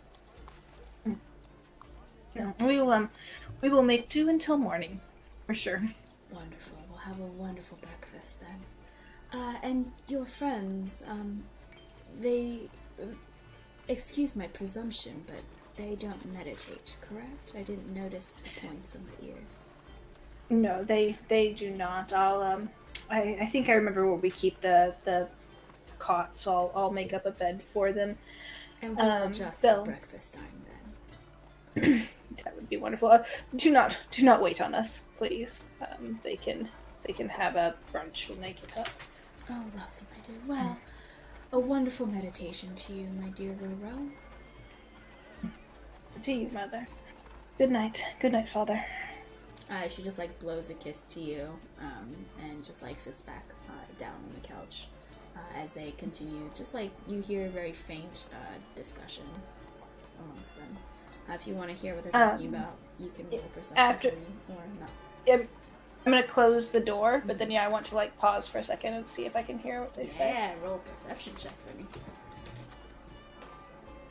we will make do until morning, for sure. Wonderful. We'll have a wonderful breakfast then. And your friends, they, excuse my presumption, but they don't meditate, correct? I didn't notice the points on the ears. No, they do not. I think I remember where we keep the cots, so I'll make up a bed for them. And we'll adjust the breakfast time then. That would be wonderful. Do not wait on us, please. They can have a brunch when they get up. Oh, lovely, my dear. Well, a wonderful meditation to you, my dear Roro. To you, Mother. Good night. Good night, Father. She just blows a kiss to you, and just sits back down on the couch as they continue. Just you hear a very faint discussion amongst them. If you want to hear what they're talking about, you can roll perception or not. Yeah, I'm gonna close the door, but then I want to pause for a second and see if I can hear what they say. Yeah, roll a perception check for me.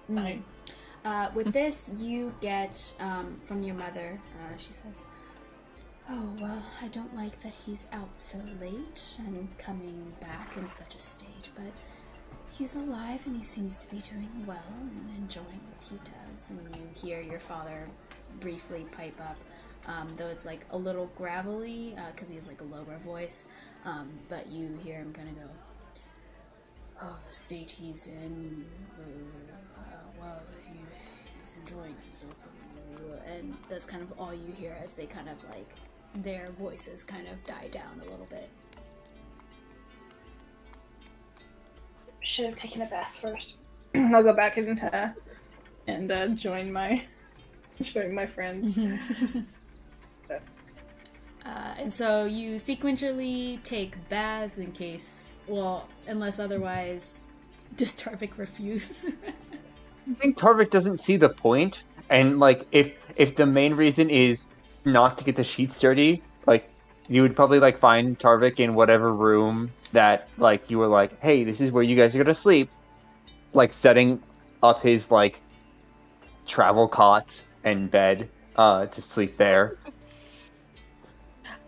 9. With this, you get from your mother. She says, "Oh well, I don't like that he's out so late and coming back in such a state, but he's alive and he seems to be doing well and enjoying what he does." And you hear your father briefly pipe up, though it's a little gravelly because he has a lower voice, but you hear him kind of go, "Oh, the state he's in, well, he's enjoying himself," and that's kind of all you hear as they kind of their voices kind of die down a little bit. Should have taken a bath first. I'll go back and join my friends. And so you sequentially take baths in case, unless otherwise, does Tarvik refuse? I think Tarvik doesn't see the point, and if the main reason is not to get the sheets dirty, you would probably find Tarvik in whatever room that you were hey, this is where you guys are gonna sleep, setting up his travel cot and bed to sleep there.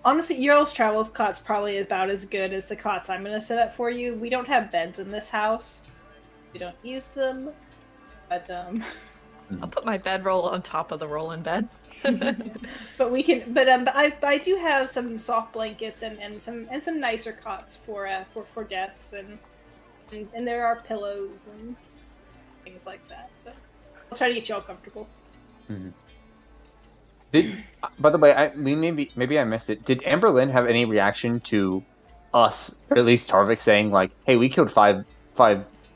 Honestly, Earl's travel cot's probably about as good as the cots I'm gonna set up for you. We don't have beds in this house. We don't use them, but I'll put my bedroll on top of the roll-in bed. But we can. But I do have some soft blankets and some nicer cots for guests, and there are pillows and things like that. So I'll try to get you all comfortable. Mm-hmm. By the way, maybe I missed it. Did Amberlynn have any reaction to us, or at least Tarvik, saying "Hey, we killed five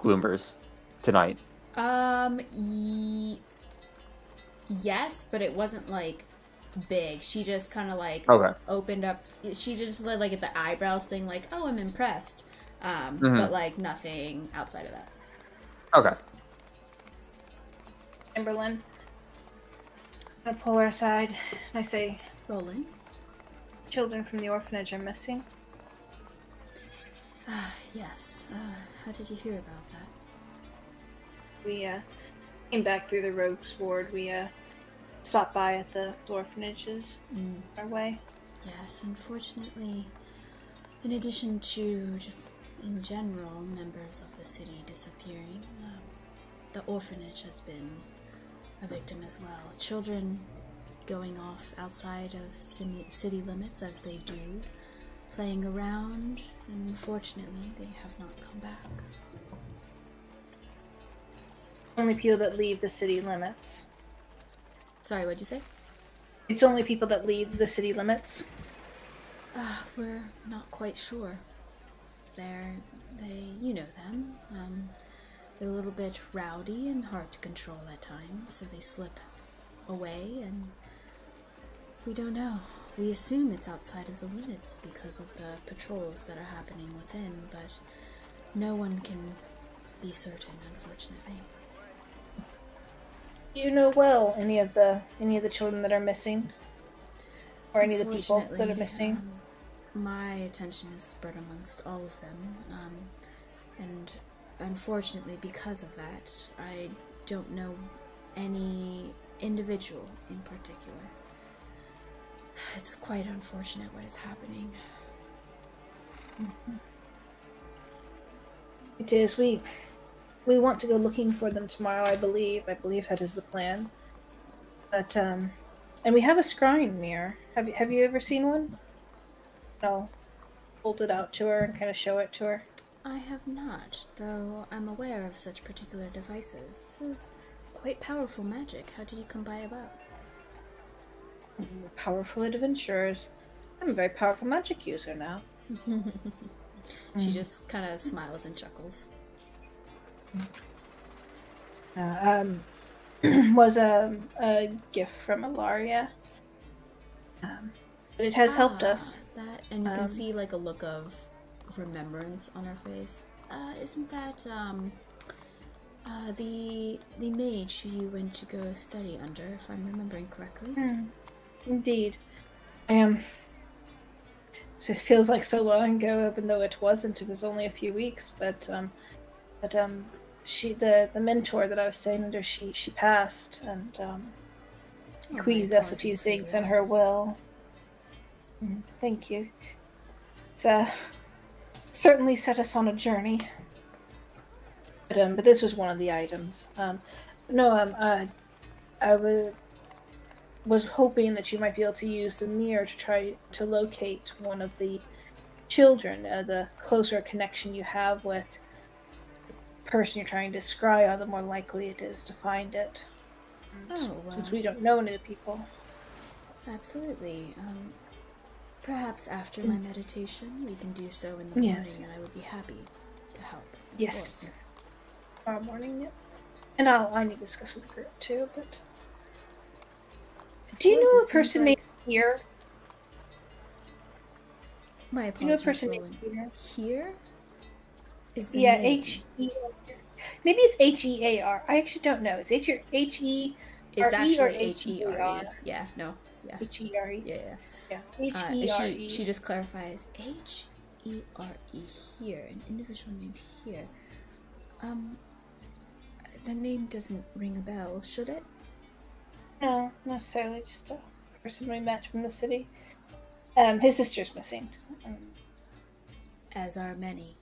Gloomers tonight"? Yes, but it wasn't big. She just kind of okay. Opened up. She just did at the eyebrows thing, "Oh, I'm impressed," but nothing outside of that. Okay. Amberlynn, I'm gonna pull her aside and I say, "Roland, children from the orphanage are missing." Yes. How did you hear about that? We came back through the rogues ward. We stopped by at the orphanages on our way. Yes, unfortunately, in addition to just in general members of the city disappearing, the orphanage has been a victim as well. Children going off outside of city limits as they do, playing around, and unfortunately they have not come back. Only people that leave the city limits. Sorry, what'd you say? It's only people that leave the city limits. We're not quite sure. You know them. They're a little bit rowdy and hard to control at times, so they slip away, and we don't know. We assume it's outside of the limits because of the patrols that are happening within, but no one can be certain, unfortunately. Do you know well any of the children that are missing, or any of the people that are missing? My attention is spread amongst all of them, and unfortunately, because of that, I don't know any individual in particular. It's quite unfortunate what is happening. It is. We want to go looking for them tomorrow, I believe. I believe that is the plan. But, and we have a scrying mirror. Have you ever seen one? I'll hold it out to her and kind of show it to her. I have not, though I'm aware of such particular devices. This is quite powerful magic. How did you come by about? Powerful adventurers. I'm a very powerful magic user now. She just kind of smiles and chuckles. Was a gift from Ilaria. But it has helped us. That, and you can see like a look of remembrance on her face. Isn't that the mage who you went to go study under, if I'm remembering correctly? Indeed. It feels like so long ago, even though it wasn't. It was only a few weeks, but she, the mentor that I was staying under, she passed, and bequeathed us a few things in her will. Thank you. It's certainly set us on a journey. But this was one of the items. I was hoping that you might be able to use the mirror to try to locate one of the children. The closer connection you have with the person you're trying to scry on, the more likely it is to find it. Since we don't know any of the people. Absolutely. Perhaps after my meditation, we can do so in the morning, and I would be happy to help. Yes. Tomorrow morning, yeah. And I need to discuss with the group too, but... Do you know a person named Here? My apologies. Do you know a person named Here? Here? Is the yeah, name. H-E-R. Maybe it's H-E-A-R. I actually don't know. Is it H-E-R-E It's actually or H-E-R-E. Yeah, no. Yeah. H-E-R-E? Yeah. H-E-R-E. She just clarifies H-E-R-E here, an individual named Here. The name doesn't ring a bell, should it? No, not necessarily. Just a person we met from the city. His sister's missing. As are many.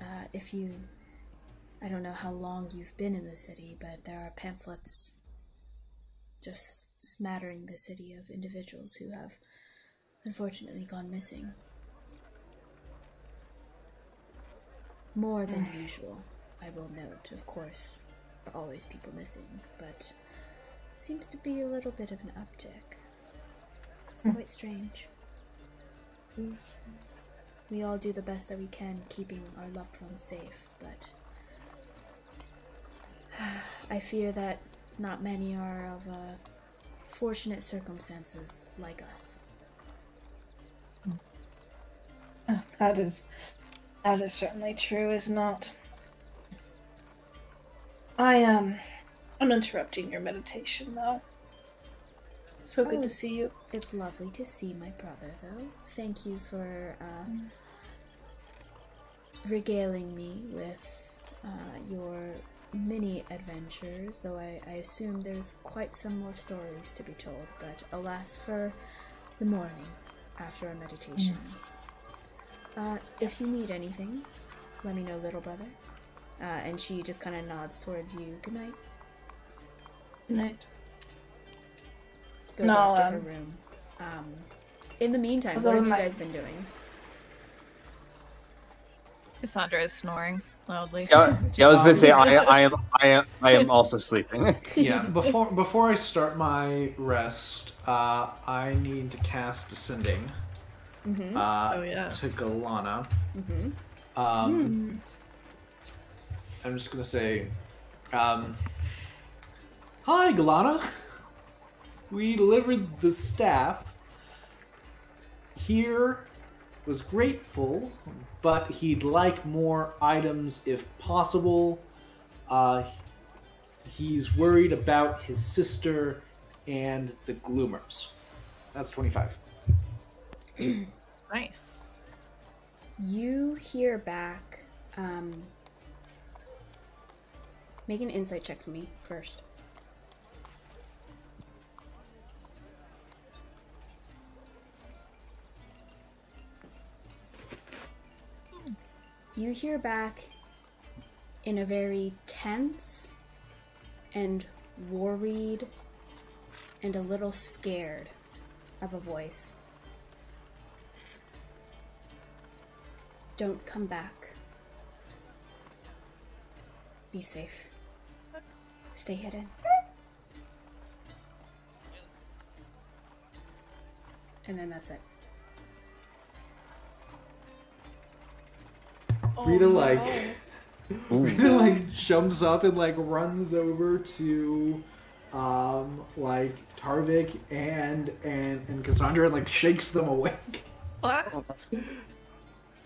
I don't know how long you've been in the city, but there are pamphlets just smattering the city of individuals who have unfortunately gone missing. More than usual, I will note, of course. There are always people missing, but seems to be a little bit of an uptick. It's quite strange. We all do the best that we can keeping our loved ones safe, but I fear that not many are of fortunate circumstances like us. That is certainly true, is not. I'm interrupting your meditation, though. So good to see you. It's lovely to see my brother, though. Thank you for regaling me with your many adventures, though I assume there's quite some more stories to be told, but alas for the morning after our meditations. If you need anything, let me know, little brother. And she just kind of nods towards you. Good night. Good night. Goes off to her room. In the meantime, what have you guys been doing? Cassandra is snoring loudly. Yeah, I was going to say I am also sleeping. Yeah. Before I start my rest, I need to cast Descending. To Galana. I'm just gonna say, hi Galana. We delivered the staff. Here was grateful, but he'd like more items if possible. He's worried about his sister and the Gloomers. That's 25. Nice. You hear back. Make an insight check for me first. you hear back in a very tense and worried and a little scared of a voice. Don't come back. Be safe. Stay hidden. And then that's it. Rita Rita jumps up and runs over to like Tarvik and Cassandra and shakes them awake. What?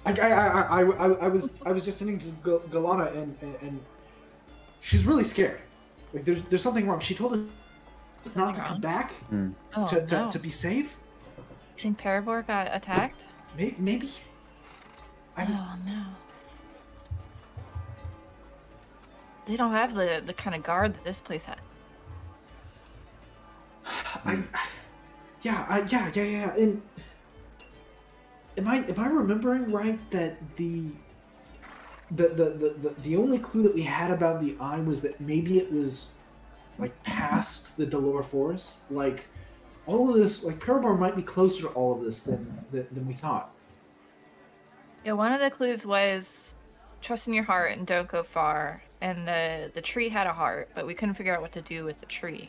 I was just sitting to Galana and she's really scared. Like there's something wrong. She told us not to come back to be safe. You think Parabor got attacked? Maybe. Oh no. They don't have the kind of guard that this place had. Yeah. And am I remembering right that the only clue that we had about the eye was that maybe it was past the Delore Forest? All of this, Parabor might be closer to all of this than we thought. Yeah, one of the clues was trust in your heart and don't go far. And the tree had a heart, but we couldn't figure out what to do with the tree.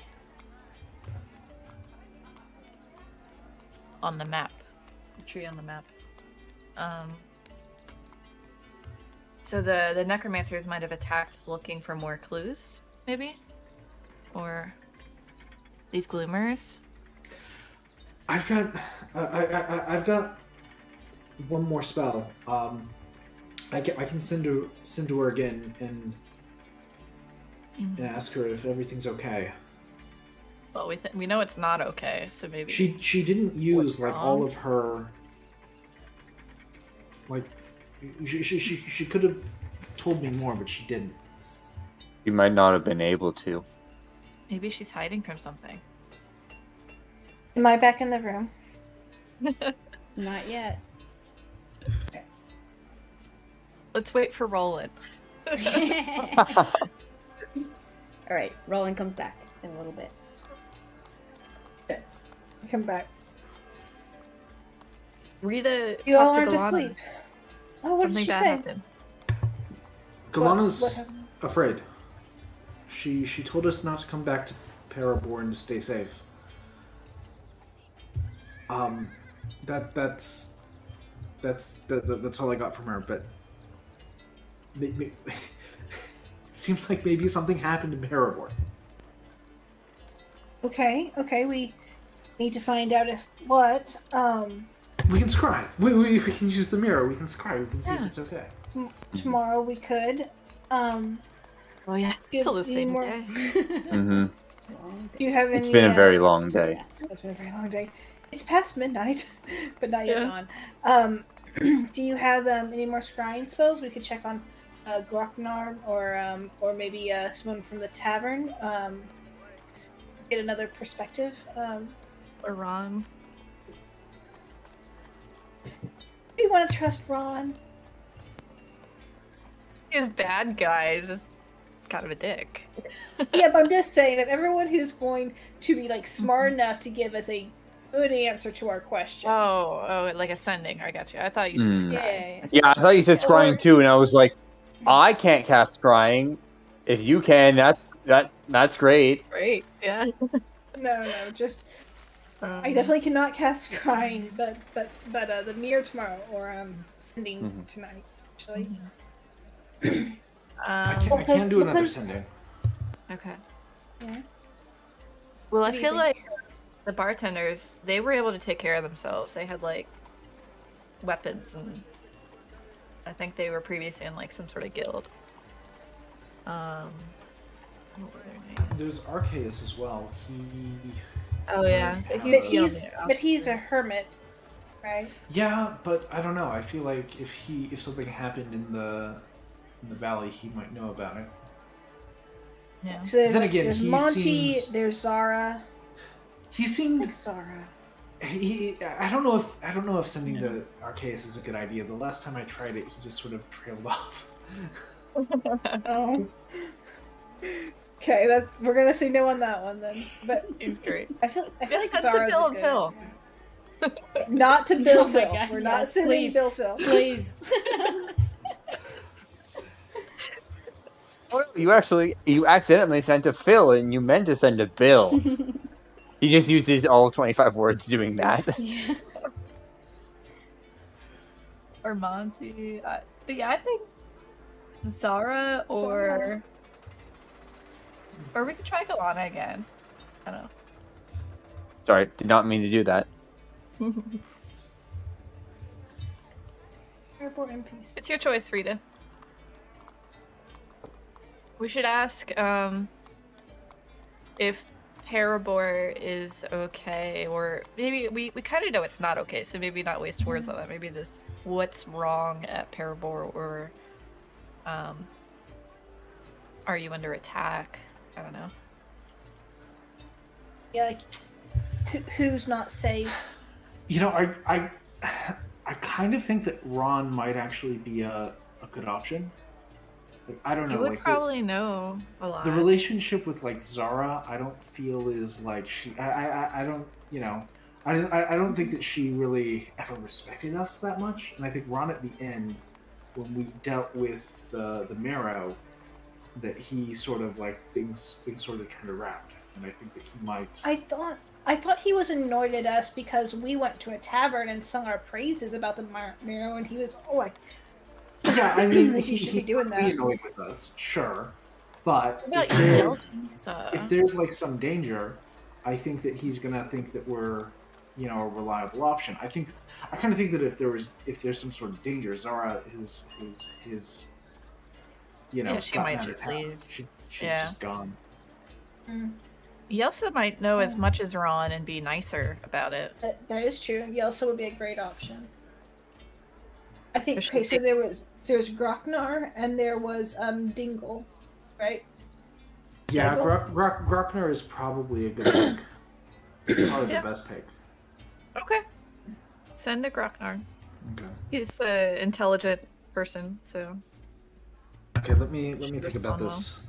On the map. The tree on the map. So the necromancers might have attacked looking for more clues, maybe? Or these gloomers? I've got one more spell. I can send to her again and ask her if everything's okay. Well, we know it's not okay, so maybe she didn't use all of her. She could have told me more, but she didn't. You might not have been able to. Maybe she's hiding from something. Am I back in the room? Not yet. Let's wait for Roland. Alright, Roland comes back in a little bit. Come back. Rita, You all talk to aren't Galana. asleep. Oh, what did she say? Happened. Galana's What happened? afraid. She told us not to come back to Parabor and to stay safe. That's all I got from her. But it seems like maybe something happened to Parabor. Okay, we need to find out if what. We can scry. We can use the mirror. We can scry. We can see if it's okay. Tomorrow we could. Oh yeah, it's still the same day. Mm-hmm. Do you have any? It's been a very long day. It's been a very long day. It's past midnight, but not yet dawn. Do you have any more scrying spells? We could check on Grocknar or maybe someone from the tavern. Get another perspective. Or Ron. Do you want to trust Ron? He's bad guy. He's just kind of a dick. Yeah, but I'm just saying that everyone who's going to be smart enough to give us a good answer to our question. Oh, like ascending. I got you. I thought you said scrying. Yeah, I thought you said scrying too, and I was like, I can't cast scrying. If you can, that's great. Great. Yeah. No, just I definitely cannot cast scrying, but the mirror tomorrow or sending tonight actually. I can do another sending. Okay. Yeah. Well, I do you feel think? like the bartenders, they were able to take care of themselves. They had weapons, and I think they were previously in some sort of guild. What were their names? There's Arceus as well. Oh yeah, But he's a hermit, right? Yeah, but I don't know. I feel like if something happened in the valley, he might know about it. Yeah. So Then again, there's he Monty, seems- there's Zara. He seemed Zara. I don't know if sending to Arceus is a good idea. The last time I tried it, he just sort of trailed off. Oh. Okay, we're gonna say no on that one then. But He's great. I feel like Just send to Zara's Bill a and good Phil. Not to Bill Oh my Phil. God, We're not yes, sending please. Bill Phil. Please. Oh, you accidentally sent to Phil, and you meant to send to Bill. He just uses all 25 words doing that. Yeah. Or Monty. But yeah, I think Zara or we could try Galana again. I don't know. Sorry, did not mean to do that. Airport in peace. It's your choice, Rita. We should ask if Parabor is okay, or maybe we kind of know it's not okay, so maybe not waste words on that. Maybe just what's wrong at Parabor, or are you under attack? I don't know. Yeah, like who's not safe? You know, I kind of think that Ron might actually be a good option. Like, I don't know. You would like probably know a lot. the relationship with like Zara, I don't feel is like she. I don't. You know, I don't think that she really ever respected us that much. And I think Ron at the end, when we dealt with the Marrow, that he sort of like things sort of turned around, and I think that he might. I thought he was annoyed at us because we went to a tavern and sung our praises about the Marrow, and he was like, Yeah, I mean, he should be doing that. Annoyed with us, sure, but What if about if there's like some danger, I think that he's gonna think that we're, you know, a reliable option. I kind of think that if there's some sort of danger, Zara his you know, Yeah, she gotten might out of just town. leave. She's Yeah. just gone. You also might know as much as Ron and be nicer about it. That is true. Yelsa would be a great option. I think. There's Okay, just so there's Groknar and there was Dingle, right? Yeah, Dingle? Groknar is probably a good pick. Probably Yeah. the best pick. Okay. Send to Groknar. Okay. He's an intelligent person, so Okay, let me Should think about respond well. this.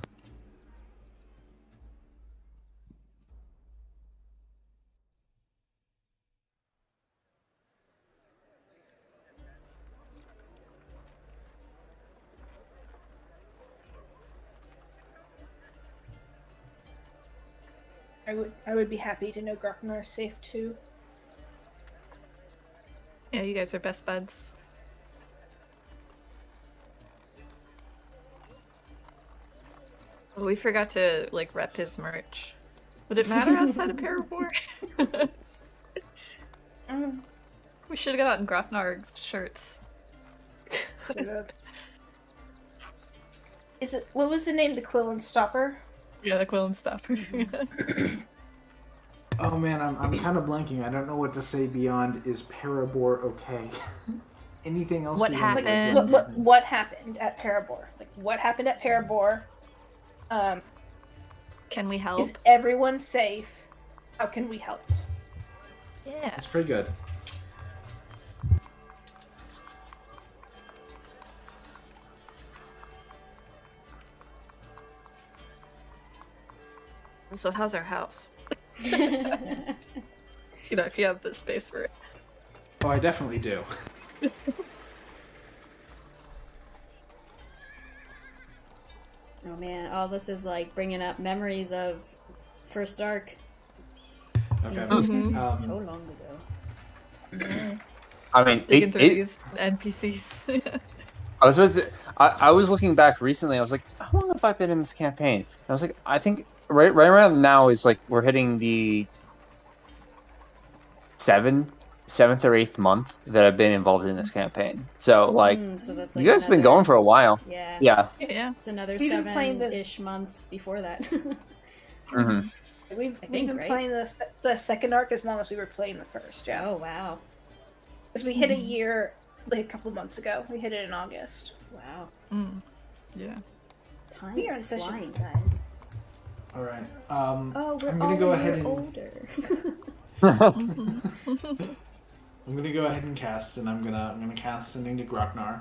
I would be happy to know Groknar is safe too. yeah, you guys are best buds. Well, we forgot to like rep his merch. Would it matter outside of Parabor? We should have gotten Groknar's shirts. Is it? What was the name? The Quill and Stopper. Yeah, the quill and stuff. Oh man, I'm kind of blanking. I don't know what to say beyond is Parabor okay? Anything else? What we wanna happened? get into? What happened at Parabor? Like what happened at Parabor? Can we help? Is everyone safe? How can we help? Yeah. That's pretty good. So how's our house? You know, if you have the space for it. Oh, I definitely do. Oh man, all this is like bringing up memories of first arc. Okay. Seems Mhm. so long ago. I mean, Digging through these NPCs. I was supposed to, I was looking back recently. I was like, how long have I been in this campaign? And I was like, I think right around now is like we're hitting the seventh or eighth month that I've been involved in this campaign. So like, So that's you guys have been going for a while. Yeah. Yeah. Yeah. It's another We've been playing this- 7-ish months before that. hmm We've think, been right? playing the second arc as long as we were playing the first. Yeah, Oh wow. because we hit a year like a couple months ago. We hit it in August. Wow. Mm. Yeah. Time We are is in such a- flying, guys. All right. Oh, we're I'm all gonna go a ahead year and older. I'm gonna go ahead and cast, and I'm gonna cast sending to Grocknar,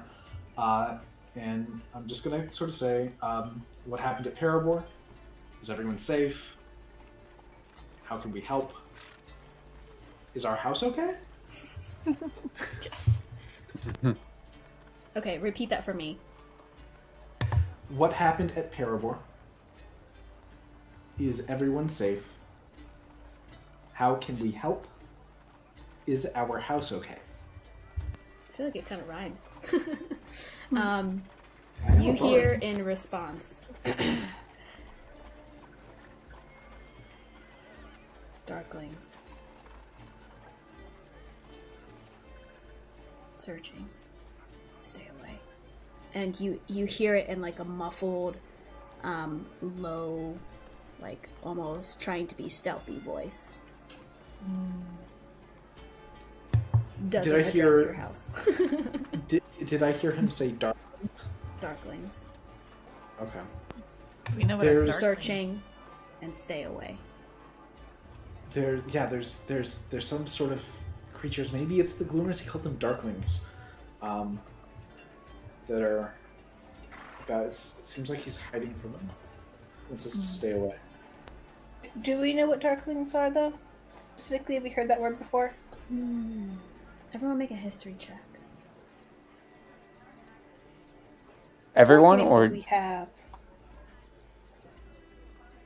and I'm just gonna sort of say, what happened at Parabor? Is everyone safe? How can we help? Is our house okay? Yes. Okay, repeat that for me. What happened at Parabor? Is everyone safe? How can we help? Is our house okay? I feel like it kind of rhymes. I You know, hear but- in response. Darklings. Searching. Stay away. And you hear it in like a muffled, low, like almost trying to be stealthy voice. Doesn't Did I address hear- your house. Did I hear him say darklings? Darklings. Okay. We know what There's- a dark Searching and stay away. There's some sort of creatures. Maybe it's the Gloomers. He called them darklings. That are about. It seems like he's hiding from them. Wants us to stay away. Do we know what darklings are, though? Specifically, have you heard that word before? Everyone make a history check. Everyone, Maybe or we have.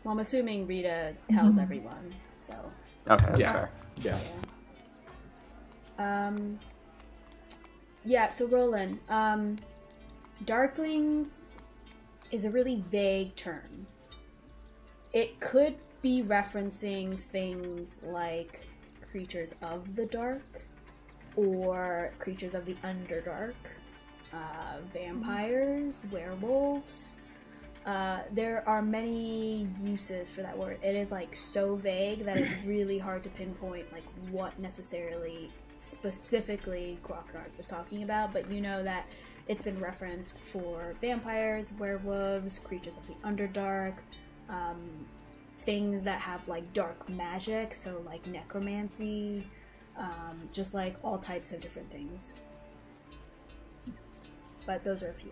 Well, I'm assuming Rita tells everyone, so. okay, that's Yeah. fair. Yeah. Yeah, so Roland, Darklings is a really vague term. It could be referencing things like creatures of the dark or creatures of the Underdark, vampires, werewolves. There are many uses for that word. It is like so vague that it's really hard to pinpoint like what necessarily specifically Grocknar was talking about, but you know that it's been referenced for vampires, werewolves, creatures of the Underdark, things that have like dark magic, so like necromancy, just like all types of different things. But those are a few.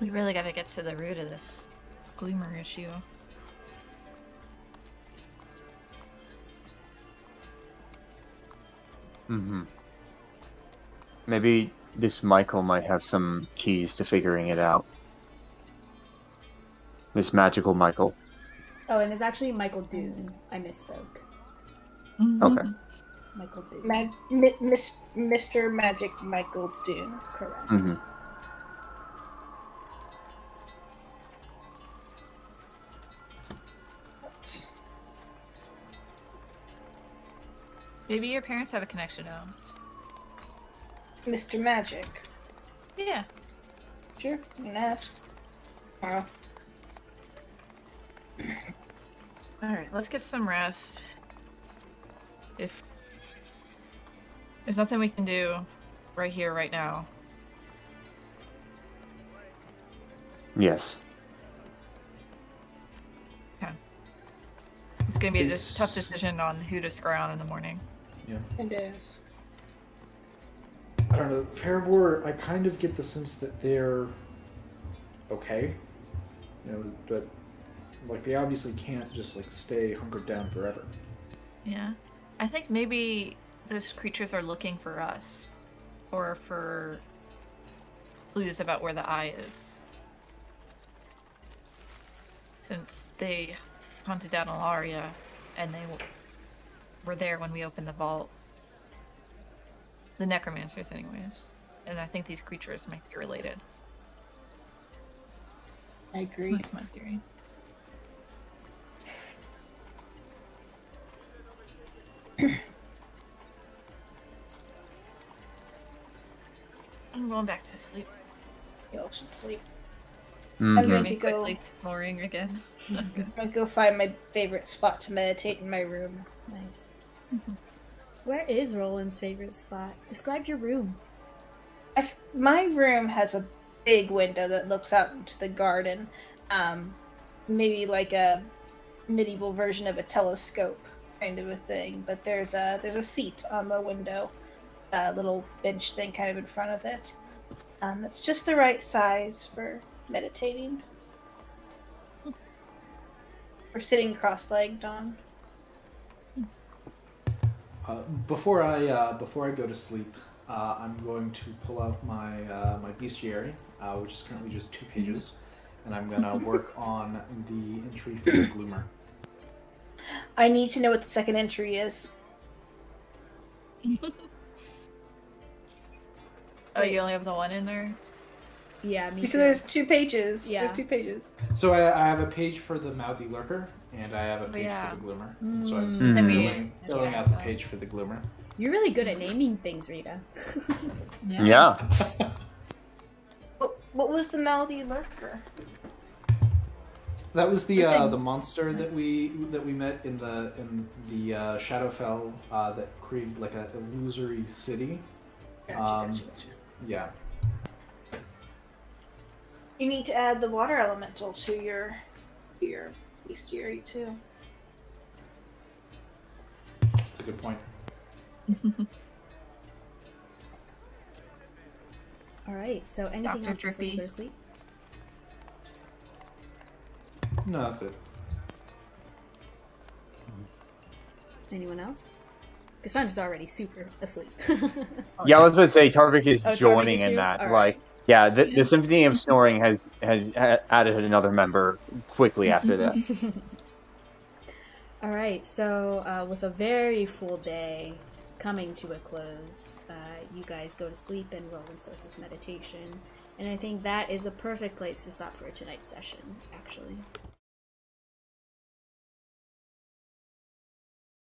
We really got to get to the root of this Gloomer issue. Mm-hmm. Maybe this Michael might have some keys to figuring it out. This magical Michael. Oh, and it's actually Michael Dune. I misspoke. Okay. Michael Dune. Mr. Magic Michael Dune. Correct. Mm-hmm. Maybe your parents have a connection now. Mr. Magic. Yeah. Sure, you can ask. Wow. Alright, let's get some rest. If there's nothing we can do right here, right now. Yes. Okay. It's gonna be a This- tough decision on who to scry on in the morning. Yeah. It is. I don't know. Parabor, I kind of get the sense that they're okay. You know, but like they obviously can't just like stay hunkered down forever. Yeah. I think maybe those creatures are looking for us. Or for clues about where the eye is. Since they hunted down Alaria and they were there when we opened the vault. The necromancers anyways. And I think these creatures might be related. I agree. That's my theory. I'm going back to sleep. Y'all should sleep. Mhm. I'm Hear going me to go. quickly snoring again. I'm gonna go find my favorite spot to meditate in my room. Nice. Where is Roland's favorite spot? Describe your room. My room has a big window that looks out into the garden. maybe like a medieval version of a telescope kind of a thing. But there's a seat on the window, a little bench thing kind of in front of it. That's just the right size for meditating. Or sitting cross-legged on. Before I go to sleep, I'm going to pull out my my bestiary, which is currently just 2 pages, and I'm gonna work on the entry for the Gloomer. I need to know what the second entry is. Oh, you only have the one in there? Yeah, me Because too. there's 2 pages. Yeah. There's 2 pages. So I have a page for the mouthy lurker, and I have a page for the Gloomer. And so I'm filling out the page for the Gloomer. You're really good at naming things, Rita. Yeah. What was the mouthy lurker? That was the monster that we met in the Shadowfell that created like a illusory city. Gotcha. Yeah. You need to add the water elemental to your bestiary too. That's a good point. Alright, so anything else before you go to sleep? No, that's it. Anyone else? Cassandra's already super asleep. Yeah, I was about to say Tarvik is Tarvik joining is in too? that. All Like, right. yeah, the Symphony of Snoring has added another member quickly after that. Alright, so with a very full day coming to a close, you guys go to sleep and roll and start this meditation. And I think that is a perfect place to stop for tonight's session, actually.